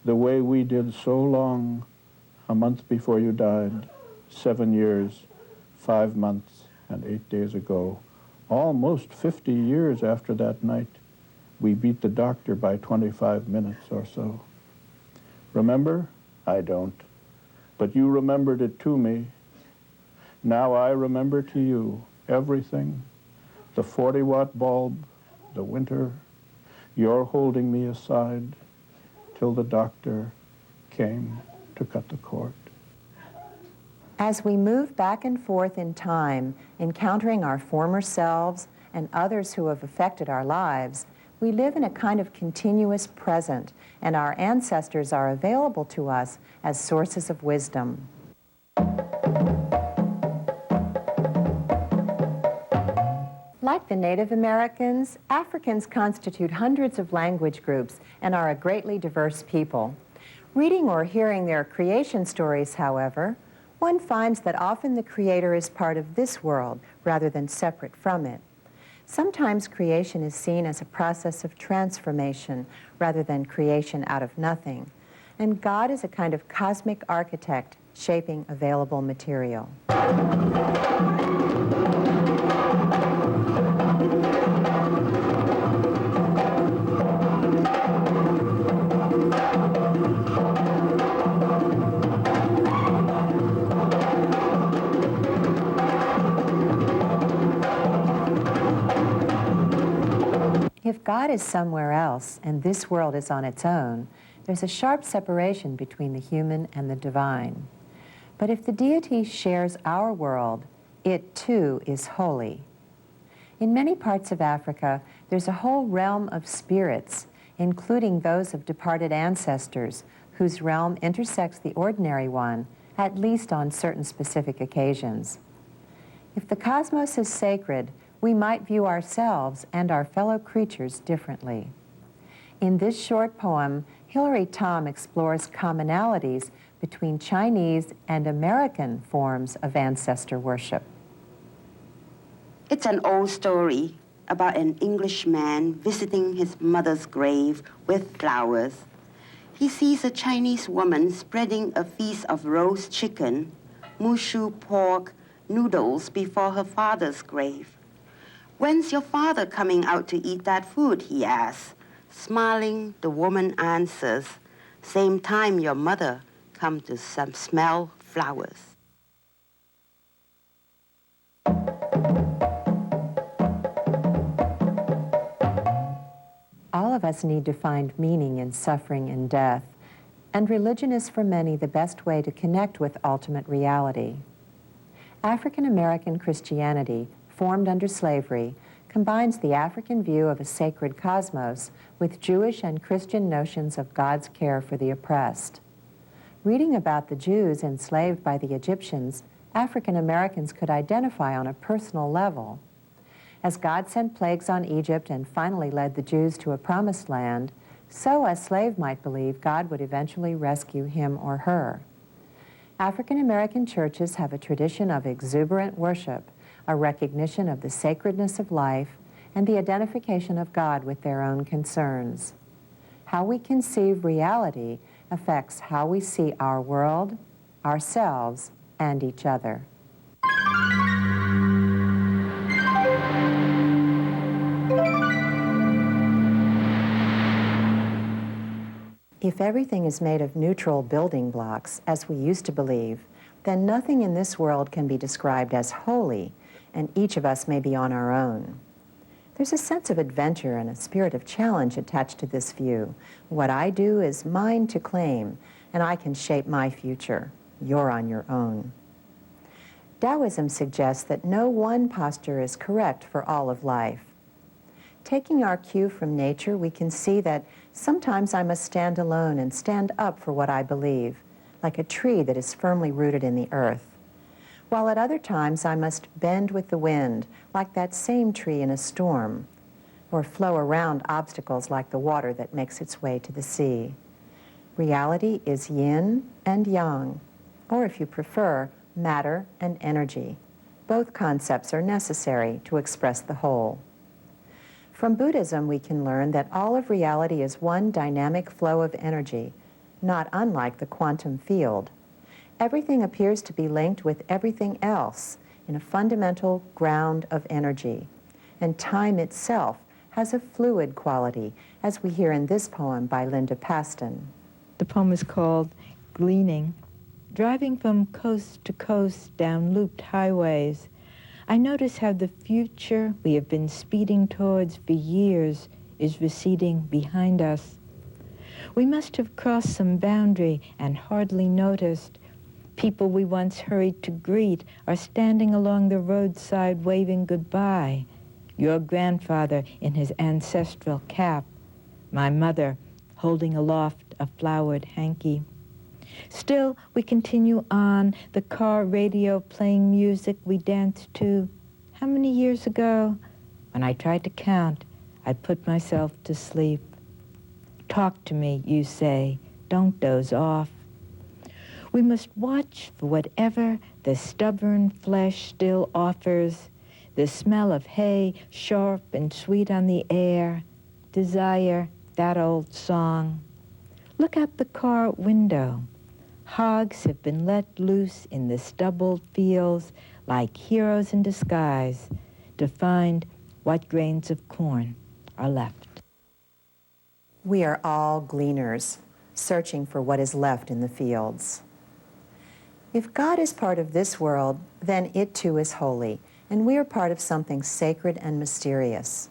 the way we did so long, a month before you died, 7 years, 5 months, and 8 days ago, almost 50 years after that night? We beat the doctor by 25 minutes or so. Remember? I don't. But you remembered it to me. Now I remember to you everything. The 40-watt bulb, the winter, your holding me aside till the doctor came to cut the cord. As we move back and forth in time, encountering our former selves and others who have affected our lives, we live in a kind of continuous present, and our ancestors are available to us as sources of wisdom. Like the Native Americans, Africans constitute hundreds of language groups and are a greatly diverse people. Reading or hearing their creation stories, however, one finds that often the creator is part of this world rather than separate from it. Sometimes creation is seen as a process of transformation rather than creation out of nothing. And God is a kind of cosmic architect shaping available material. If God is somewhere else and this world is on its own, there's a sharp separation between the human and the divine. But if the deity shares our world, it too is holy. In many parts of Africa, there's a whole realm of spirits, including those of departed ancestors, whose realm intersects the ordinary one, at least on certain specific occasions. If the cosmos is sacred, we might view ourselves and our fellow creatures differently. In this short poem, Hilary Tom explores commonalities between Chinese and American forms of ancestor worship. It's an old story about an Englishman visiting his mother's grave with flowers. He sees a Chinese woman spreading a feast of roast chicken, mushu pork, noodles before her father's grave. "When's your father coming out to eat that food?" he asks. Smiling, the woman answers, "Same time your mother come to smell flowers." All of us need to find meaning in suffering and death, and religion is for many the best way to connect with ultimate reality. African American Christianity formed under slavery, combines the African view of a sacred cosmos with Jewish and Christian notions of God's care for the oppressed. Reading about the Jews enslaved by the Egyptians, African Americans could identify on a personal level. As God sent plagues on Egypt and finally led the Jews to a promised land, so a slave might believe God would eventually rescue him or her. African American churches have a tradition of exuberant worship, a recognition of the sacredness of life, and the identification of God with their own concerns. How we conceive reality affects how we see our world, ourselves, and each other. If everything is made of neutral building blocks, as we used to believe, then nothing in this world can be described as holy, and each of us may be on our own. There's a sense of adventure and a spirit of challenge attached to this view. What I do is mine to claim, and I can shape my future. You're on your own. Taoism suggests that no one posture is correct for all of life. Taking our cue from nature, we can see that sometimes I must stand alone and stand up for what I believe, like a tree that is firmly rooted in the earth. While at other times I must bend with the wind, like that same tree in a storm, or flow around obstacles like the water that makes its way to the sea. Reality is yin and yang, or if you prefer, matter and energy. Both concepts are necessary to express the whole. From Buddhism, we can learn that all of reality is one dynamic flow of energy, not unlike the quantum field. Everything appears to be linked with everything else in a fundamental ground of energy. And time itself has a fluid quality, as we hear in this poem by Linda Paston. The poem is called Gleaning. Driving from coast to coast down looped highways, I notice how the future we have been speeding towards for years is receding behind us. We must have crossed some boundary and hardly noticed. People we once hurried to greet are standing along the roadside waving goodbye. Your grandfather in his ancestral cap, my mother holding aloft a flowered hanky. Still, we continue on, the car radio playing music we danced to. How many years ago? When I tried to count, I'd put myself to sleep. Talk to me, you say, don't doze off. We must watch for whatever the stubborn flesh still offers, the smell of hay sharp and sweet on the air, desire, that old song. Look out the car window. Hogs have been let loose in the stubbled fields like heroes in disguise to find what grains of corn are left. We are all gleaners, searching for what is left in the fields. If God is part of this world, then it too is holy, and we are part of something sacred and mysterious.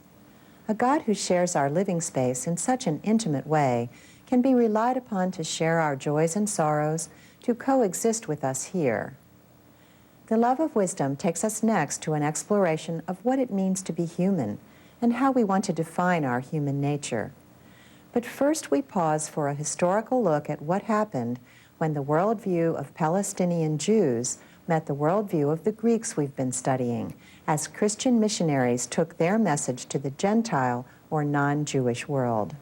A God who shares our living space in such an intimate way can be relied upon to share our joys and sorrows, to coexist with us here. The Love of Wisdom takes us next to an exploration of what it means to be human and how we want to define our human nature. But first we pause for a historical look at what happened when the worldview of Palestinian Jews met the worldview of the Greeks we've been studying, as Christian missionaries took their message to the Gentile or non-Jewish world.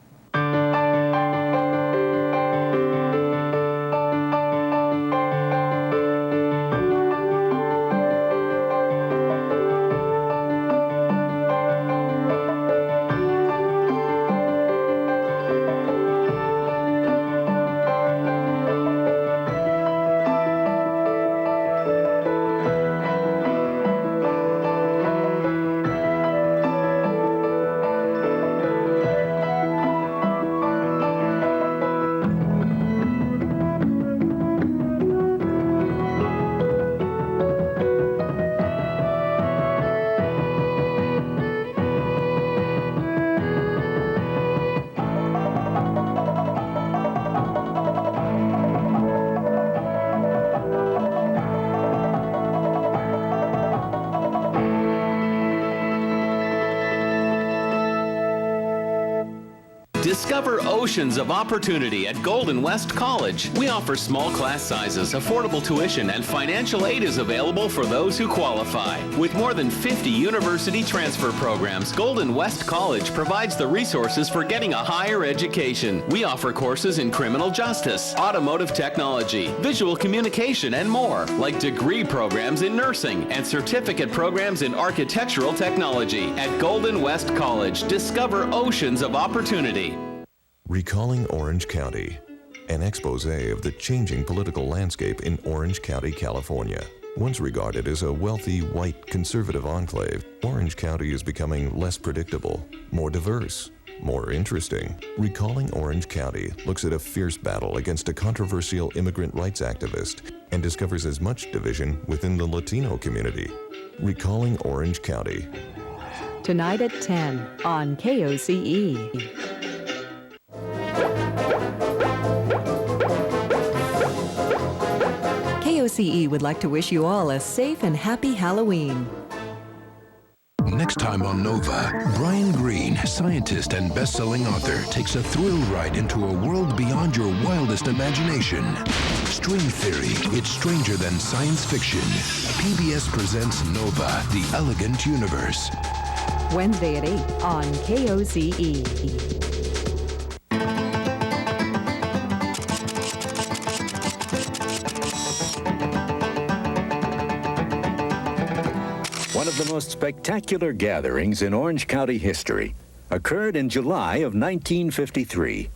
Discover oceans of opportunity at Golden West College. We offer small class sizes, affordable tuition, and financial aid is available for those who qualify. With more than 50 university transfer programs, Golden West College provides the resources for getting a higher education. We offer courses in criminal justice, automotive technology, visual communication, and more, like degree programs in nursing and certificate programs in architectural technology. At Golden West College, discover oceans of opportunity. Recalling Orange County, an expose of the changing political landscape in Orange County, California. Once regarded as a wealthy, white, conservative enclave, Orange County is becoming less predictable, more diverse, more interesting. Recalling Orange County looks at a fierce battle against a controversial immigrant rights activist and discovers as much division within the Latino community. Recalling Orange County. Tonight at 10 on KOCE. KOCE would like to wish you all a safe and happy Halloween. Next time on Nova, Brian Greene, scientist and best-selling author, takes a thrill ride into a world beyond your wildest imagination. String theory, it's stranger than science fiction. PBS presents Nova, the Elegant Universe. Wednesday at 8 on KOCE. One of the most spectacular gatherings in Orange County history occurred in July of 1953,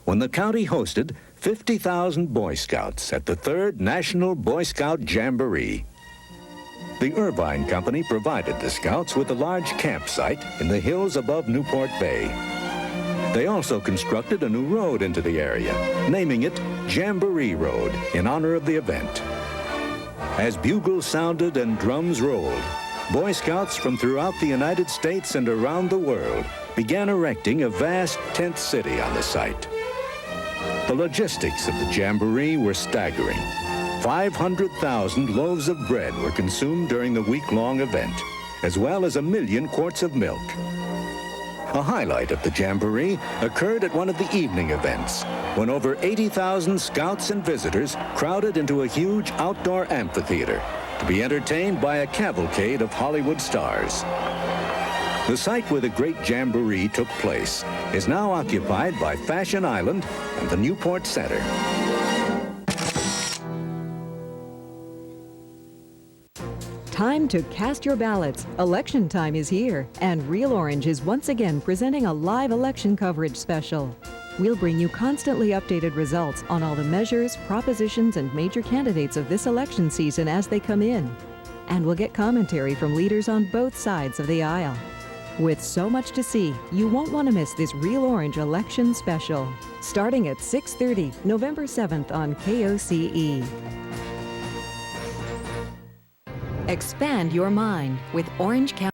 when the county hosted 50,000 Boy Scouts at the 3rd National Boy Scout Jamboree. The Irvine Company provided the Scouts with a large campsite in the hills above Newport Bay. They also constructed a new road into the area, naming it Jamboree Road in honor of the event. As bugles sounded and drums rolled, Boy Scouts from throughout the United States and around the world began erecting a vast tent city on the site. The logistics of the Jamboree were staggering. 500,000 loaves of bread were consumed during the week-long event, as well as 1 million quarts of milk. A highlight of the Jamboree occurred at one of the evening events, when over 80,000 scouts and visitors crowded into a huge outdoor amphitheater to be entertained by a cavalcade of Hollywood stars. The site where the great Jamboree took place is now occupied by Fashion Island and the Newport Center. Time to cast your ballots. Election time is here, and Real Orange is once again presenting a live election coverage special. We'll bring you constantly updated results on all the measures, propositions, and major candidates of this election season as they come in. And we'll get commentary from leaders on both sides of the aisle. With so much to see, you won't want to miss this Real Orange election special. Starting at 6:30, November 7th on KOCE. Expand your mind with Orange County.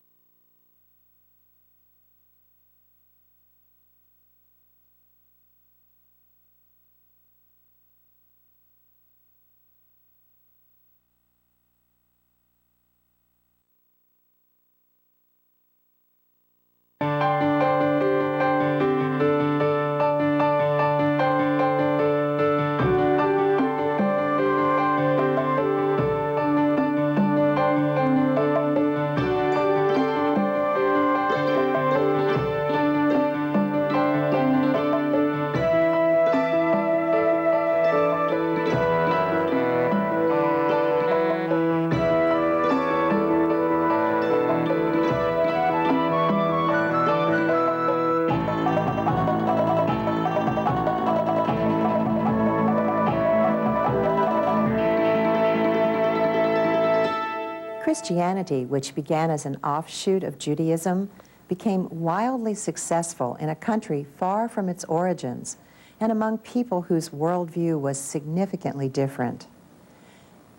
Christianity, which began as an offshoot of Judaism, became wildly successful in a country far from its origins and among people whose worldview was significantly different.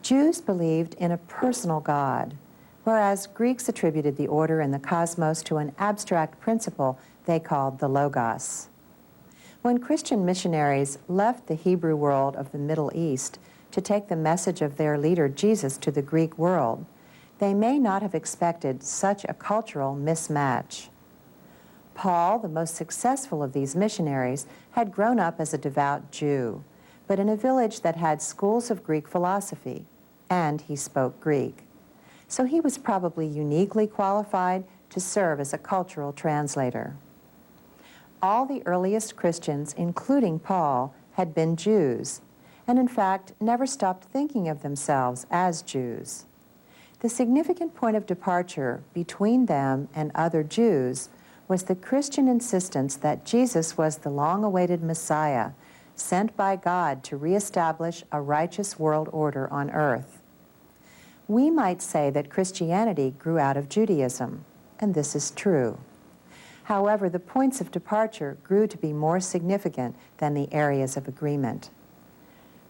Jews believed in a personal God, whereas Greeks attributed the order and the cosmos to an abstract principle they called the Logos. When Christian missionaries left the Hebrew world of the Middle East to take the message of their leader Jesus to the Greek world, they may not have expected such a cultural mismatch. Paul, the most successful of these missionaries, had grown up as a devout Jew, but in a village that had schools of Greek philosophy, and he spoke Greek. So he was probably uniquely qualified to serve as a cultural translator. All the earliest Christians, including Paul, had been Jews, and in fact never stopped thinking of themselves as Jews. The significant point of departure between them and other Jews was the Christian insistence that Jesus was the long-awaited Messiah, sent by God to reestablish a righteous world order on earth. We might say that Christianity grew out of Judaism, and this is true. However, the points of departure grew to be more significant than the areas of agreement.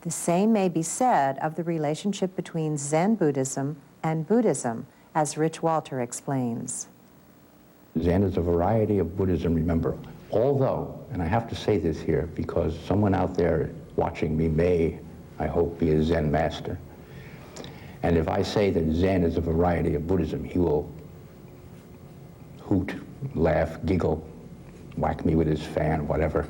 The same may be said of the relationship between Zen Buddhism and Buddhism, as Rich Walter explains. Zen is a variety of Buddhism, remember. Although, and I have to say this here because someone out there watching me may, I hope, be a Zen master. And if I say that Zen is a variety of Buddhism, he will hoot, laugh, giggle, whack me with his fan, whatever.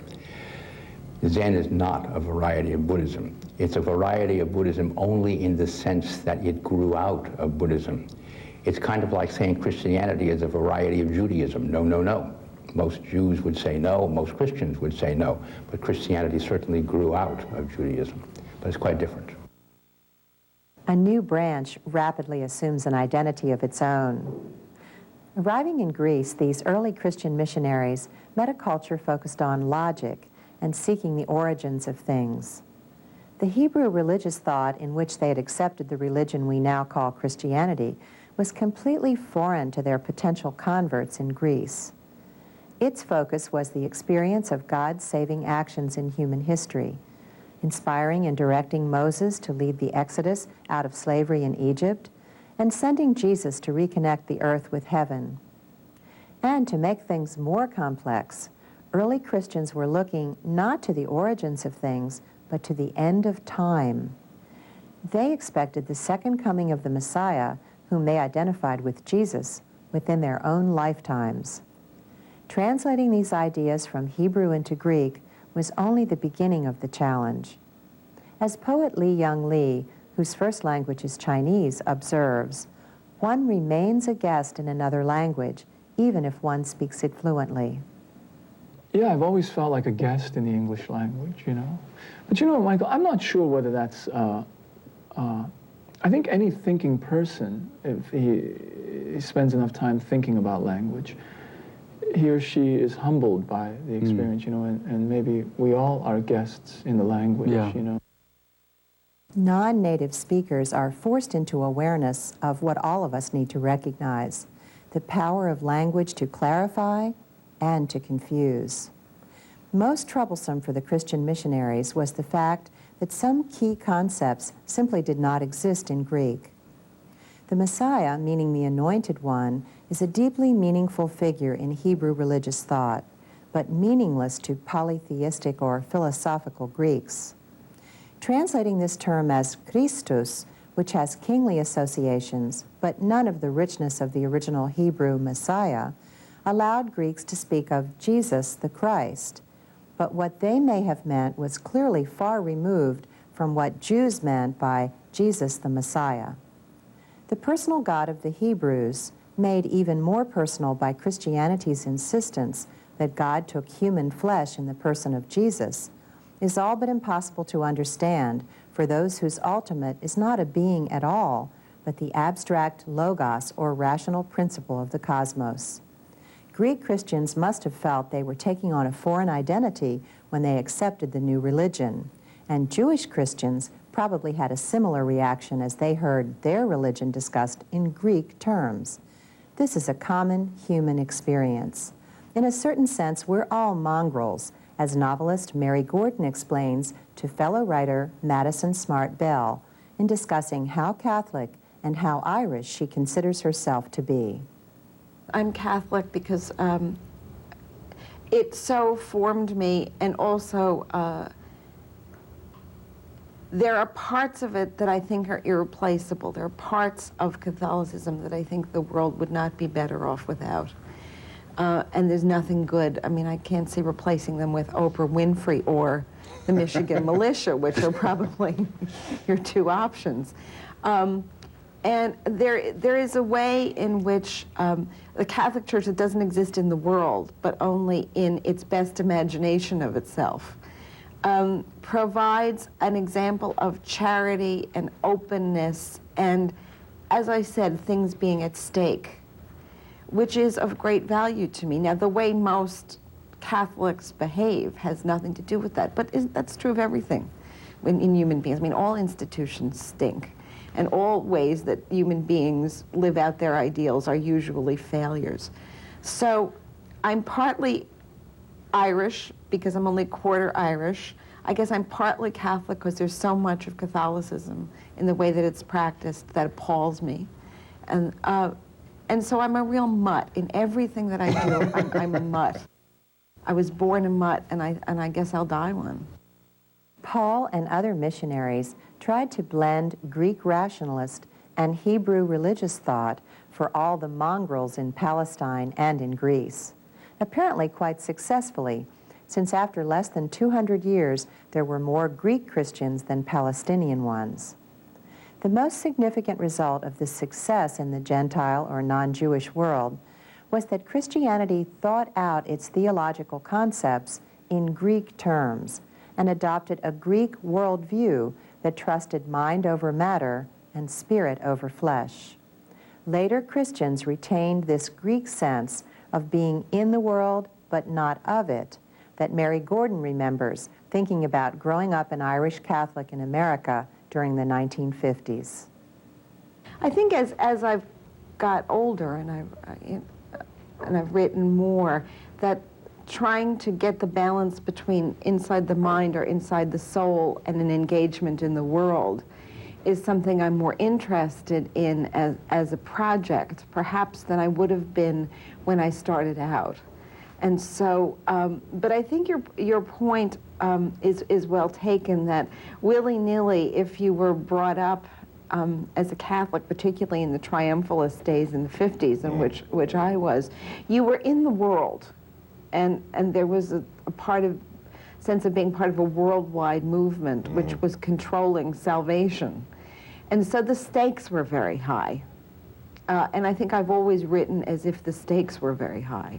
Zen is not a variety of Buddhism. It's a variety of Buddhism only in the sense that it grew out of Buddhism. It's kind of like saying Christianity is a variety of Judaism. No, no, no. Most Jews would say no, most Christians would say no, but Christianity certainly grew out of Judaism, but it's quite different. A new branch rapidly assumes an identity of its own. Arriving in Greece, these early Christian missionaries met a culture focused on logic and seeking the origins of things. The Hebrew religious thought in which they had accepted the religion we now call Christianity was completely foreign to their potential converts in Greece. Its focus was the experience of God's saving actions in human history, inspiring and directing Moses to lead the Exodus out of slavery in Egypt, and sending Jesus to reconnect the earth with heaven. And to make things more complex, early Christians were looking not to the origins of things, but to the end of time. They expected the second coming of the Messiah, whom they identified with Jesus, within their own lifetimes. Translating these ideas from Hebrew into Greek was only the beginning of the challenge. As poet Li Young Lee, whose first language is Chinese, observes, one remains a guest in another language, even if one speaks it fluently. Yeah, I've always felt like a guest in the English language, you know. But you know, Michael, I'm not sure whether that's, I think any thinking person, if he spends enough time thinking about language, he or she is humbled by the experience, you know, and maybe we all are guests in the language, you know. Non-native speakers are forced into awareness of what all of us need to recognize, the power of language to clarify and to confuse. Most troublesome for the Christian missionaries was the fact that some key concepts simply did not exist in Greek. The Messiah, meaning the Anointed One, is a deeply meaningful figure in Hebrew religious thought, but meaningless to polytheistic or philosophical Greeks. Translating this term as Christus, which has kingly associations, but none of the richness of the original Hebrew Messiah, allowed Greeks to speak of Jesus the Christ. But what they may have meant was clearly far removed from what Jews meant by Jesus the Messiah. The personal God of the Hebrews, made even more personal by Christianity's insistence that God took human flesh in the person of Jesus, is all but impossible to understand for those whose ultimate is not a being at all, but the abstract logos or rational principle of the cosmos. Greek Christians must have felt they were taking on a foreign identity when they accepted the new religion, and Jewish Christians probably had a similar reaction as they heard their religion discussed in Greek terms. This is a common human experience. In a certain sense, we're all mongrels, as novelist Mary Gordon explains to fellow writer Madison Smart Bell in discussing how Catholic and how Irish she considers herself to be. I'm Catholic because it so formed me, and also there are parts of it that I think are irreplaceable. There are parts of Catholicism that I think the world would not be better off without. and there's nothing good. I mean, I can't see replacing them with Oprah Winfrey or the Michigan Militia, which are probably your two options. And there is a way in which the Catholic Church, that doesn't exist in the world, but only in its best imagination of itself, provides an example of charity and openness and, as I said, things being at stake, which is of great value to me. Now, the way most Catholics behave has nothing to do with that, but that's true of everything in human beings. I mean, all institutions stink, and all ways that human beings live out their ideals are usually failures. So I'm partly Irish because I'm only quarter Irish. I guess I'm partly Catholic because there's so much of Catholicism in the way that it's practiced that appalls me. And so I'm a real mutt. In everything that I do, I'm a mutt. I was born a mutt, and I guess I'll die one. Paul and other missionaries tried to blend Greek rationalist and Hebrew religious thought for all the mongrels in Palestine and in Greece, apparently quite successfully, since after less than 200 years, there were more Greek Christians than Palestinian ones. The most significant result of this success in the Gentile or non-Jewish world was that Christianity thought out its theological concepts in Greek terms and adopted a Greek worldview that trusted mind over matter and spirit over flesh. Later Christians retained this Greek sense of being in the world but not of it that Mary Gordon remembers thinking about growing up an Irish Catholic in America during the 1950s. I think as I've got older and I've written more, that trying to get the balance between inside the mind or inside the soul and an engagement in the world is something I'm more interested in as a project, perhaps, than I would have been when I started out. And so, but I think your point is well taken, that willy-nilly, if you were brought up as a Catholic, particularly in the triumphalist days in the 50s, in which I was, you were in the world. And there was a sense of being part of a worldwide movement which was controlling salvation. And so the stakes were very high. And I think I've always written as if the stakes were very high.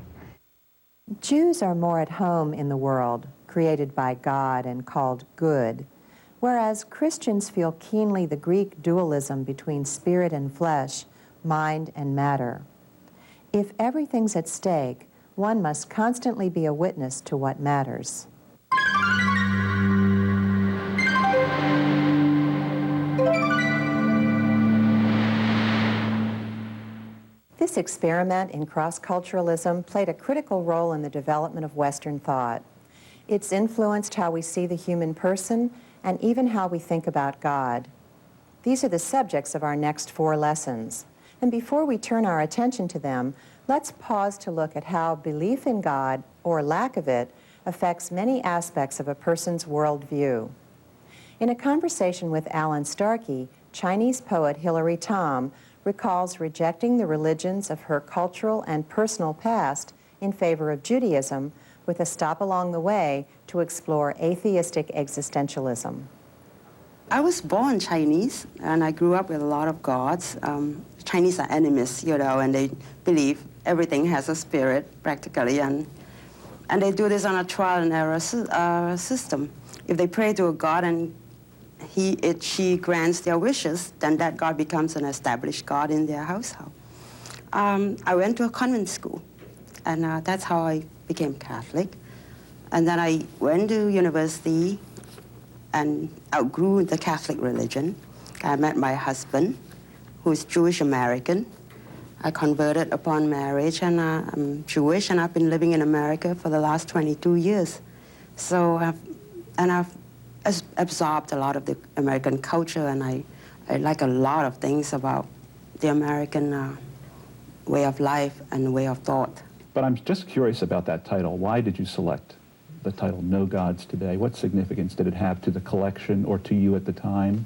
Jews are more at home in the world, created by God and called good, whereas Christians feel keenly the Greek dualism between spirit and flesh, mind and matter. If everything's at stake, one must constantly be a witness to what matters. This experiment in cross-culturalism played a critical role in the development of Western thought. It's influenced how we see the human person and even how we think about God. These are the subjects of our next 4 lessons. And before we turn our attention to them, let's pause to look at how belief in God, or lack of it, affects many aspects of a person's worldview. In a conversation with Alan Starkey, Chinese poet Hilary Tom recalls rejecting the religions of her cultural and personal past in favor of Judaism, with a stop along the way to explore atheistic existentialism. I was born Chinese, and I grew up with a lot of gods. Chinese are animists, and they believe everything has a spirit, practically, and they do this on a trial and error system. If they pray to a god and she grants their wishes, then that god becomes an established god in their household. I went to a convent school, and that's how I became Catholic. And then I went to university and outgrew the Catholic religion. I met my husband, who's Jewish-American. I converted upon marriage, and I'm Jewish, and I've been living in America for the last 22 years. So, I've absorbed a lot of the American culture, and I like a lot of things about the American way of life and way of thought. But I'm just curious about that title. Why did you select the title No Gods Today? What significance did it have to the collection or to you at the time?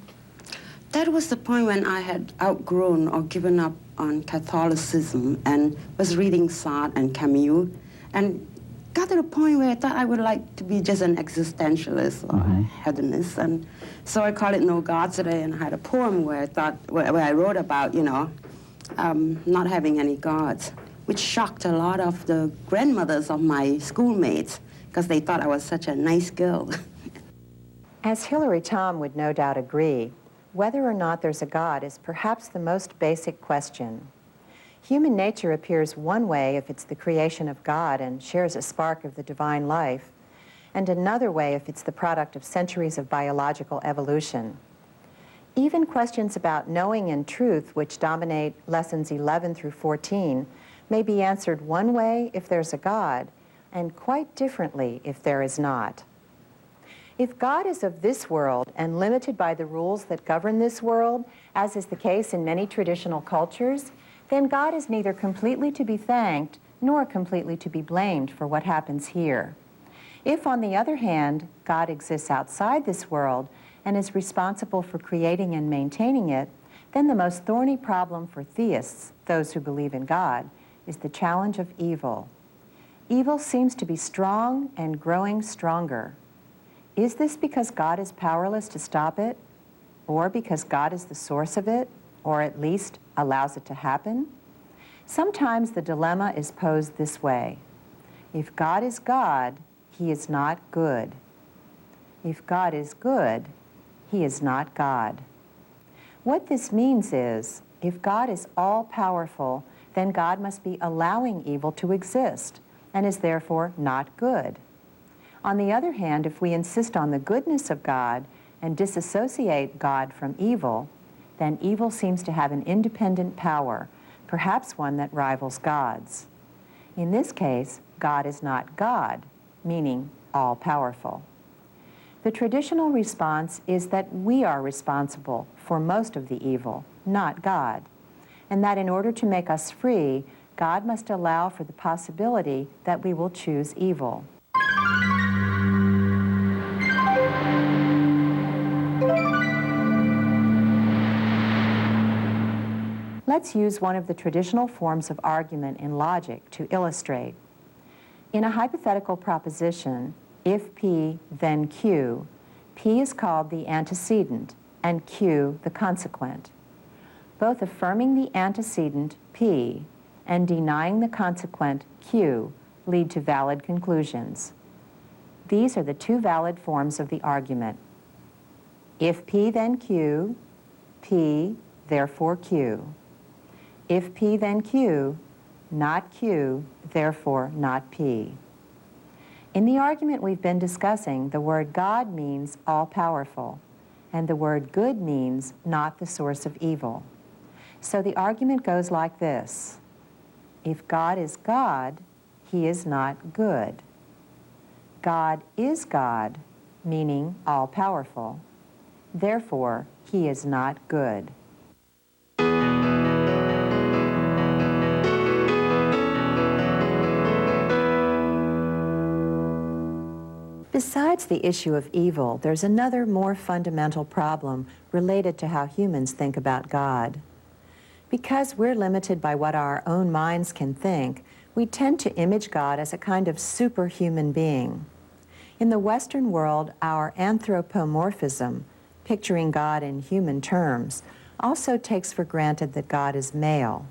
that was the point when I had outgrown or given up on Catholicism and was reading Sartre and Camus, and got to the point where I thought I would like to be just an existentialist or a hedonist. And so I called it No Gods Today, and I had a poem where I wrote about, not having any gods, which shocked a lot of the grandmothers of my schoolmates because they thought I was such a nice girl. As Hilary Tom would no doubt agree, whether or not there's a God is perhaps the most basic question. Human nature appears one way if it's the creation of God and shares a spark of the divine life, and another way if it's the product of centuries of biological evolution. Even questions about knowing and truth, which dominate lessons 11 through 14, may be answered one way if there's a God, and quite differently if there is not. If God is of this world and limited by the rules that govern this world, as is the case in many traditional cultures, then God is neither completely to be thanked nor completely to be blamed for what happens here. If, on the other hand, God exists outside this world and is responsible for creating and maintaining it, then the most thorny problem for theists, those who believe in God, is the challenge of evil. Evil seems to be strong and growing stronger. Is this because God is powerless to stop it, or because God is the source of it, or at least allows it to happen? Sometimes the dilemma is posed this way. If God is God, he is not good. If God is good, he is not God. What this means is, if God is all-powerful, then God must be allowing evil to exist, and is therefore not good. On the other hand, if we insist on the goodness of God and disassociate God from evil, then evil seems to have an independent power, perhaps one that rivals God's. In this case, God is not God, meaning all-powerful. The traditional response is that we are responsible for most of the evil, not God, and that in order to make us free, God must allow for the possibility that we will choose evil. Let's use one of the traditional forms of argument in logic to illustrate. In a hypothetical proposition, if P, then Q, P is called the antecedent and Q the consequent. Both affirming the antecedent, P, and denying the consequent, Q, lead to valid conclusions. These are the two valid forms of the argument. If P, then Q, P, therefore Q. If P, then Q, not Q, therefore not P. In the argument we've been discussing, the word God means all-powerful, and the word good means not the source of evil. So the argument goes like this. If God is God, he is not good. God is God, meaning all-powerful. Therefore, he is not good. Besides the issue of evil, there's another more fundamental problem related to how humans think about God. Because we're limited by what our own minds can think, we tend to image God as a kind of superhuman being. In the Western world, our anthropomorphism, picturing God in human terms, also takes for granted that God is male.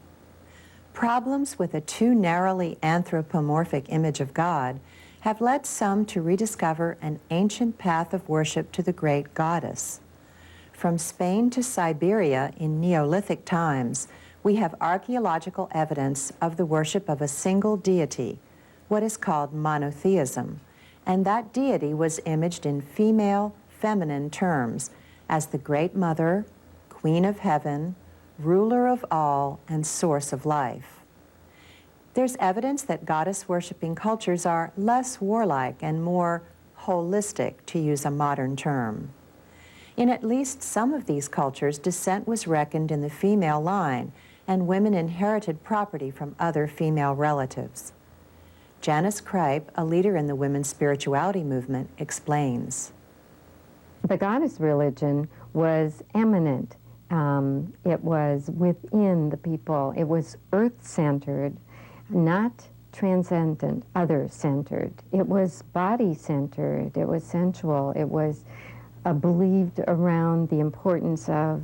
Problems with a too narrowly anthropomorphic image of God have led some to rediscover an ancient path of worship to the great goddess. From Spain to Siberia in Neolithic times, we have archaeological evidence of the worship of a single deity, what is called monotheism, and that deity was imaged in female, feminine terms as the Great Mother, Queen of Heaven, ruler of all, and source of life. There's evidence that goddess-worshipping cultures are less warlike and more holistic, to use a modern term. In at least some of these cultures, descent was reckoned in the female line, and women inherited property from other female relatives. Janice Kripe, a leader in the women's spirituality movement, explains. The goddess religion was eminent It was within the people. It was earth-centered, not transcendent, other-centered. It was body-centered. It was sensual. It was believed around the importance of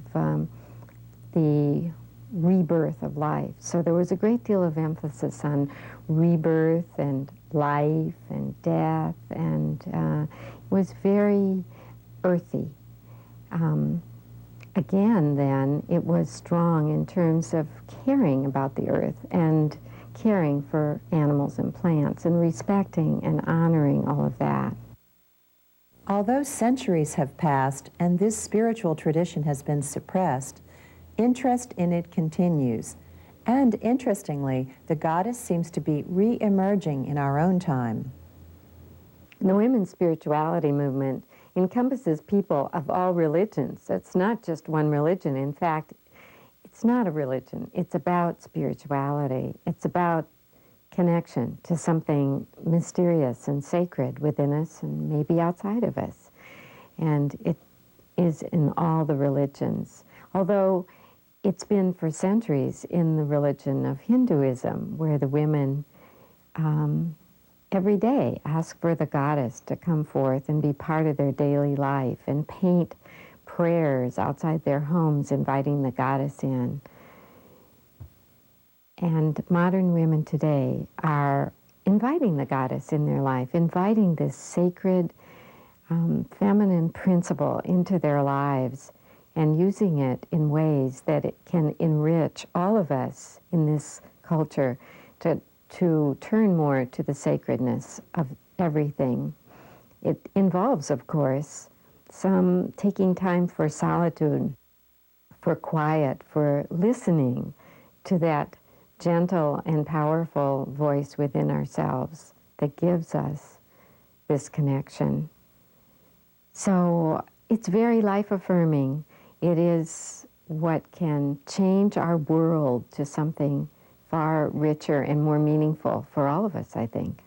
the rebirth of life. So there was a great deal of emphasis on rebirth and life and death, and it was very earthy. Again, then, it was strong in terms of caring about the earth and caring for animals and plants and respecting and honoring all of that. Although centuries have passed and this spiritual tradition has been suppressed, interest in it continues. And interestingly, the goddess seems to be re-emerging in our own time. The women's spirituality movement encompasses people of all religions. It's not just one religion. In fact, it's not a religion. It's about spirituality. It's about connection to something mysterious and sacred within us and maybe outside of us. And it is in all the religions. Although it's been for centuries in the religion of Hinduism, where the women every day ask for the goddess to come forth and be part of their daily life and paint prayers outside their homes inviting the goddess in. And modern women today are inviting the goddess in their life, inviting this sacred feminine principle into their lives and using it in ways that it can enrich all of us in this culture to turn more to the sacredness of everything. It involves, of course, some taking time for solitude, for quiet, for listening to that gentle and powerful voice within ourselves that gives us this connection. So it's very life-affirming. It is what can change our world to something far richer and more meaningful for all of us, I think.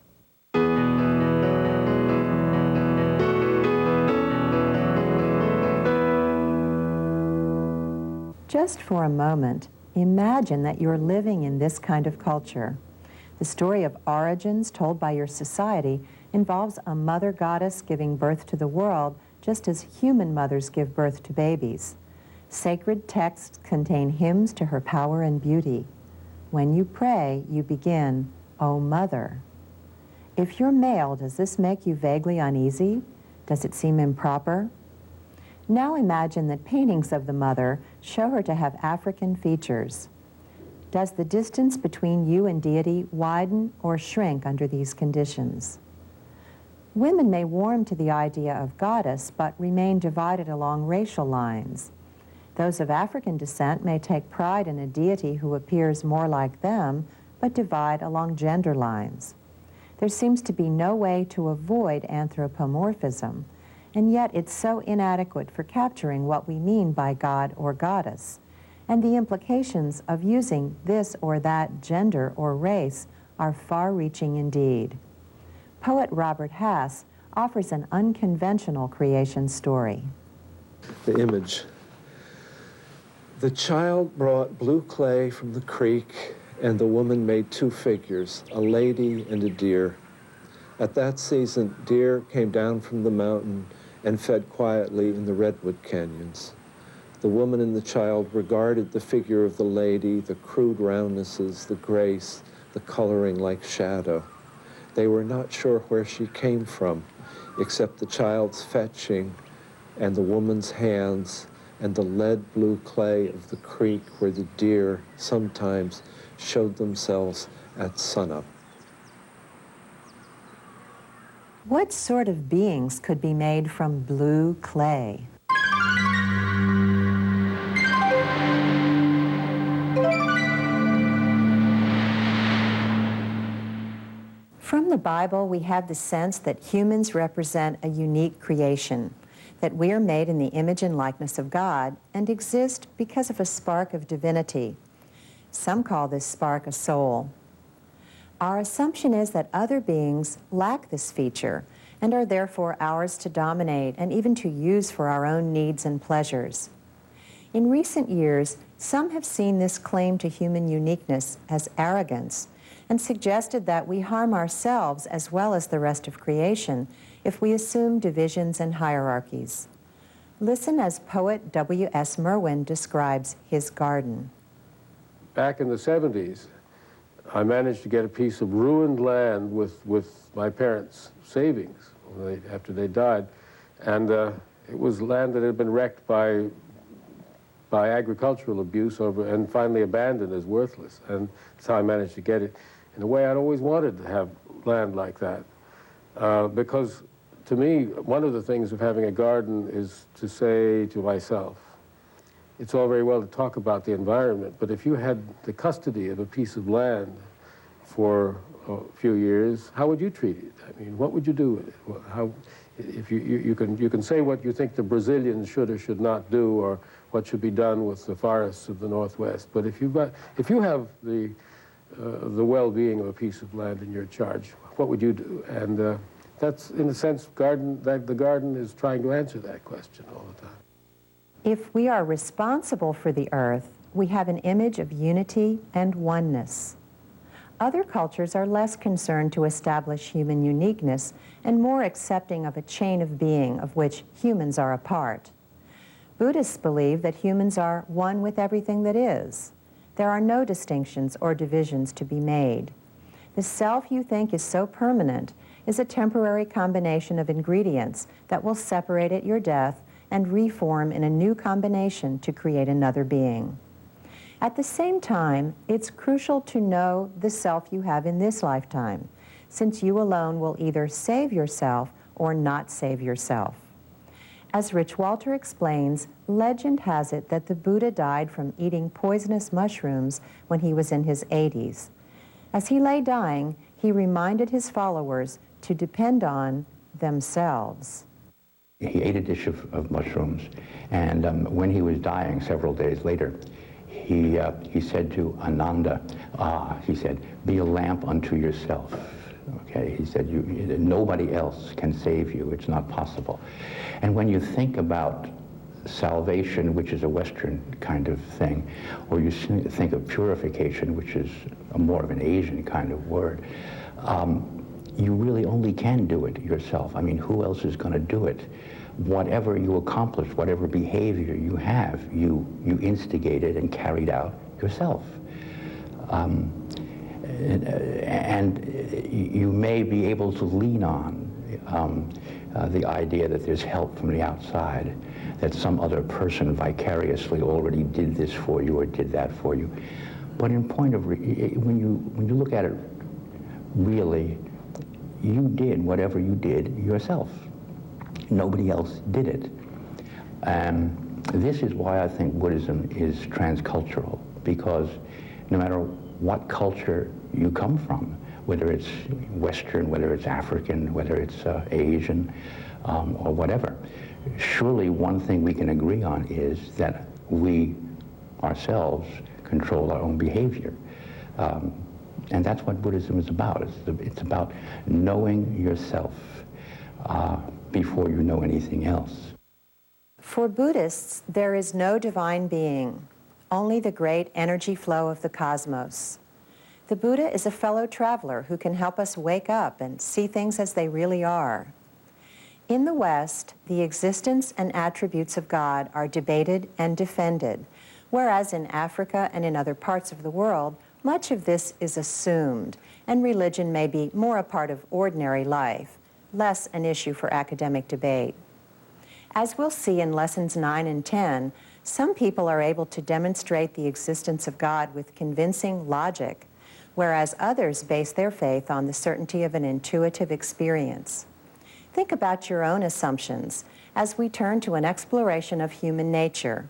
Just for a moment, imagine that you're living in this kind of culture. The story of origins told by your society involves a mother goddess giving birth to the world, just as human mothers give birth to babies. Sacred texts contain hymns to her power and beauty. When you pray, you begin, "O Mother." If you're male, does this make you vaguely uneasy? Does it seem improper? Now imagine that paintings of the mother show her to have African features. Does the distance between you and deity widen or shrink under these conditions? Women may warm to the idea of goddess, but remain divided along racial lines. Those of African descent may take pride in a deity who appears more like them, but divide along gender lines. There seems to be no way to avoid anthropomorphism, and yet it's so inadequate for capturing what we mean by God or goddess, and the implications of using this or that gender or race are far-reaching indeed. Poet Robert Hass offers an unconventional creation story. The image. The child brought blue clay from the creek, and the woman made two figures, a lady and a deer. At that season, deer came down from the mountain and fed quietly in the redwood canyons. The woman and the child regarded the figure of the lady, the crude roundnesses, the grace, the coloring like shadow. They were not sure where she came from, except the child's fetching and the woman's hands and the lead blue clay of the creek where the deer sometimes showed themselves at sunup. What sort of beings could be made from blue clay? From the Bible, we have the sense that humans represent a unique creation, that we are made in the image and likeness of God and exist because of a spark of divinity. Some call this spark a soul. Our assumption is that other beings lack this feature and are therefore ours to dominate and even to use for our own needs and pleasures. In recent years, some have seen this claim to human uniqueness as arrogance and suggested that we harm ourselves as well as the rest of creation if we assume divisions and hierarchies. Listen as poet W.S. Merwin describes his garden. Back in the 70s, I managed to get a piece of ruined land with my parents' savings after they died. And it was land that had been wrecked by agricultural abuse and finally abandoned as worthless. And that's how I managed to get it. In a way, I'd always wanted to have land like that. Because to me, one of the things of having a garden is to say to myself, it's all very well to talk about the environment, but if you had the custody of a piece of land for a few years, how would you treat it? I mean, what would you do with it? How, if you can say what you think the Brazilians should or should not do, or what should be done with the forests of the Northwest, but if you have the well-being of a piece of land in your charge, what would you do? And that's, in a sense, the garden is trying to answer that question all the time. If we are responsible for the earth, we have an image of unity and oneness. Other cultures are less concerned to establish human uniqueness and more accepting of a chain of being of which humans are a part. Buddhists believe that humans are one with everything that is. There are no distinctions or divisions to be made. The self you think is so permanent is a temporary combination of ingredients that will separate at your death and reform in a new combination to create another being. At the same time, it's crucial to know the self you have in this lifetime, since you alone will either save yourself or not save yourself. As Rich Walter explains, legend has it that the Buddha died from eating poisonous mushrooms when he was in his 80s. As he lay dying, he reminded his followers to depend on themselves. He ate a dish of mushrooms, and when he was dying several days later, he said to Ananda, he said, be a lamp unto yourself. Okay, he said, nobody else can save you. It's not possible. And when you think about salvation, which is a Western kind of thing, or you think of purification, which is more of an Asian kind of word, you really only can do it yourself. I mean, who else is going to do it? Whatever you accomplish, whatever behavior you have, you instigated and carried out yourself. And you may be able to lean on the idea that there's help from the outside, that some other person vicariously already did this for you or did that for you. But in point of, when you look at it, really, you did whatever you did yourself. Nobody else did it. This is why I think Buddhism is transcultural, because no matter what culture you come from, whether it's Western, whether it's African, whether it's Asian, or whatever, surely one thing we can agree on is that we ourselves control our own behavior. And that's what Buddhism is about. It's about knowing yourself before you know anything else. For Buddhists, there is no divine being, only the great energy flow of the cosmos. The Buddha is a fellow traveler who can help us wake up and see things as they really are. In the West, the existence and attributes of God are debated and defended, whereas in Africa and in other parts of the world, much of this is assumed, and religion may be more a part of ordinary life, less an issue for academic debate. As we'll see in lessons 9 and 10, some people are able to demonstrate the existence of God with convincing logic, whereas others base their faith on the certainty of an intuitive experience. Think about your own assumptions as we turn to an exploration of human nature.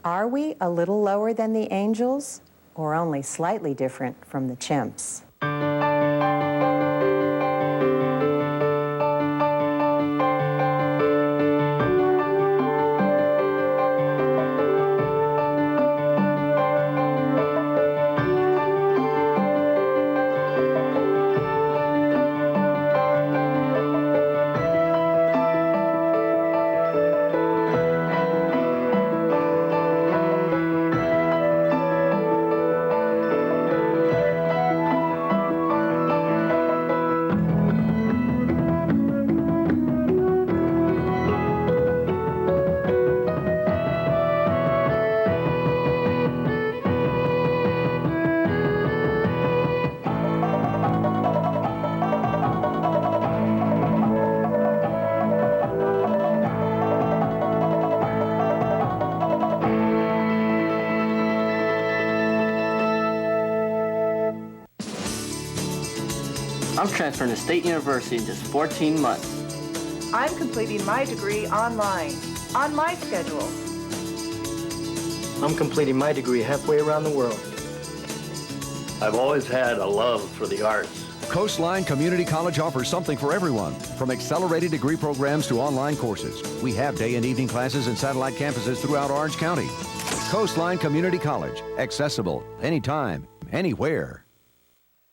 Are we a little lower than the angels, or only slightly different from the chimps? I'm transferring to State University in just 14 months. I'm completing my degree online, on my schedule. I'm completing my degree halfway around the world. I've always had a love for the arts. Coastline Community College offers something for everyone, from accelerated degree programs to online courses. We have day and evening classes and satellite campuses throughout Orange County. Coastline Community College, accessible anytime, anywhere.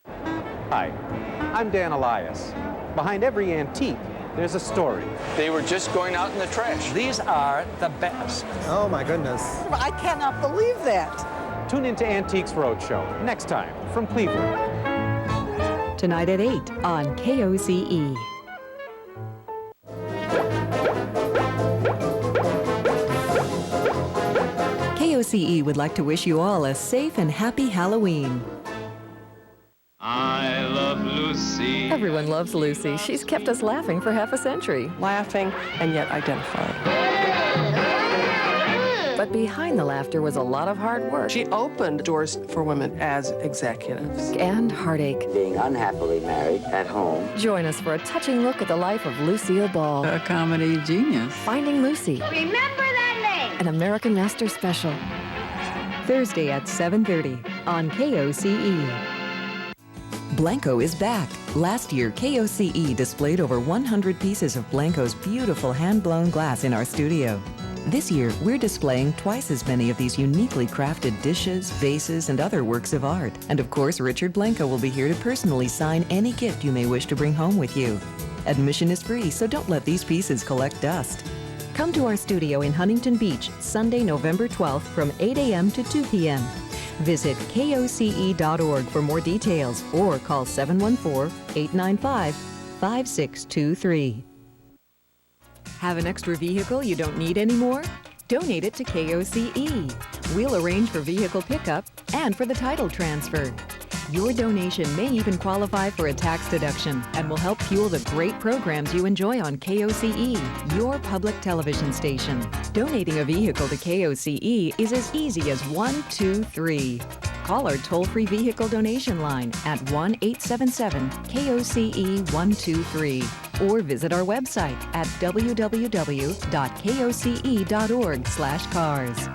Hi, I'm Dan Elias. Behind every antique, there's a story. They were just going out in the trash. These are the best. Oh my goodness. I cannot believe that. Tune into Antiques Roadshow next time from Cleveland. Tonight at 8 on KOCE. KOCE would like to wish you all a safe and happy Halloween. I love Lucy. Everyone loves Lucy. She's kept us laughing for half a century. Laughing and yet identifying. But behind the laughter was a lot of hard work. She opened doors for women as executives. And heartache. Being unhappily married at home. Join us for a touching look at the life of Lucille Ball. A comedy genius. Finding Lucy. Remember that name. An American Master Special. Thursday at 7:30 on KOCE. Blanco is back. Last year, KOCE displayed over 100 pieces of Blanco's beautiful hand-blown glass in our studio. This year, we're displaying twice as many of these uniquely crafted dishes, vases, and other works of art. And of course, Richard Blanco will be here to personally sign any gift you may wish to bring home with you. Admission is free, so don't let these pieces collect dust. Come to our studio in Huntington Beach, Sunday, November 12th from 8 a.m. to 2 p.m. Visit koce.org for more details or call 714-895-5623. Have an extra vehicle you don't need anymore? Donate it to KOCE. We'll arrange for vehicle pickup and for the title transfer. Your donation may even qualify for a tax deduction and will help fuel the great programs you enjoy on KOCE, your public television station. Donating a vehicle to KOCE is as easy as 123. Call our toll-free vehicle donation line at 1-877-KOCE-123 or visit our website at www.koce.org/cars.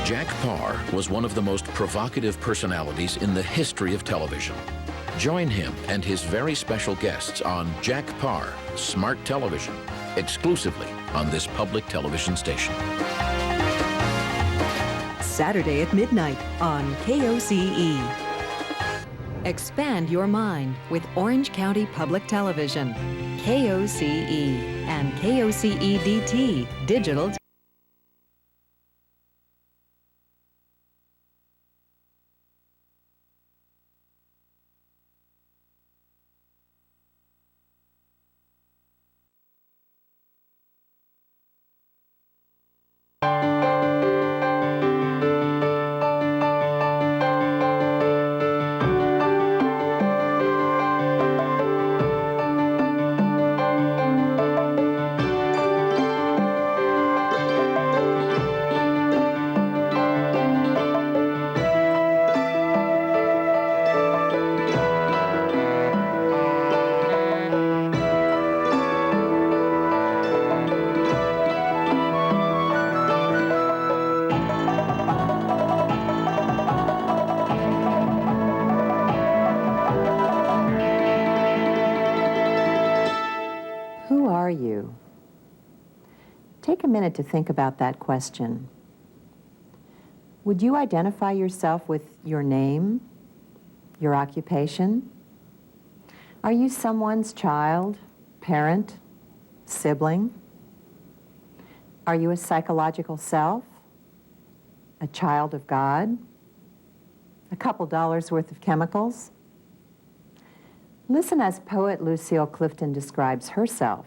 Jack Parr was one of the most provocative personalities in the history of television. Join him and his very special guests on Jack Parr, Smart Television, exclusively on this public television station. Saturday at midnight on KOCE. Expand your mind with Orange County Public Television, KOCE, and KOCE-DT Digital. Take a minute to think about that question. Would you identify yourself with your name, your occupation? Are you someone's child, parent, sibling? Are you a psychological self, a child of God, a couple dollars worth of chemicals? Listen as poet Lucille Clifton describes herself.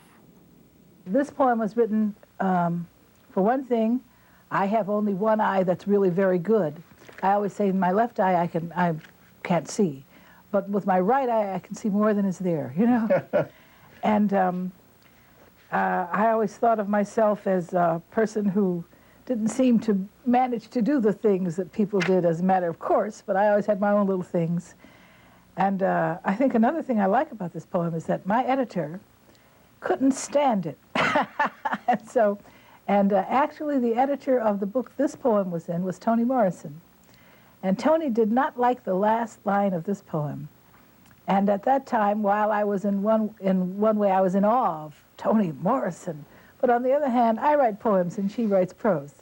This poem was written, for one thing, I have only one eye that's really very good. I always say in my left eye I can't see, but with my right eye I can see more than is there, you know? And I always thought of myself as a person who didn't seem to manage to do the things that people did as a matter of course, but I always had my own little things. And I think another thing I like about this poem is that my editor couldn't stand it. And actually the editor of the book this poem was in was Toni Morrison. And Toni did not like the last line of this poem. And at that time, while I was in one way, I was in awe of Toni Morrison. But on the other hand, I write poems and she writes prose.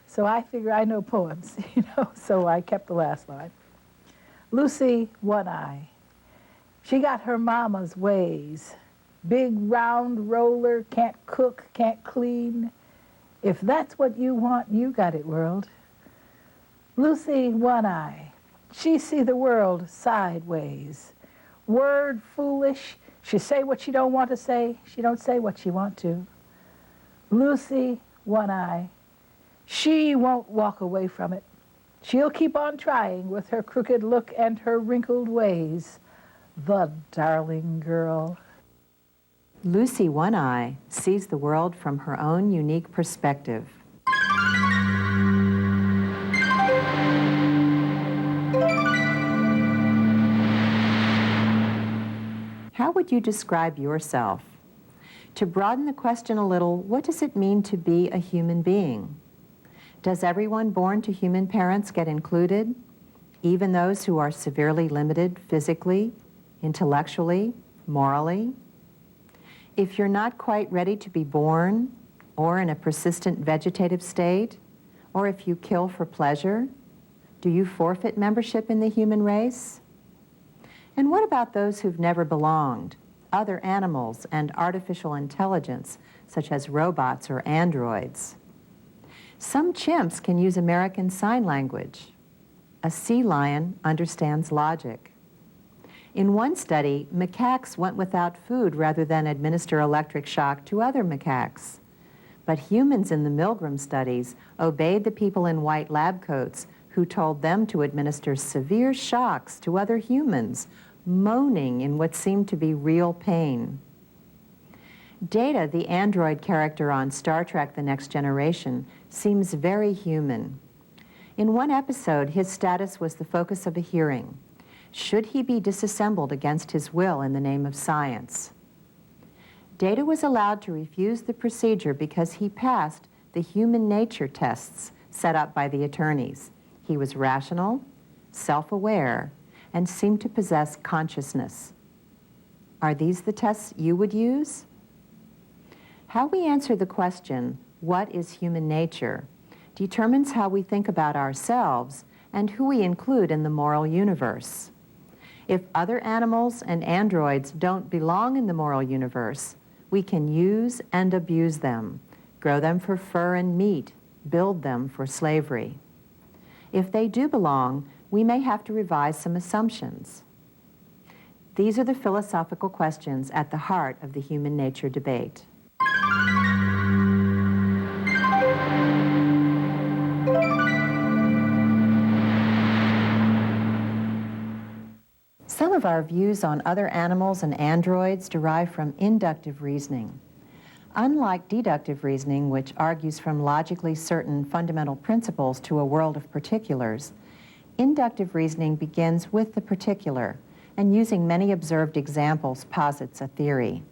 So I figure I know poems, so I kept the last line. Lucy, One Eye. She got her mama's ways. Big round roller, can't cook, can't clean. If that's what you want, you got it, world. Lucy, One Eye. She see the world sideways. Word foolish. She say what she don't want to say. She don't say what she want to. Lucy, One Eye. She won't walk away from it. She'll keep on trying with her crooked look and her wrinkled ways. The darling girl. Lucy One Eye sees the world from her own unique perspective. How would you describe yourself? To broaden the question a little, what does it mean to be a human being? Does everyone born to human parents get included, even those who are severely limited physically, intellectually, morally? If you're not quite ready to be born, or in a persistent vegetative state, or if you kill for pleasure, do you forfeit membership in the human race? And what about those who've never belonged, other animals and artificial intelligence, such as robots or androids? Some chimps can use American Sign Language. A sea lion understands logic. In one study, macaques went without food rather than administer electric shock to other macaques. But humans in the Milgram studies obeyed the people in white lab coats who told them to administer severe shocks to other humans, moaning in what seemed to be real pain. Data, the android character on Star Trek: The Next Generation, seems very human. In one episode, his status was the focus of a hearing. Should he be disassembled against his will in the name of science? Data was allowed to refuse the procedure because he passed the human nature tests set up by the attorneys. He was rational, self-aware, and seemed to possess consciousness. Are these the tests you would use? How we answer the question, what is human nature, determines how we think about ourselves and who we include in the moral universe. If other animals and androids don't belong in the moral universe, we can use and abuse them, grow them for fur and meat, build them for slavery. If they do belong, we may have to revise some assumptions. These are the philosophical questions at the heart of the human nature debate. Some of our views on other animals and androids derive from inductive reasoning. Unlike deductive reasoning, which argues from logically certain fundamental principles to a world of particulars, inductive reasoning begins with the particular, and using many observed examples posits a theory.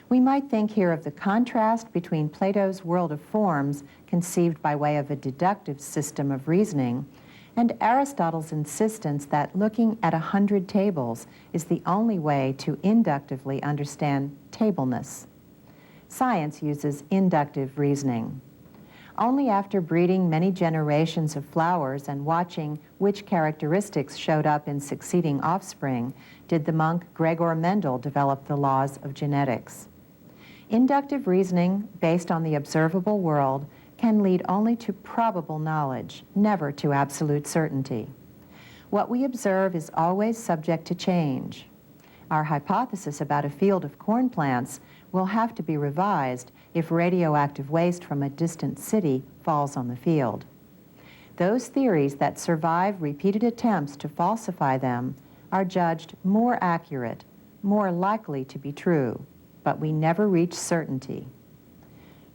We might think here of the contrast between Plato's world of forms, conceived by way of a deductive system of reasoning, and Aristotle's insistence that looking at 100 tables is the only way to inductively understand tableness. Science uses inductive reasoning. Only after breeding many generations of flowers and watching which characteristics showed up in succeeding offspring did the monk Gregor Mendel develop the laws of genetics. Inductive reasoning, based on the observable world, can lead only to probable knowledge, never to absolute certainty. What we observe is always subject to change. Our hypothesis about a field of corn plants will have to be revised if radioactive waste from a distant city falls on the field. Those theories that survive repeated attempts to falsify them are judged more accurate, more likely to be true, but we never reach certainty.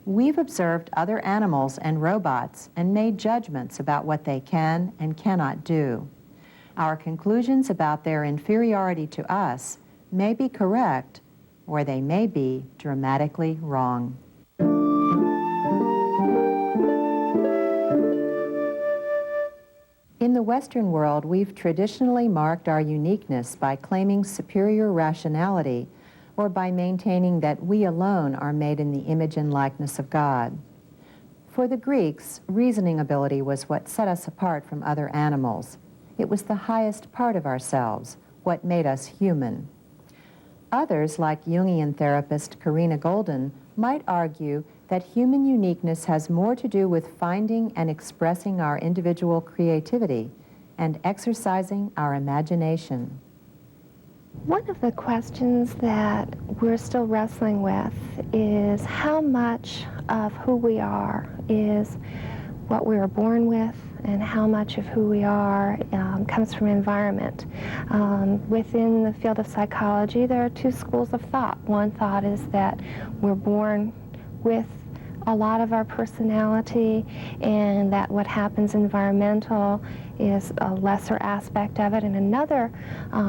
We've observed other animals and robots and made judgments about what they can and cannot do. Our conclusions about their inferiority to us may be correct, or they may be dramatically wrong. In the Western world, we've traditionally marked our uniqueness by claiming superior rationality or by maintaining that we alone are made in the image and likeness of God. For the Greeks, reasoning ability was what set us apart from other animals. It was the highest part of ourselves, what made us human. Others, like Jungian therapist Karina Golden, might argue that human uniqueness has more to do with finding and expressing our individual creativity and exercising our imagination. One of the questions that we're still wrestling with is how much of who we are is what we were born with and how much of who we are comes from environment. Within the field of psychology, there are two schools of thought. One thought is that we're born with a lot of our personality and that what happens environmental is a lesser aspect of it. And another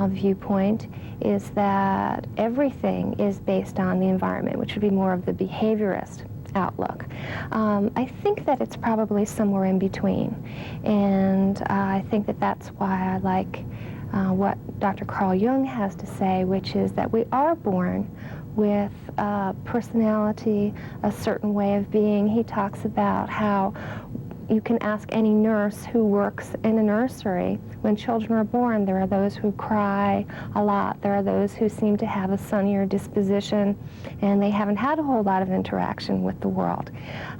viewpoint is that everything is based on the environment, which would be more of the behaviorist outlook. I think that it's probably somewhere in between. And I think that that's why I like what Dr. Carl Jung has to say, which is that we are born with a personality, a certain way of being. He talks about how you can ask any nurse who works in a nursery. When children are born, there are those who cry a lot. There are those who seem to have a sunnier disposition, and they haven't had a whole lot of interaction with the world.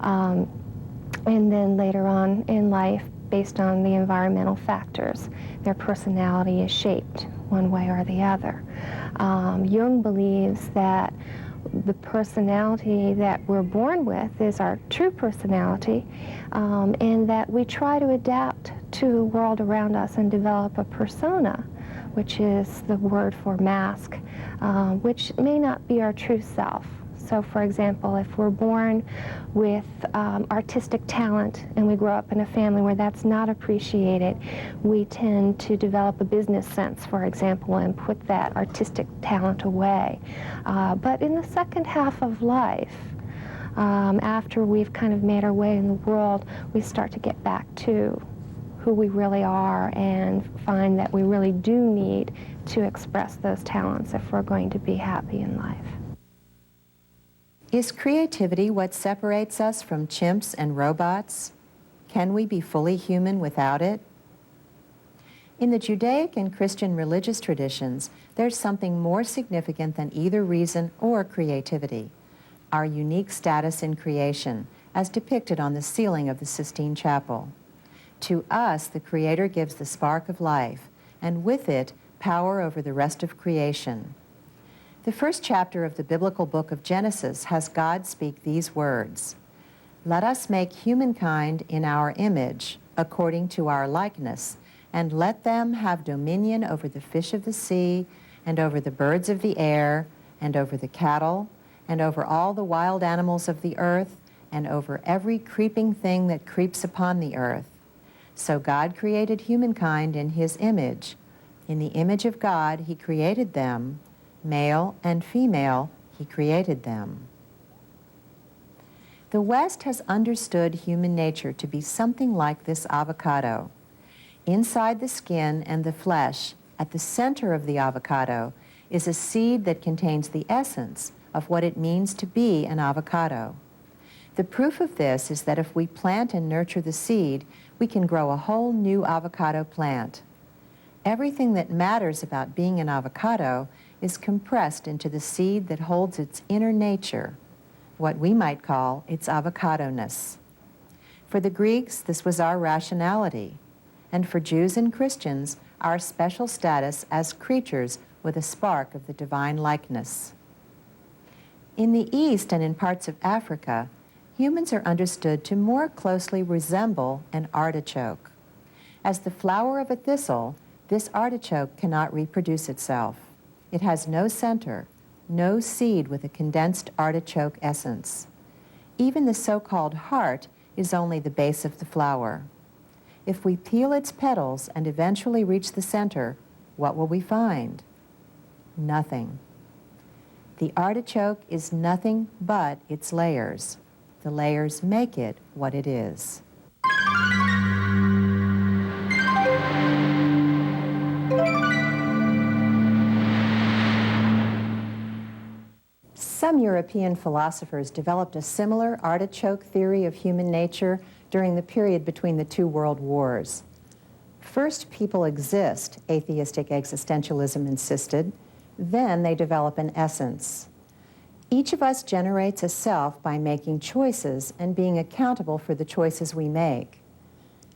And then later on in life, based on the environmental factors, their personality is shaped one way or the other. Jung believes that the personality that we're born with is our true personality, and that we try to adapt to the world around us and develop a persona, which is the word for mask, which may not be our true self. So, for example, if we're born with artistic talent and we grow up in a family where that's not appreciated, we tend to develop a business sense, for example, and put that artistic talent away. But in the second half of life, after we've kind of made our way in the world, we start to get back to who we really are and find that we really do need to express those talents if we're going to be happy in life. Is creativity what separates us from chimps and robots? Can we be fully human without it? In the Judaic and Christian religious traditions, there's something more significant than either reason or creativity: our unique status in creation, as depicted on the ceiling of the Sistine Chapel. To us, the Creator gives the spark of life, and with it, power over the rest of creation. The first chapter of the biblical book of Genesis has God speak these words: "Let us make humankind in our image, according to our likeness, and let them have dominion over the fish of the sea, and over the birds of the air, and over the cattle, and over all the wild animals of the earth, and over every creeping thing that creeps upon the earth." So God created humankind in His image. In the image of God, He created them. Male and female, He created them. The West has understood human nature to be something like this avocado. Inside the skin and the flesh, at the center of the avocado, is a seed that contains the essence of what it means to be an avocado. The proof of this is that if we plant and nurture the seed, we can grow a whole new avocado plant. Everything that matters about being an avocado is compressed into the seed that holds its inner nature, what we might call its avocado-ness. For the Greeks, this was our rationality, and for Jews and Christians, our special status as creatures with a spark of the divine likeness. In the East and in parts of Africa, humans are understood to more closely resemble an artichoke. As the flower of a thistle, this artichoke cannot reproduce itself. It has no center, no seed with a condensed artichoke essence. Even the so-called heart is only the base of the flower. If we peel its petals and eventually reach the center, what will we find? Nothing. The artichoke is nothing but its layers. The layers make it what it is. Some European philosophers developed a similar artichoke theory of human nature during the period between the two world wars. First, people exist, atheistic existentialism insisted. Then they develop an essence. Each of us generates a self by making choices and being accountable for the choices we make.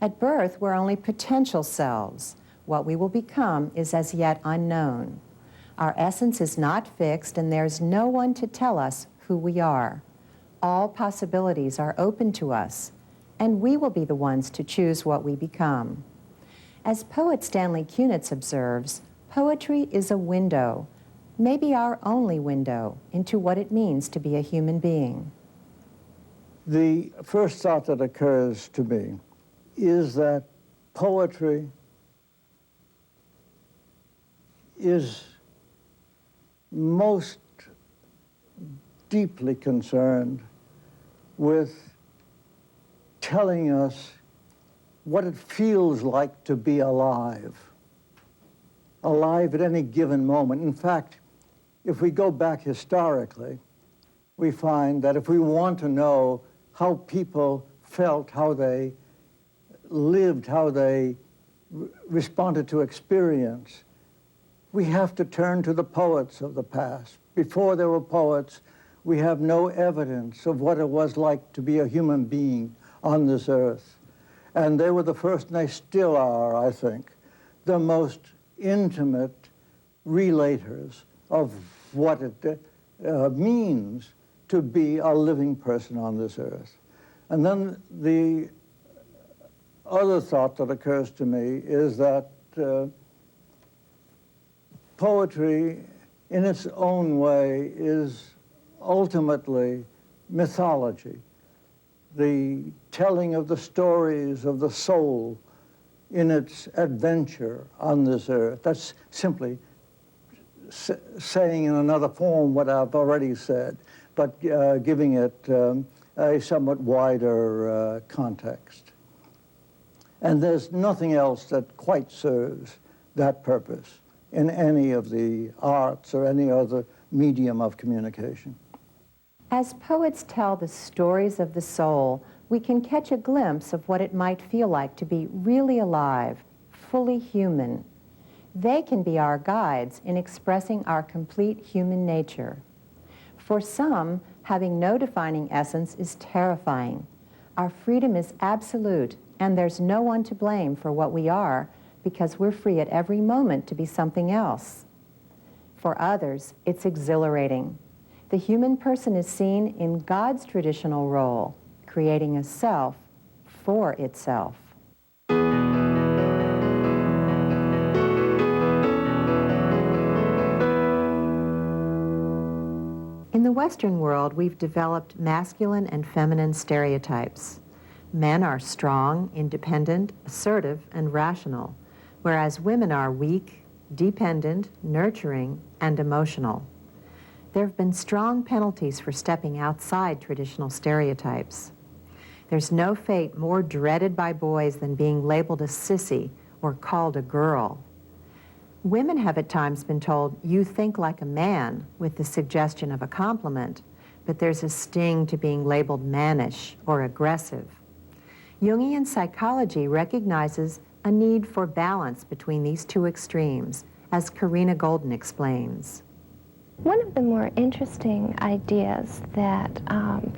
At birth, we're only potential selves. What we will become is as yet unknown. Our essence is not fixed, and there's no one to tell us who we are. All possibilities are open to us, and we will be the ones to choose what we become. As poet Stanley Kunitz observes, poetry is a window, maybe our only window, into what it means to be a human being. The first thought that occurs to me is that poetry is most deeply concerned with telling us what it feels like to be alive at any given moment. In fact, if we go back historically, we find that if we want to know how people felt, how they lived, how they responded to experience, we have to turn to the poets of the past. Before there were poets, we have no evidence of what it was like to be a human being on this earth. And they were the first, and they still are, I think, the most intimate relators of what it means to be a living person on this earth. And then the other thought that occurs to me is that poetry, in its own way, is ultimately mythology, the telling of the stories of the soul in its adventure on this earth. That's simply saying in another form what I've already said, but giving it a somewhat wider context. And there's nothing else that quite serves that purpose in any of the arts or any other medium of communication. As poets tell the stories of the soul, we can catch a glimpse of what it might feel like to be really alive, fully human. They can be our guides in expressing our complete human nature. For some, having no defining essence is terrifying. Our freedom is absolute, and there's no one to blame for what we are, because we're free at every moment to be something else. For others, it's exhilarating. The human person is seen in God's traditional role, creating a self for itself. In the Western world, we've developed masculine and feminine stereotypes. Men are strong, independent, assertive, and rational, whereas women are weak, dependent, nurturing, and emotional. There have been strong penalties for stepping outside traditional stereotypes. There's no fate more dreaded by boys than being labeled a sissy or called a girl. Women have at times been told, "You think like a man," with the suggestion of a compliment, but there's a sting to being labeled mannish or aggressive. Jungian psychology recognizes a need for balance between these two extremes, as Karina Golden explains. One of the more interesting ideas that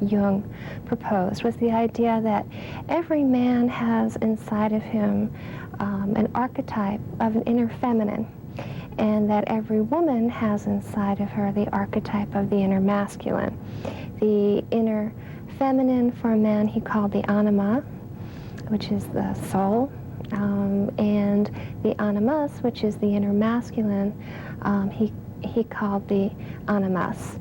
Jung proposed was the idea that every man has inside of him an archetype of an inner feminine, and that every woman has inside of her the archetype of the inner masculine. The inner feminine for a man he called the anima, which is the soul, and the animus, which is the inner masculine, he called the animus.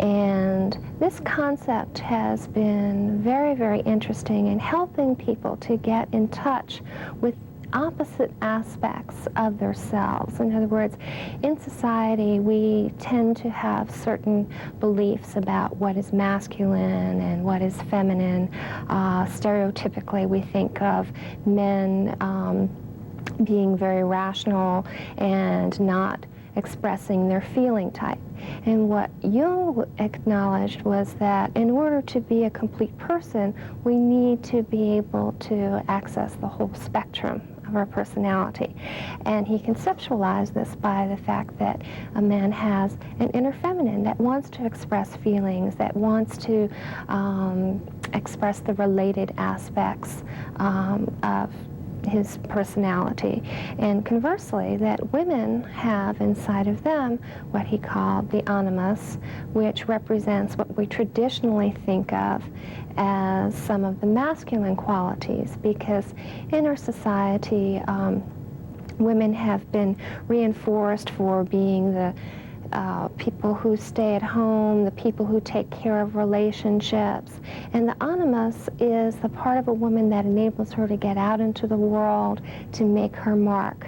And this concept has been very, very interesting in helping people to get in touch with opposite aspects of themselves. In other words, in society, we tend to have certain beliefs about what is masculine and what is feminine. Stereotypically, we think of men being very rational and not expressing their feeling type. And what Jung acknowledged was that in order to be a complete person, we need to be able to access the whole spectrum of our personality. And he conceptualized this by the fact that a man has an inner feminine that wants to express feelings, that wants to express the related aspects of his personality. And conversely, that women have inside of them what he called the animus, which represents what we traditionally think of as some of the masculine qualities, because in our society, women have been reinforced for being the people who stay at home, the people who take care of relationships. And the animus is the part of a woman that enables her to get out into the world to make her mark.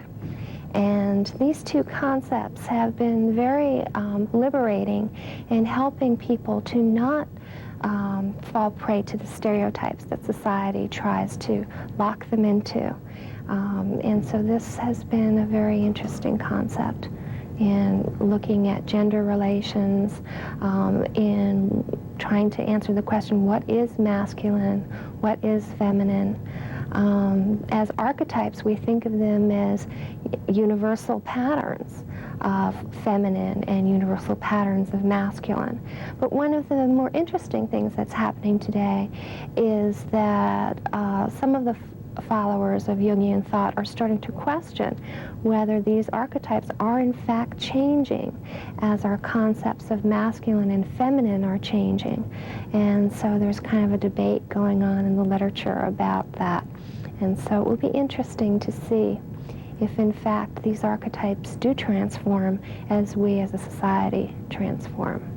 And these two concepts have been very liberating in helping people to not fall prey to the stereotypes that society tries to lock them into. And so this has been a very interesting concept in looking at gender relations, in trying to answer the question, what is masculine, what is feminine? As archetypes, we think of them as universal patterns of feminine and universal patterns of masculine. But one of the more interesting things that's happening today is that some of the followers of Jungian thought are starting to question whether these archetypes are in fact changing as our concepts of masculine and feminine are changing. And so there's kind of a debate going on in the literature about that. And so it will be interesting to see if in fact these archetypes do transform as we as a society transform.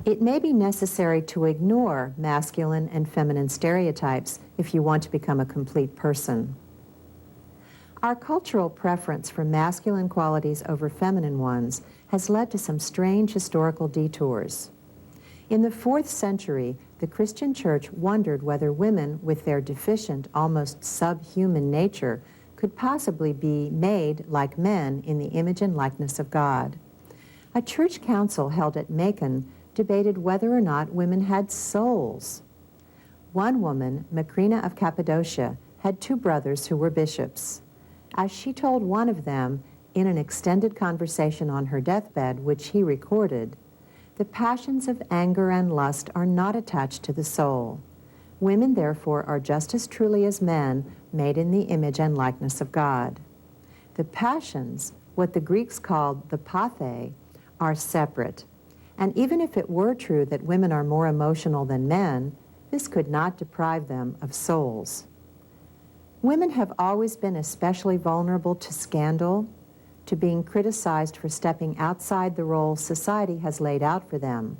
It may be necessary to ignore masculine and feminine stereotypes if you want to become a complete person. Our cultural preference for masculine qualities over feminine ones has led to some strange historical detours. In the 4th century, the Christian Church wondered whether women with their deficient, almost subhuman nature could possibly be made like men in the image and likeness of God. A church council held at Macon debated whether or not women had souls. One woman, Macrina of Cappadocia, had 2 brothers who were bishops. As she told one of them in an extended conversation on her deathbed, which he recorded, the passions of anger and lust are not attached to the soul. Women, therefore, are just as truly as men, made in the image and likeness of God. The passions, what the Greeks called the pathe, are separate. And even if it were true that women are more emotional than men, this could not deprive them of souls. Women have always been especially vulnerable to scandal, to being criticized for stepping outside the role society has laid out for them.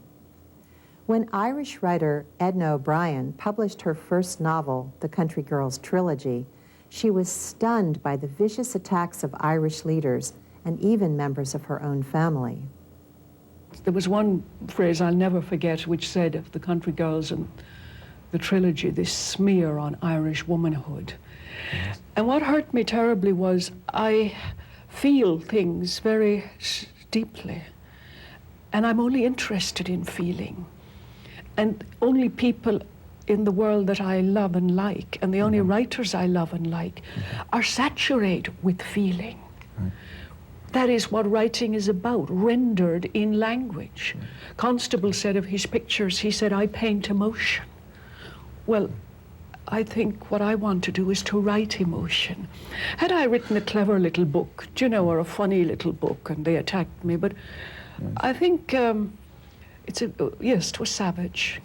When Irish writer Edna O'Brien published her first novel, The Country Girls Trilogy, she was stunned by the vicious attacks of Irish leaders and even members of her own family. There was one phrase I'll never forget which said of the Country Girls and the trilogy, this smear on Irish womanhood. Yes. And what hurt me terribly was I feel things very deeply, and I'm only interested in feeling. And only people in the world that I love and like, and the only writers I love and like, are saturated with feeling. Right. That is what writing is about, rendered in language. Right. Constable said of his pictures, he said, I paint emotion. Well, I think what I want to do is to write emotion. Had I written a clever little book, you know, or a funny little book, and they attacked me, but I think yes, it was savage.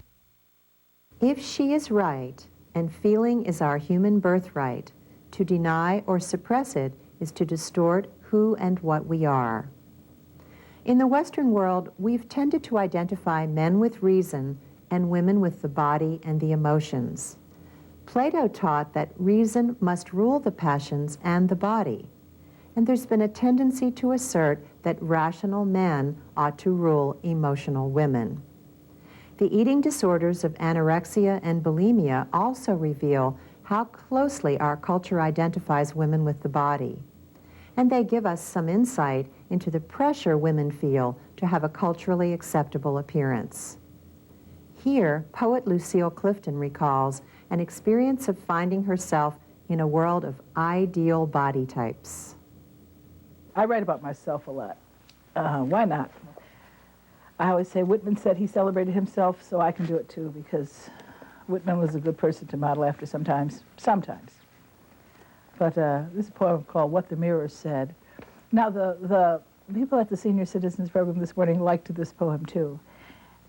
If she is right, and feeling is our human birthright, to deny or suppress it is to distort who and what we are. In the Western world, we've tended to identify men with reason and women with the body and the emotions. Plato taught that reason must rule the passions and the body, and there's been a tendency to assert that rational men ought to rule emotional women. The eating disorders of anorexia and bulimia also reveal how closely our culture identifies women with the body, and they give us some insight into the pressure women feel to have a culturally acceptable appearance. Here, poet Lucille Clifton recalls an experience of finding herself in a world of ideal body types. I write about myself a lot. Why not? I always say Whitman said he celebrated himself, so I can do it too, because Whitman was a good person to model after sometimes. But this is a poem called What the Mirror Said. Now, the people at the Senior Citizens Program this morning liked this poem too.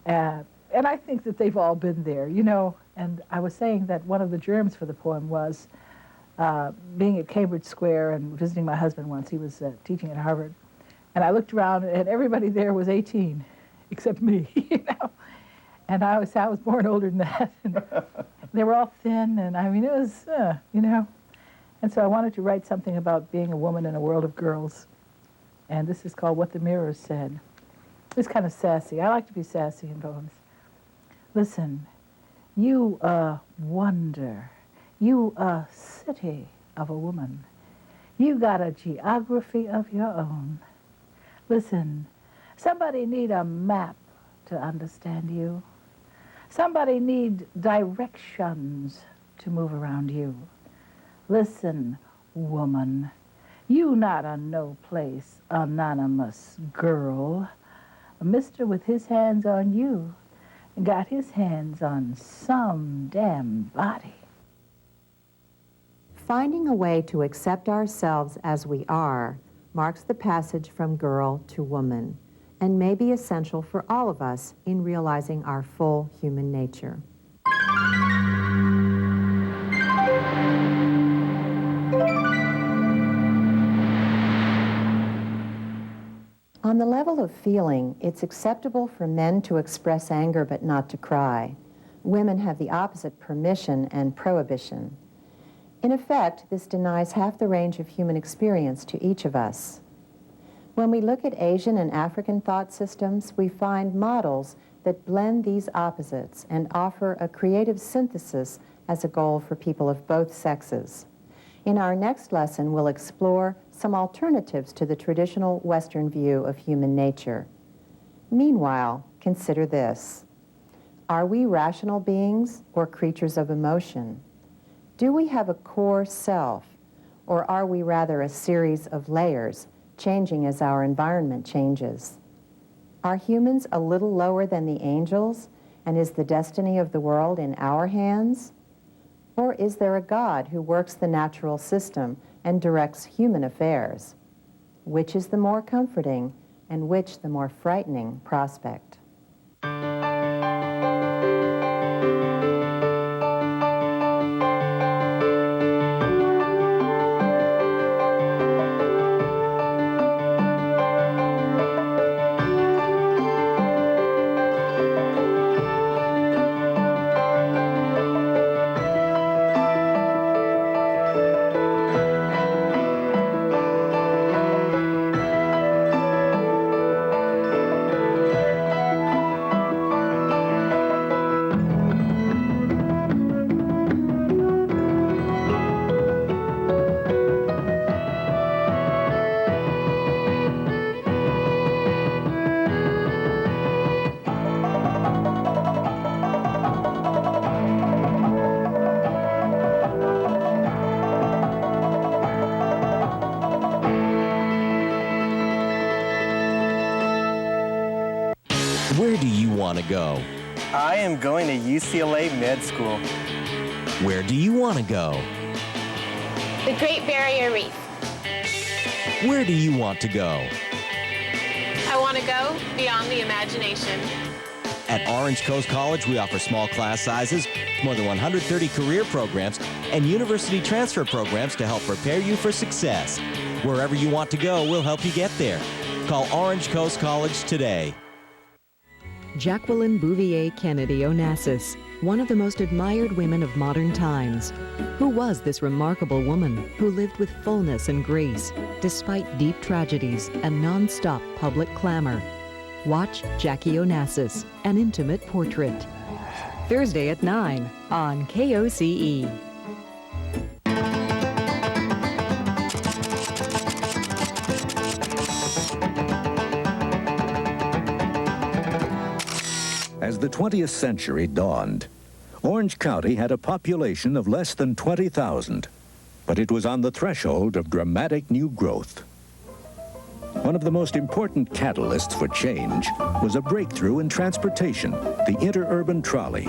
And I think that they've all been there, you know. And I was saying that one of the germs for the poem was being at Cambridge Square and visiting my husband once. He was teaching at Harvard. And I looked around, and everybody there was 18, except me, you know. And I always say I was born older than that. And they were all thin, and I mean, it was, you know. And so I wanted to write something about being a woman in a world of girls. And this is called What the Mirror Said. It's kind of sassy. I like to be sassy in poems. Listen, you wonder, you a city of a woman. You got a geography of your own. Listen, somebody need a map to understand you. Somebody need directions to move around you. Listen, woman, you not a no-place, anonymous girl. A mister with his hands on you got his hands on some damn body. Finding a way to accept ourselves as we are marks the passage from girl to woman, and may be essential for all of us in realizing our full human nature. On the level of feeling, it's acceptable for men to express anger but not to cry. Women have the opposite permission and prohibition. In effect, this denies half the range of human experience to each of us. When we look at Asian and African thought systems, we find models that blend these opposites and offer a creative synthesis as a goal for people of both sexes. In our next lesson, we'll explore some alternatives to the traditional Western view of human nature. Meanwhile, consider this. Are we rational beings or creatures of emotion? Do we have a core self, or are we rather a series of layers, changing as our environment changes? Are humans a little lower than the angels, and is the destiny of the world in our hands? Or is there a God who works the natural system and directs human affairs? Which is the more comforting, and which the more frightening prospect? Where do you want to go? I am going to UCLA Med School. Where do you want to go? The Great Barrier Reef. Where do you want to go? I want to go beyond the imagination. At Orange Coast College, we offer small class sizes, more than 130 career programs, and university transfer programs to help prepare you for success. Wherever you want to go, we'll help you get there. Call Orange Coast College today. Jacqueline Bouvier Kennedy Onassis, one of the most admired women of modern times. Who was this remarkable woman who lived with fullness and grace, despite deep tragedies and non-stop public clamor? Watch Jackie Onassis, An Intimate Portrait. Thursday at 9 on KOCE. As the 20th century dawned, Orange County had a population of less than 20,000, but it was on the threshold of dramatic new growth. One of the most important catalysts for change was a breakthrough in transportation, the interurban trolley.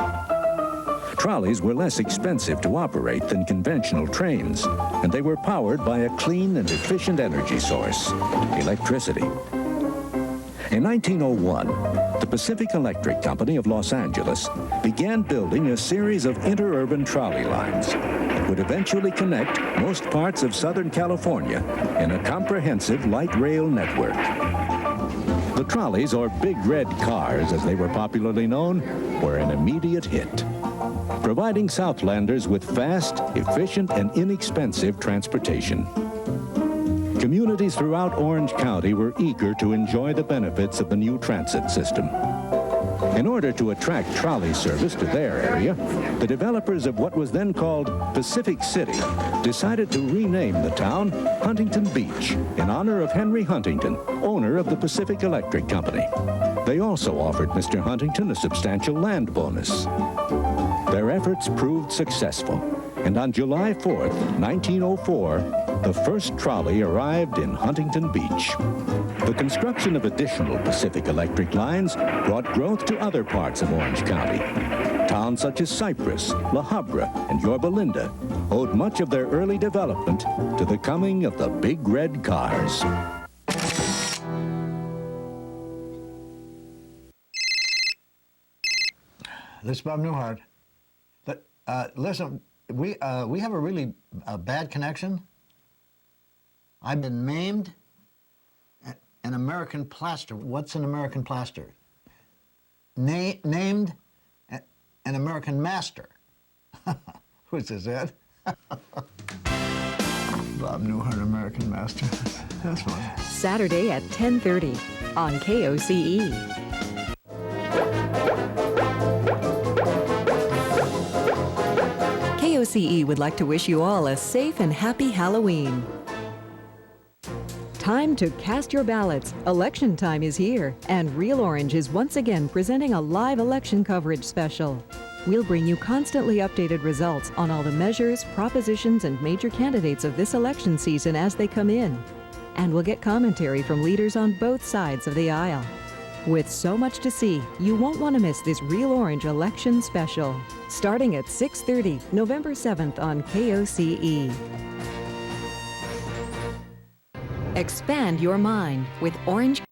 Trolleys were less expensive to operate than conventional trains, and they were powered by a clean and efficient energy source, electricity. In 1901, the Pacific Electric Company of Los Angeles began building a series of interurban trolley lines that would eventually connect most parts of Southern California in a comprehensive light rail network. The trolleys, or Big Red Cars as they were popularly known, were an immediate hit, providing Southlanders with fast, efficient, and inexpensive transportation. Communities throughout Orange County were eager to enjoy the benefits of the new transit system. In order to attract trolley service to their area, the developers of what was then called Pacific City decided to rename the town Huntington Beach in honor of Henry Huntington, owner of the Pacific Electric Company. They also offered Mr. Huntington a substantial land bonus. Their efforts proved successful, and on July 4th, 1904, the first trolley arrived in Huntington Beach. The construction of additional Pacific Electric lines brought growth to other parts of Orange County. Towns such as Cypress, La Habra, and Yorba Linda owed much of their early development to the coming of the Big Red Cars. This is Bob Newhart. Listen, we have a really bad connection. I've been named an American plaster. What's an American plaster? Named an American master. Which is it? Bob Newhart, American master. That's fun. Saturday at 10:30 on KOCE. KOCE would like to wish you all a safe and happy Halloween. Time to cast your ballots. Election time is here, and Real Orange is once again presenting a live election coverage special. We'll bring you constantly updated results on all the measures, propositions, and major candidates of this election season as they come in. And we'll get commentary from leaders on both sides of the aisle. With so much to see, you won't want to miss this Real Orange election special. Starting at 6:30, November 7th on KOCE. Expand your mind with Orange.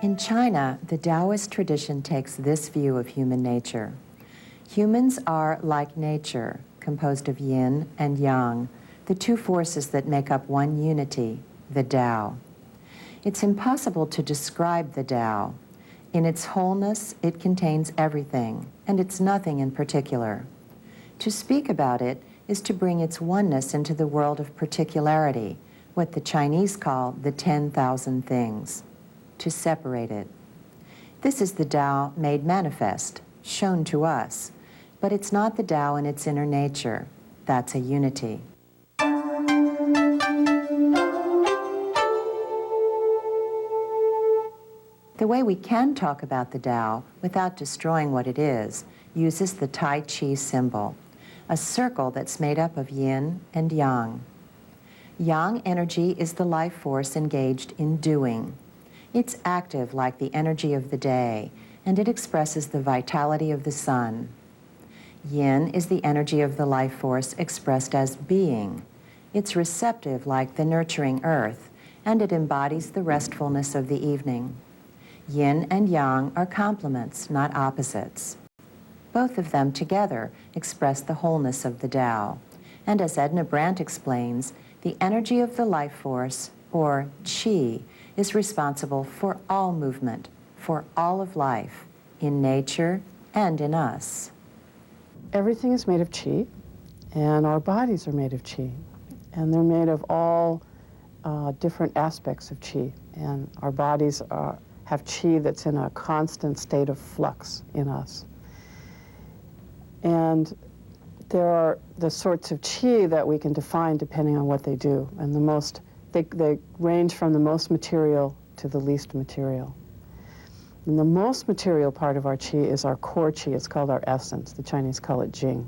In China, the Taoist tradition takes this view of human nature. Humans are like nature, composed of yin and yang, the two forces that make up one unity, the Tao. It's impossible to describe the Tao. In its wholeness, it contains everything, and it's nothing in particular. To speak about it is to bring its oneness into the world of particularity, what the Chinese call the 10,000 things. to separate it. This is the Tao made manifest, shown to us, but it's not the Tao in its inner nature. That's a unity. The way we can talk about the Tao without destroying what it is uses the Tai Chi symbol, a circle that's made up of yin and yang. Yang energy is the life force engaged in doing. It's active like the energy of the day, and it expresses the vitality of the sun. Yin is the energy of the life force expressed as being. It's receptive like the nurturing earth, and it embodies the restfulness of the evening. Yin and yang are complements, not opposites. Both of them together express the wholeness of the Tao. And as Edna Brandt explains, the energy of the life force, or qi, is responsible for all movement, for all of life, in nature and in us. Everything is made of qi, and our bodies are made of qi. And they're made of all different aspects of qi. And our bodies have qi that's in a constant state of flux in us. And there are the sorts of qi that we can define depending on what they do. And they range from the most material to the least material. And the most material part of our qi is our core qi. It's called our essence. The Chinese call it jing.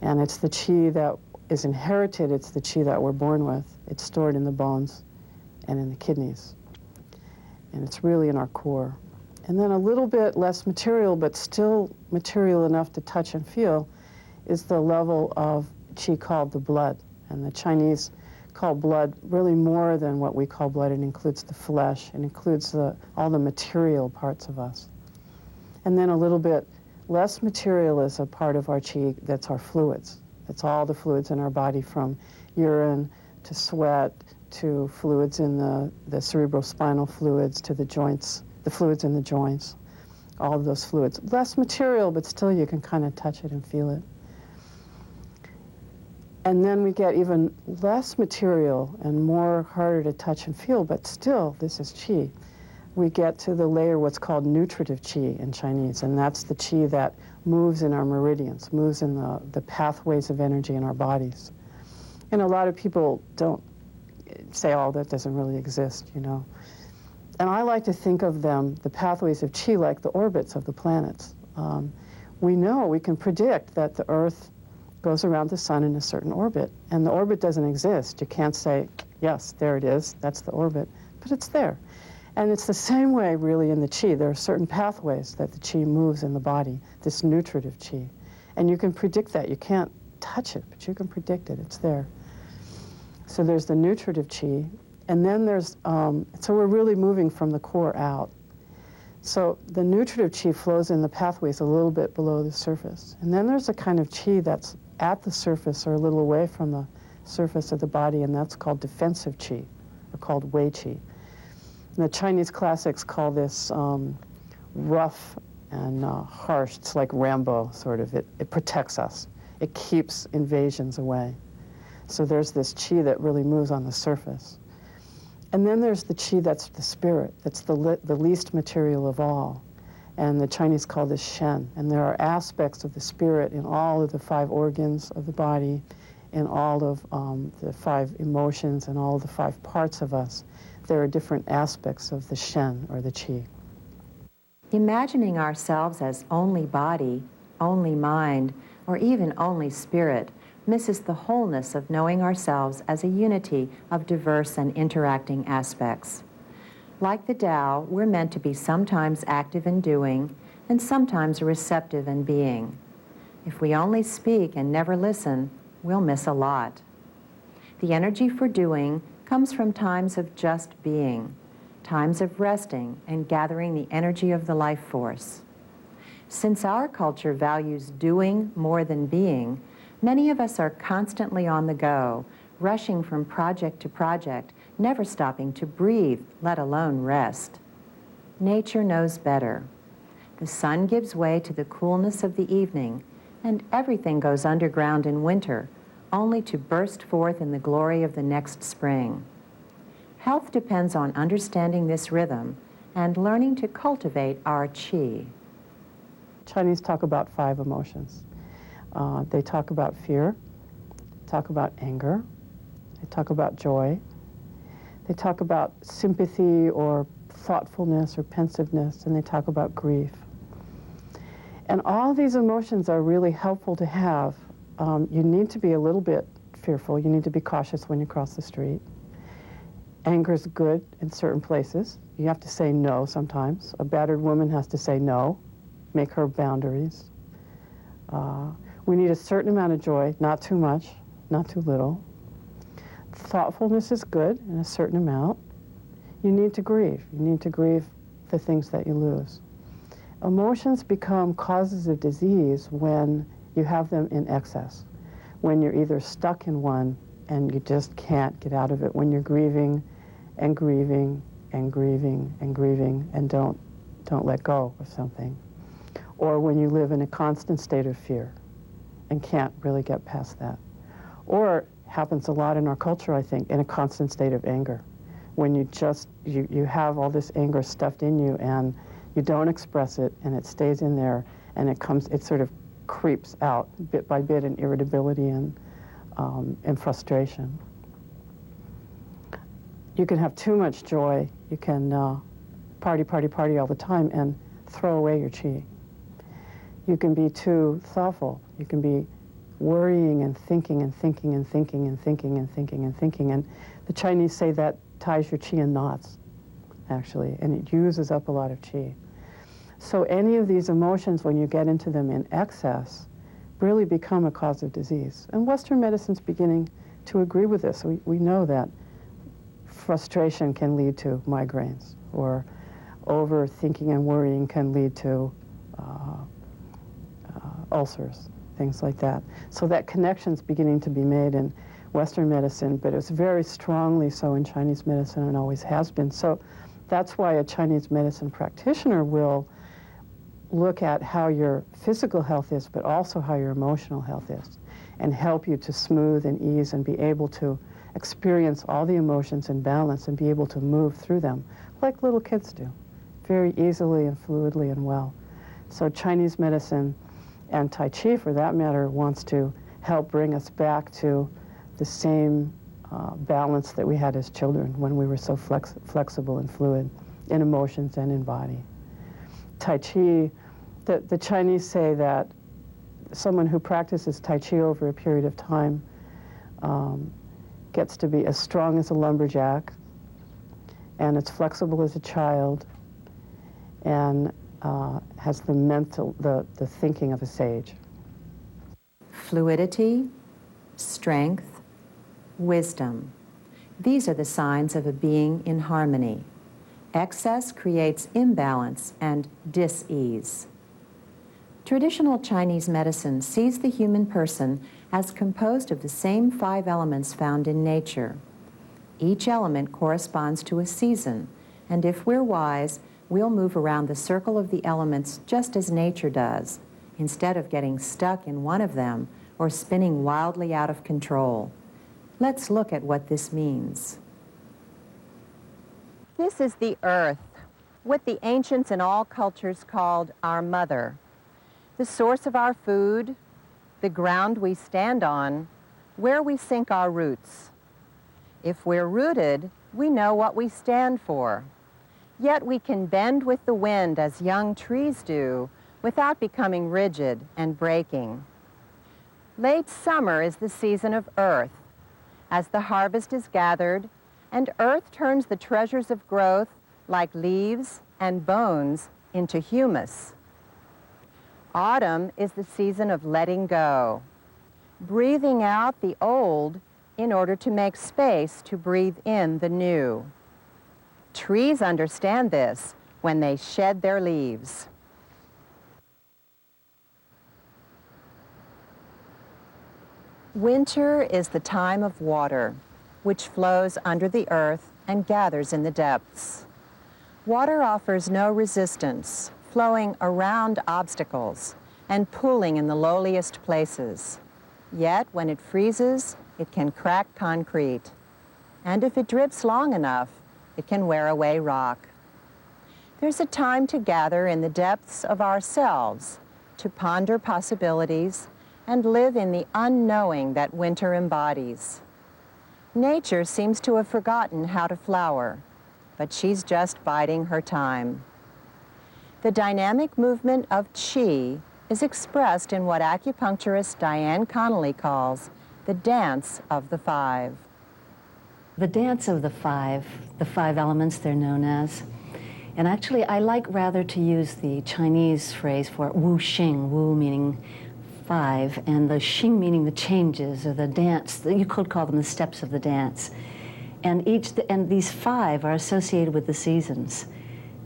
And it's the qi that is inherited. It's the qi that we're born with. It's stored in the bones and in the kidneys. And it's really in our core. And then a little bit less material, but still material enough to touch and feel, is the level of qi called the blood. And the Chinese call blood really more than what we call blood. It includes the flesh. It includes all the material parts of us. And then a little bit less material is a part of our qi that's our fluids. It's all the fluids in our body, from urine to sweat to fluids in the cerebrospinal fluids to the joints, the fluids in the joints, all of those fluids. Less material, but still you can kind of touch it and feel it. And then we get even less material and more harder to touch and feel, but still, this is qi. We get to the layer what's called nutritive qi in Chinese, and that's the qi that moves in our meridians, moves in the pathways of energy in our bodies. And a lot of people don't say, oh, that doesn't really exist, you know. And I like to think of them, the pathways of qi, like the orbits of the planets. We know, we can predict that the Earth goes around the sun in a certain orbit, and the orbit doesn't exist. You can't say, yes, there it is, that's the orbit, but it's there. And it's the same way, really, in the qi. There are certain pathways that the qi moves in the body, this nutritive qi. And you can predict that. You can't touch it, but you can predict it. It's there. So there's the nutritive qi, and then there's, so we're really moving from the core out. So the nutritive qi flows in the pathways a little bit below the surface. And then there's a kind of qi that's at the surface or a little away from the surface of the body, and that's called defensive qi, or called wei qi. And the Chinese classics call this rough and harsh. It's like Rambo, sort of. It protects us. It keeps invasions away. So there's this qi that really moves on the surface. And then there's the qi that's the spirit, that's the least material of all. And the Chinese call this shen. And there are aspects of the spirit in all of the 5 organs of the body, in all of the 5 emotions, and all of the 5 parts of us. There are different aspects of the shen, or the qi. Imagining ourselves as only body, only mind, or even only spirit misses the wholeness of knowing ourselves as a unity of diverse and interacting aspects. Like the Tao, we're meant to be sometimes active in doing and sometimes receptive in being. If we only speak and never listen, we'll miss a lot. The energy for doing comes from times of just being, times of resting and gathering the energy of the life force. Since our culture values doing more than being, many of us are constantly on the go, rushing from project to project, never stopping to breathe, let alone rest. Nature knows better. The sun gives way to the coolness of the evening, and everything goes underground in winter, only to burst forth in the glory of the next spring. Health depends on understanding this rhythm and learning to cultivate our qi. Chinese talk about 5 emotions. They talk about fear, talk about anger, they talk about joy, they talk about sympathy or thoughtfulness or pensiveness, and they talk about grief. And all these emotions are really helpful to have. You need to be a little bit fearful. You need to be cautious when you cross the street. Anger is good in certain places. You have to say no sometimes. A battered woman has to say no, make her boundaries. We need a certain amount of joy, not too much, not too little. Thoughtfulness is good in a certain amount. You need to grieve. You need to grieve the things that you lose. Emotions become causes of disease when you have them in excess, when you're either stuck in one and you just can't get out of it, when you're grieving and grieving and grieving and grieving and don't let go of something, or when you live in a constant state of fear and can't really get past that. Or happens a lot in our culture, I think, in a constant state of anger, when you have all this anger stuffed in you and you don't express it and it stays in there and it sort of creeps out bit by bit in irritability and frustration. You can have too much joy. You can party all the time and throw away your qi. You can be too thoughtful. You can be worrying and thinking and thinking and thinking and thinking and thinking and thinking. And the Chinese say that ties your qi in knots, actually, and it uses up a lot of qi. So any of these emotions, when you get into them in excess, really become a cause of disease. And Western medicine's beginning to agree with this. We know that frustration can lead to migraines, or overthinking and worrying can lead to ulcers, things like that. So that connection's beginning to be made in Western medicine, but it's very strongly so in Chinese medicine and always has been. So that's why a Chinese medicine practitioner will look at how your physical health is, but also how your emotional health is, and help you to smooth and ease and be able to experience all the emotions in balance and be able to move through them like little kids do, very easily and fluidly and well. So Chinese medicine, and Tai Chi for that matter, wants to help bring us back to the same balance that we had as children when we were so flexible and fluid in emotions and in body. Tai Chi, the Chinese say that someone who practices Tai Chi over a period of time gets to be as strong as a lumberjack and as flexible as a child and has the thinking of a sage. Fluidity, strength, wisdom. These are the signs of a being in harmony. Excess creates imbalance and dis-ease. Traditional Chinese medicine sees the human person as composed of the same 5 elements found in nature. Each element corresponds to a season, and if we're wise, we'll move around the circle of the elements just as nature does, instead of getting stuck in one of them or spinning wildly out of control. Let's look at what this means. This is the earth, what the ancients in all cultures called our mother, the source of our food, the ground we stand on, where we sink our roots. If we're rooted, we know what we stand for. Yet we can bend with the wind as young trees do without becoming rigid and breaking. Late summer is the season of earth. As the harvest is gathered and earth turns the treasures of growth like leaves and bones into humus. Autumn is the season of letting go, breathing out the old in order to make space to breathe in the new. Trees understand this when they shed their leaves. Winter is the time of water, which flows under the earth and gathers in the depths. Water offers no resistance, flowing around obstacles and pooling in the lowliest places. Yet, when it freezes, it can crack concrete. And if it drips long enough, it can wear away rock. There's a time to gather in the depths of ourselves, to ponder possibilities, and live in the unknowing that winter embodies. Nature seems to have forgotten how to flower, but she's just biding her time. The dynamic movement of qi is expressed in what acupuncturist Diane Connolly calls the dance of the five. The dance of the five elements they're known as. And actually, I like rather to use the Chinese phrase for wu xing, wu meaning five, and the xing meaning the changes or the dance. You could call them the steps of the dance. And these five are associated with the seasons.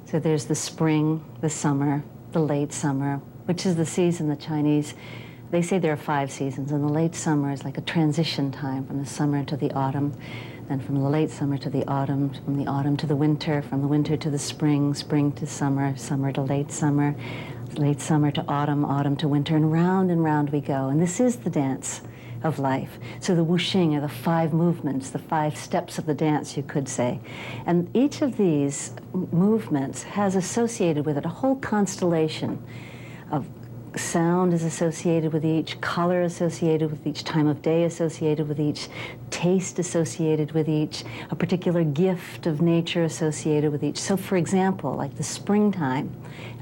So there's the spring, the summer, the late summer, which is the season the Chinese, they say there are 5 seasons, and the late summer is like a transition time from the summer to the autumn, then from the late summer to the autumn, from the autumn to the winter, from the winter to the spring, spring to summer, summer to late summer to autumn, autumn to winter, and round we go. And this is the dance of life. So the wuxing are the 5 movements, the 5 steps of the dance, you could say. And each of these movements has associated with it a whole constellation of sound is associated with each, color associated with each, time of day associated with each, taste associated with each, a particular gift of nature associated with each. So for example, like the springtime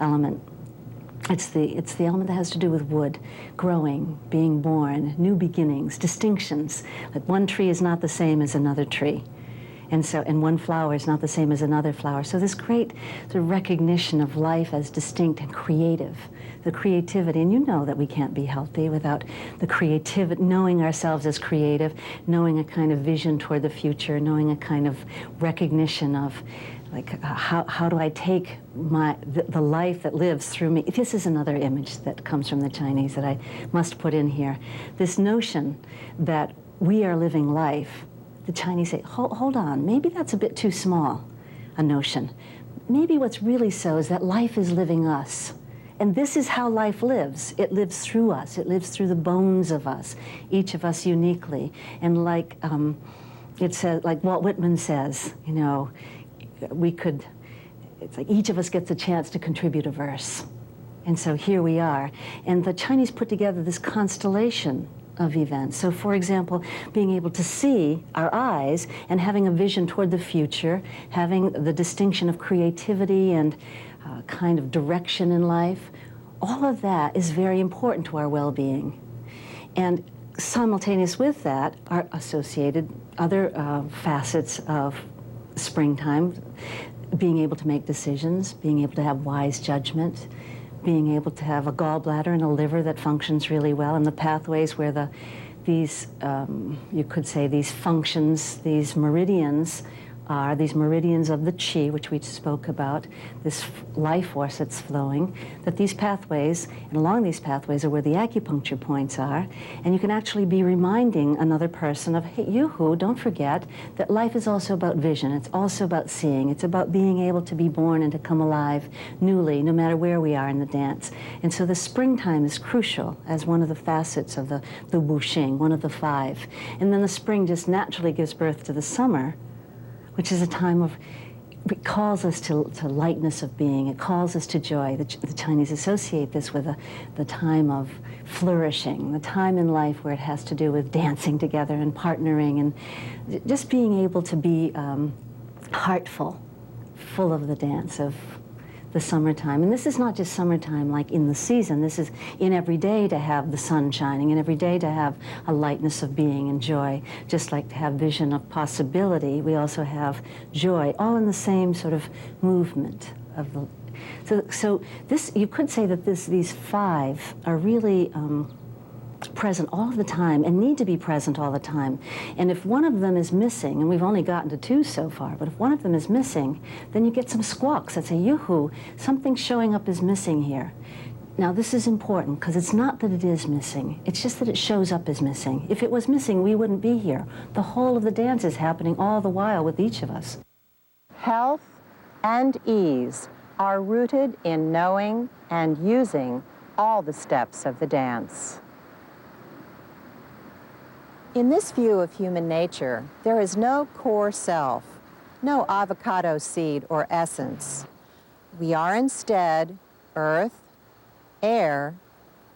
element, it's the element that has to do with wood, growing, being born, new beginnings, distinctions. Like one tree is not the same as another tree. And one flower is not the same as another flower. So this great sort of recognition of life as distinct and creative, the creativity. And you know that we can't be healthy without the creativity, knowing ourselves as creative, knowing a kind of vision toward the future, knowing a kind of recognition of like how do I take the life that lives through me. This is another image that comes from the Chinese that I must put in here. This notion that we are living life. The Chinese say, hold on, maybe that's a bit too small a notion. Maybe what's really so is that life is living us. And this is how life lives. It lives through us. It lives through the bones of us, each of us uniquely. And like it says, like Walt Whitman says, you know, it's like each of us gets a chance to contribute a verse. And so here we are. And the Chinese put together this constellation of events. So for example, being able to see our eyes and having a vision toward the future, having the distinction of creativity and kind of direction in life, all of that is very important to our well-being. And simultaneous with that are associated other facets of springtime, being able to make decisions, being able to have wise judgment, being able to have a gallbladder and a liver that functions really well, and the pathways where these, you could say, these functions, these meridians are these meridians of the qi, which we spoke about, this life force that's flowing, that these pathways, and along these pathways are where the acupuncture points are, and you can actually be reminding another person of, hey, you-hoo, don't forget that life is also about vision, it's also about seeing, it's about being able to be born and to come alive newly, no matter where we are in the dance. And so the springtime is crucial as one of the facets of the wuxing, one of the 5. And then the spring just naturally gives birth to the summer, which is a time of, it calls us to lightness of being, it calls us to joy. The Chinese associate this with the time of flourishing, the time in life where it has to do with dancing together and partnering and just being able to be heartful, full of the dance of the summertime. And this is not just summertime like in the season, this is in every day to have the sun shining, and every day to have a lightness of being and joy. Just like to have vision of possibility, we also have joy, all in the same sort of movement of the... So this, you could say that these 5 are really present all the time and need to be present all the time. And if one of them is missing, and we've only gotten to 2 so far, but if one of them is missing, then you get some squawks that say, yoo-hoo, something showing up is missing here. Now this is important because it's not that it is missing, it's just that it shows up as missing. If it was missing, we wouldn't be here. The whole of the dance is happening all the while with each of us. Health and ease are rooted in knowing and using all the steps of the dance. In this view of human nature, there is no core self, no avocado seed or essence. We are instead earth, air,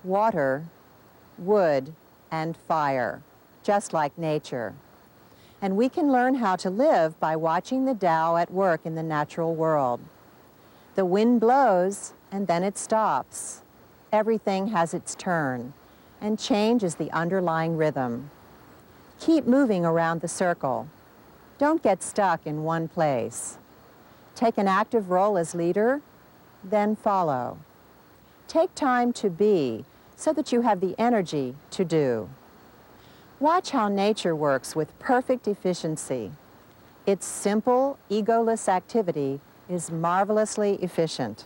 water, wood, and fire, just like nature. And we can learn how to live by watching the Tao at work in the natural world. The wind blows, and then it stops. Everything has its turn, and change is the underlying rhythm. Keep moving around the circle. Don't get stuck in one place. Take an active role as leader, then follow. Take time to be so that you have the energy to do. Watch how nature works with perfect efficiency. Its simple, egoless activity is marvelously efficient.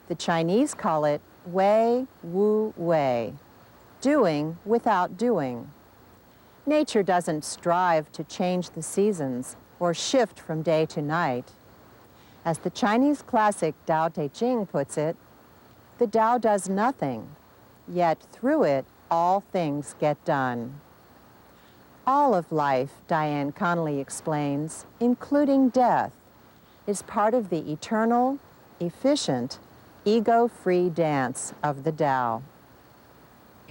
The Chinese call it Wei Wu Wei, doing without doing. Nature doesn't strive to change the seasons or shift from day to night. As the Chinese classic Tao Te Ching puts it, the Tao does nothing, yet through it all things get done. All of life, Diane Connolly explains, including death, is part of the eternal, efficient, ego-free dance of the Tao.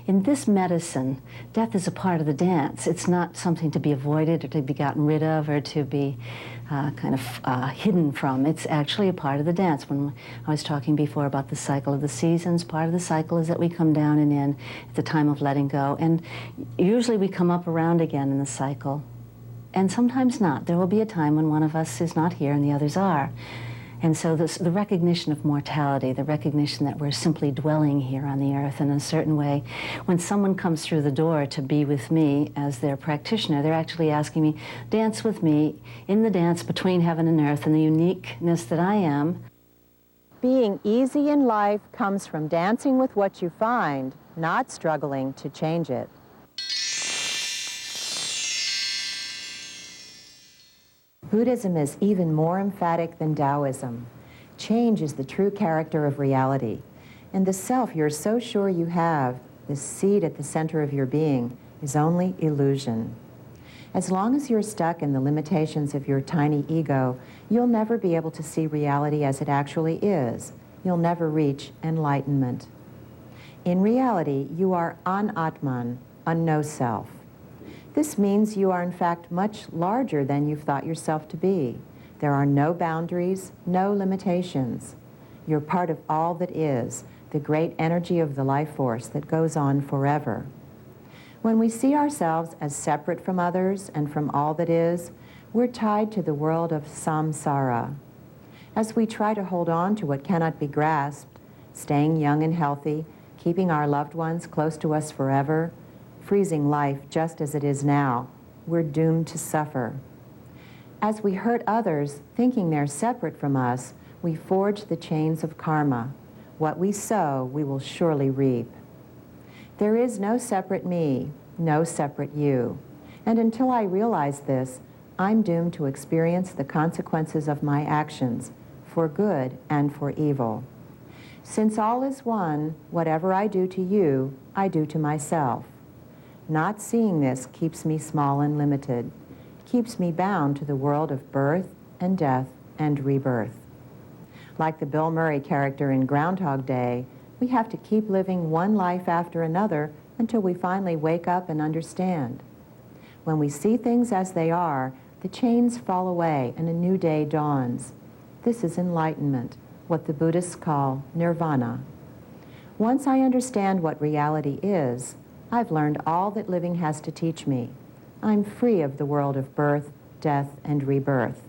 In this medicine, death is a part of the dance. It's not something to be avoided or to be gotten rid of or to be hidden from. It's actually a part of the dance. When I was talking before about the cycle of the seasons, part of the cycle is that we come down and in at the time of letting go. And usually we come up around again in the cycle. And sometimes not. There will be a time when one of us is not here and the others are. And so the recognition of mortality, the recognition that we're simply dwelling here on the earth in a certain way, when someone comes through the door to be with me as their practitioner, they're actually asking me, dance with me in the dance between heaven and earth and the uniqueness that I am. Being easy in life comes from dancing with what you find, not struggling to change it. Buddhism is even more emphatic than Taoism. Change is the true character of reality. And the self you're so sure you have, this seed at the center of your being, is only illusion. As long as you're stuck in the limitations of your tiny ego, you'll never be able to see reality as it actually is. You'll never reach enlightenment. In reality, you are an-atman, a no-self. This means you are in fact much larger than you've thought yourself to be. There are no boundaries, no limitations. You're part of all that is, the great energy of the life force that goes on forever. When we see ourselves as separate from others and from all that is, we're tied to the world of samsara. As we try to hold on to what cannot be grasped, staying young and healthy, keeping our loved ones close to us forever, freezing life just as it is now, we're doomed to suffer. As we hurt others, thinking they're separate from us, we forge the chains of karma. What we sow, we will surely reap. There is no separate me, no separate you. And until I realize this, I'm doomed to experience the consequences of my actions, for good and for evil. Since all is one, whatever I do to you, I do to myself. Not seeing this keeps me small and limited, keeps me bound to the world of birth and death and rebirth. Like the Bill Murray character in Groundhog Day, we have to keep living one life after another until we finally wake up and understand. When we see things as they are, the chains fall away and a new day dawns. This is enlightenment, what the Buddhists call nirvana. Once I understand what reality is, I've learned all that living has to teach me. I'm free of the world of birth, death, and rebirth.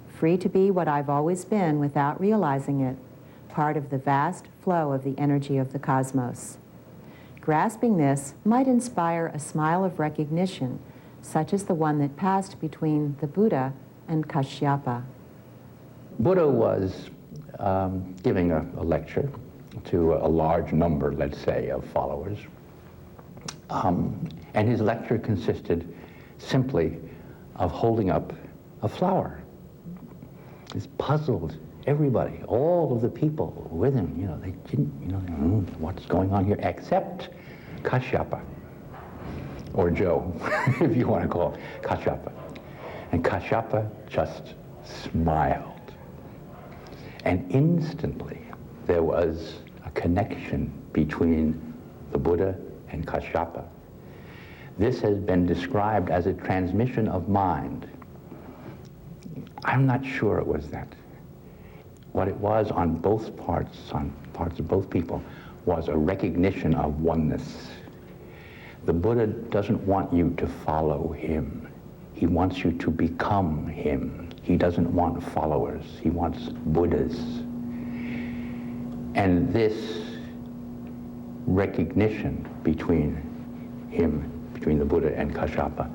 Free to be what I've always been without realizing it, part of the vast flow of the energy of the cosmos. Grasping this might inspire a smile of recognition, such as the one that passed between the Buddha and Kashyapa. Buddha was giving a lecture to a large number, let's say, of followers. And his lecture consisted simply of holding up a flower. This puzzled everybody, all of the people with him. You know, they didn't, what's going on here, except Kashyapa, or Joe, if you want to call it Kashyapa. And Kashyapa just smiled. And instantly there was a connection between the Buddha and Kashyapa. This has been described as a transmission of mind. I'm not sure it was that. What it was on both parts, on parts of both people, was a recognition of oneness. The Buddha doesn't want you to follow him. He wants you to become him. He doesn't want followers. He wants Buddhas. And this recognition between the Buddha and Kashyapa,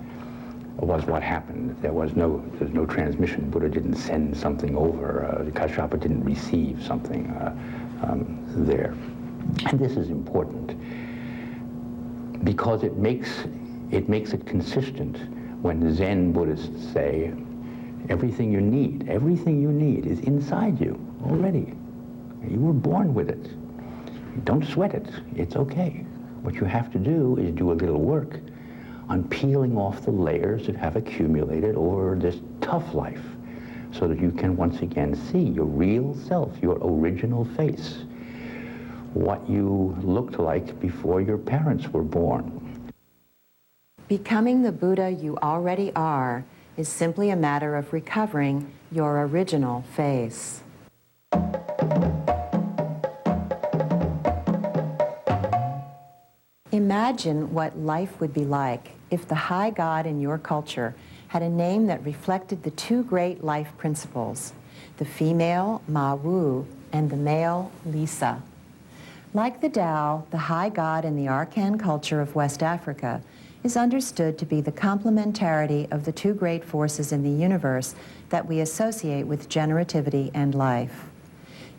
was what happened. There's no transmission. Buddha didn't send something over. Kashyapa didn't receive something there. And this is important because it makes it consistent when Zen Buddhists say everything you need is inside you already. You were born with it. Don't sweat it. It's okay. What you have to do is do a little work on peeling off the layers that have accumulated over this tough life so that you can once again see your real self, your original face, what you looked like before your parents were born. Becoming the Buddha you already are is simply a matter of recovering your original face. Imagine what life would be like if the high God in your culture had a name that reflected the two great life principles, the female Ma Wu and the male Lisa. Like the Tao, the high God in the Arkan culture of West Africa is understood to be the complementarity of the two great forces in the universe that we associate with generativity and life.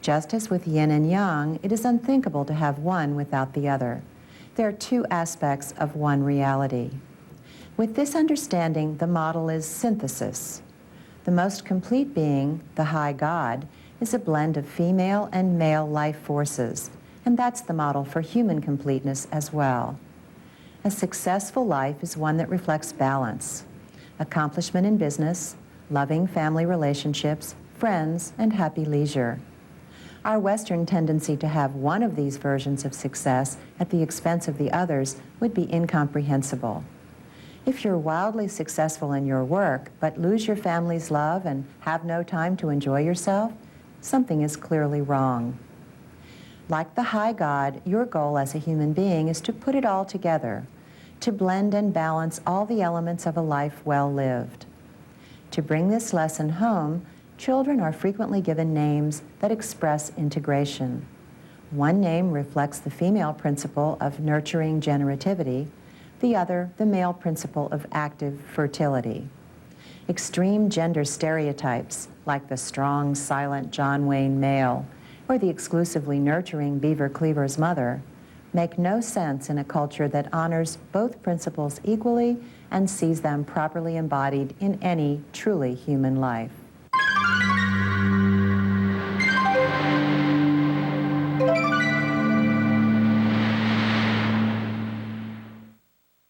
Just as with yin and yang, it is unthinkable to have one without the other. There are two aspects of one reality. With this understanding, the model is synthesis. The most complete being, the high God, is a blend of female and male life forces, and that's the model for human completeness as well. A successful life is one that reflects balance, accomplishment in business, loving family relationships, friends, and happy leisure. Our Western tendency to have one of these versions of success at the expense of the others would be incomprehensible. If you're wildly successful in your work, but lose your family's love and have no time to enjoy yourself, something is clearly wrong. Like the high God, your goal as a human being is to put it all together, to blend and balance all the elements of a life well lived. To bring this lesson home, children are frequently given names that express integration. One name reflects the female principle of nurturing generativity, the other the male principle of active fertility. Extreme gender stereotypes, like the strong, silent John Wayne male, or the exclusively nurturing Beaver Cleaver's mother, make no sense in a culture that honors both principles equally and sees them properly embodied in any truly human life.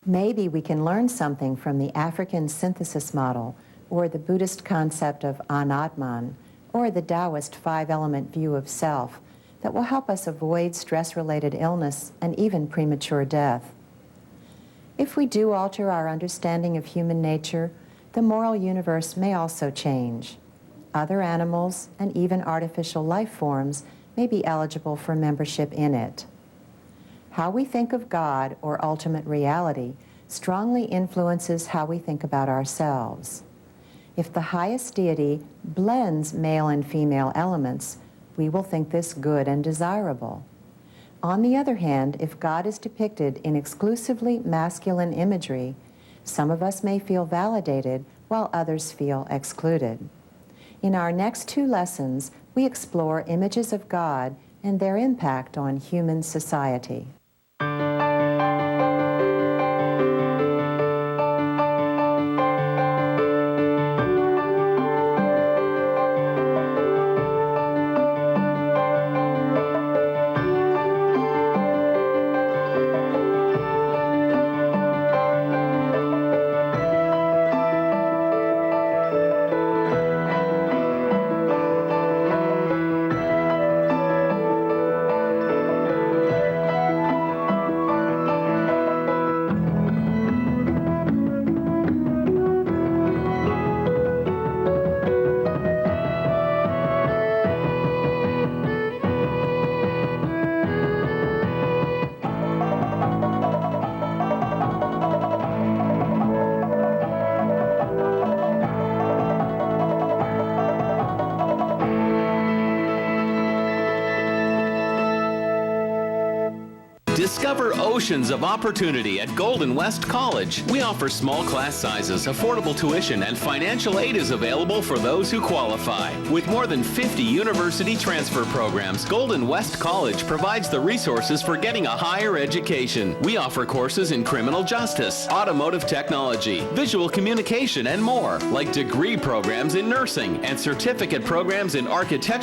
Maybe we can learn something from the African synthesis model, or the Buddhist concept of Anatman, or the Taoist five-element view of self that will help us avoid stress-related illness and even premature death. If we do alter our understanding of human nature, the moral universe may also change. Other animals and even artificial life forms may be eligible for membership in it. How we think of God, or ultimate reality, strongly influences how we think about ourselves. If the highest deity blends male and female elements, we will think this good and desirable. On the other hand, if God is depicted in exclusively masculine imagery, some of us may feel validated while others feel excluded. In our next two lessons, we explore images of God and their impact on human society. Discover oceans of opportunity at Golden West College. We offer small class sizes, affordable tuition, and financial aid is available for those who qualify. With more than 50 university transfer programs, Golden West College provides the resources for getting a higher education. We offer courses in criminal justice, automotive technology, visual communication, and more, like degree programs in nursing and certificate programs in architectural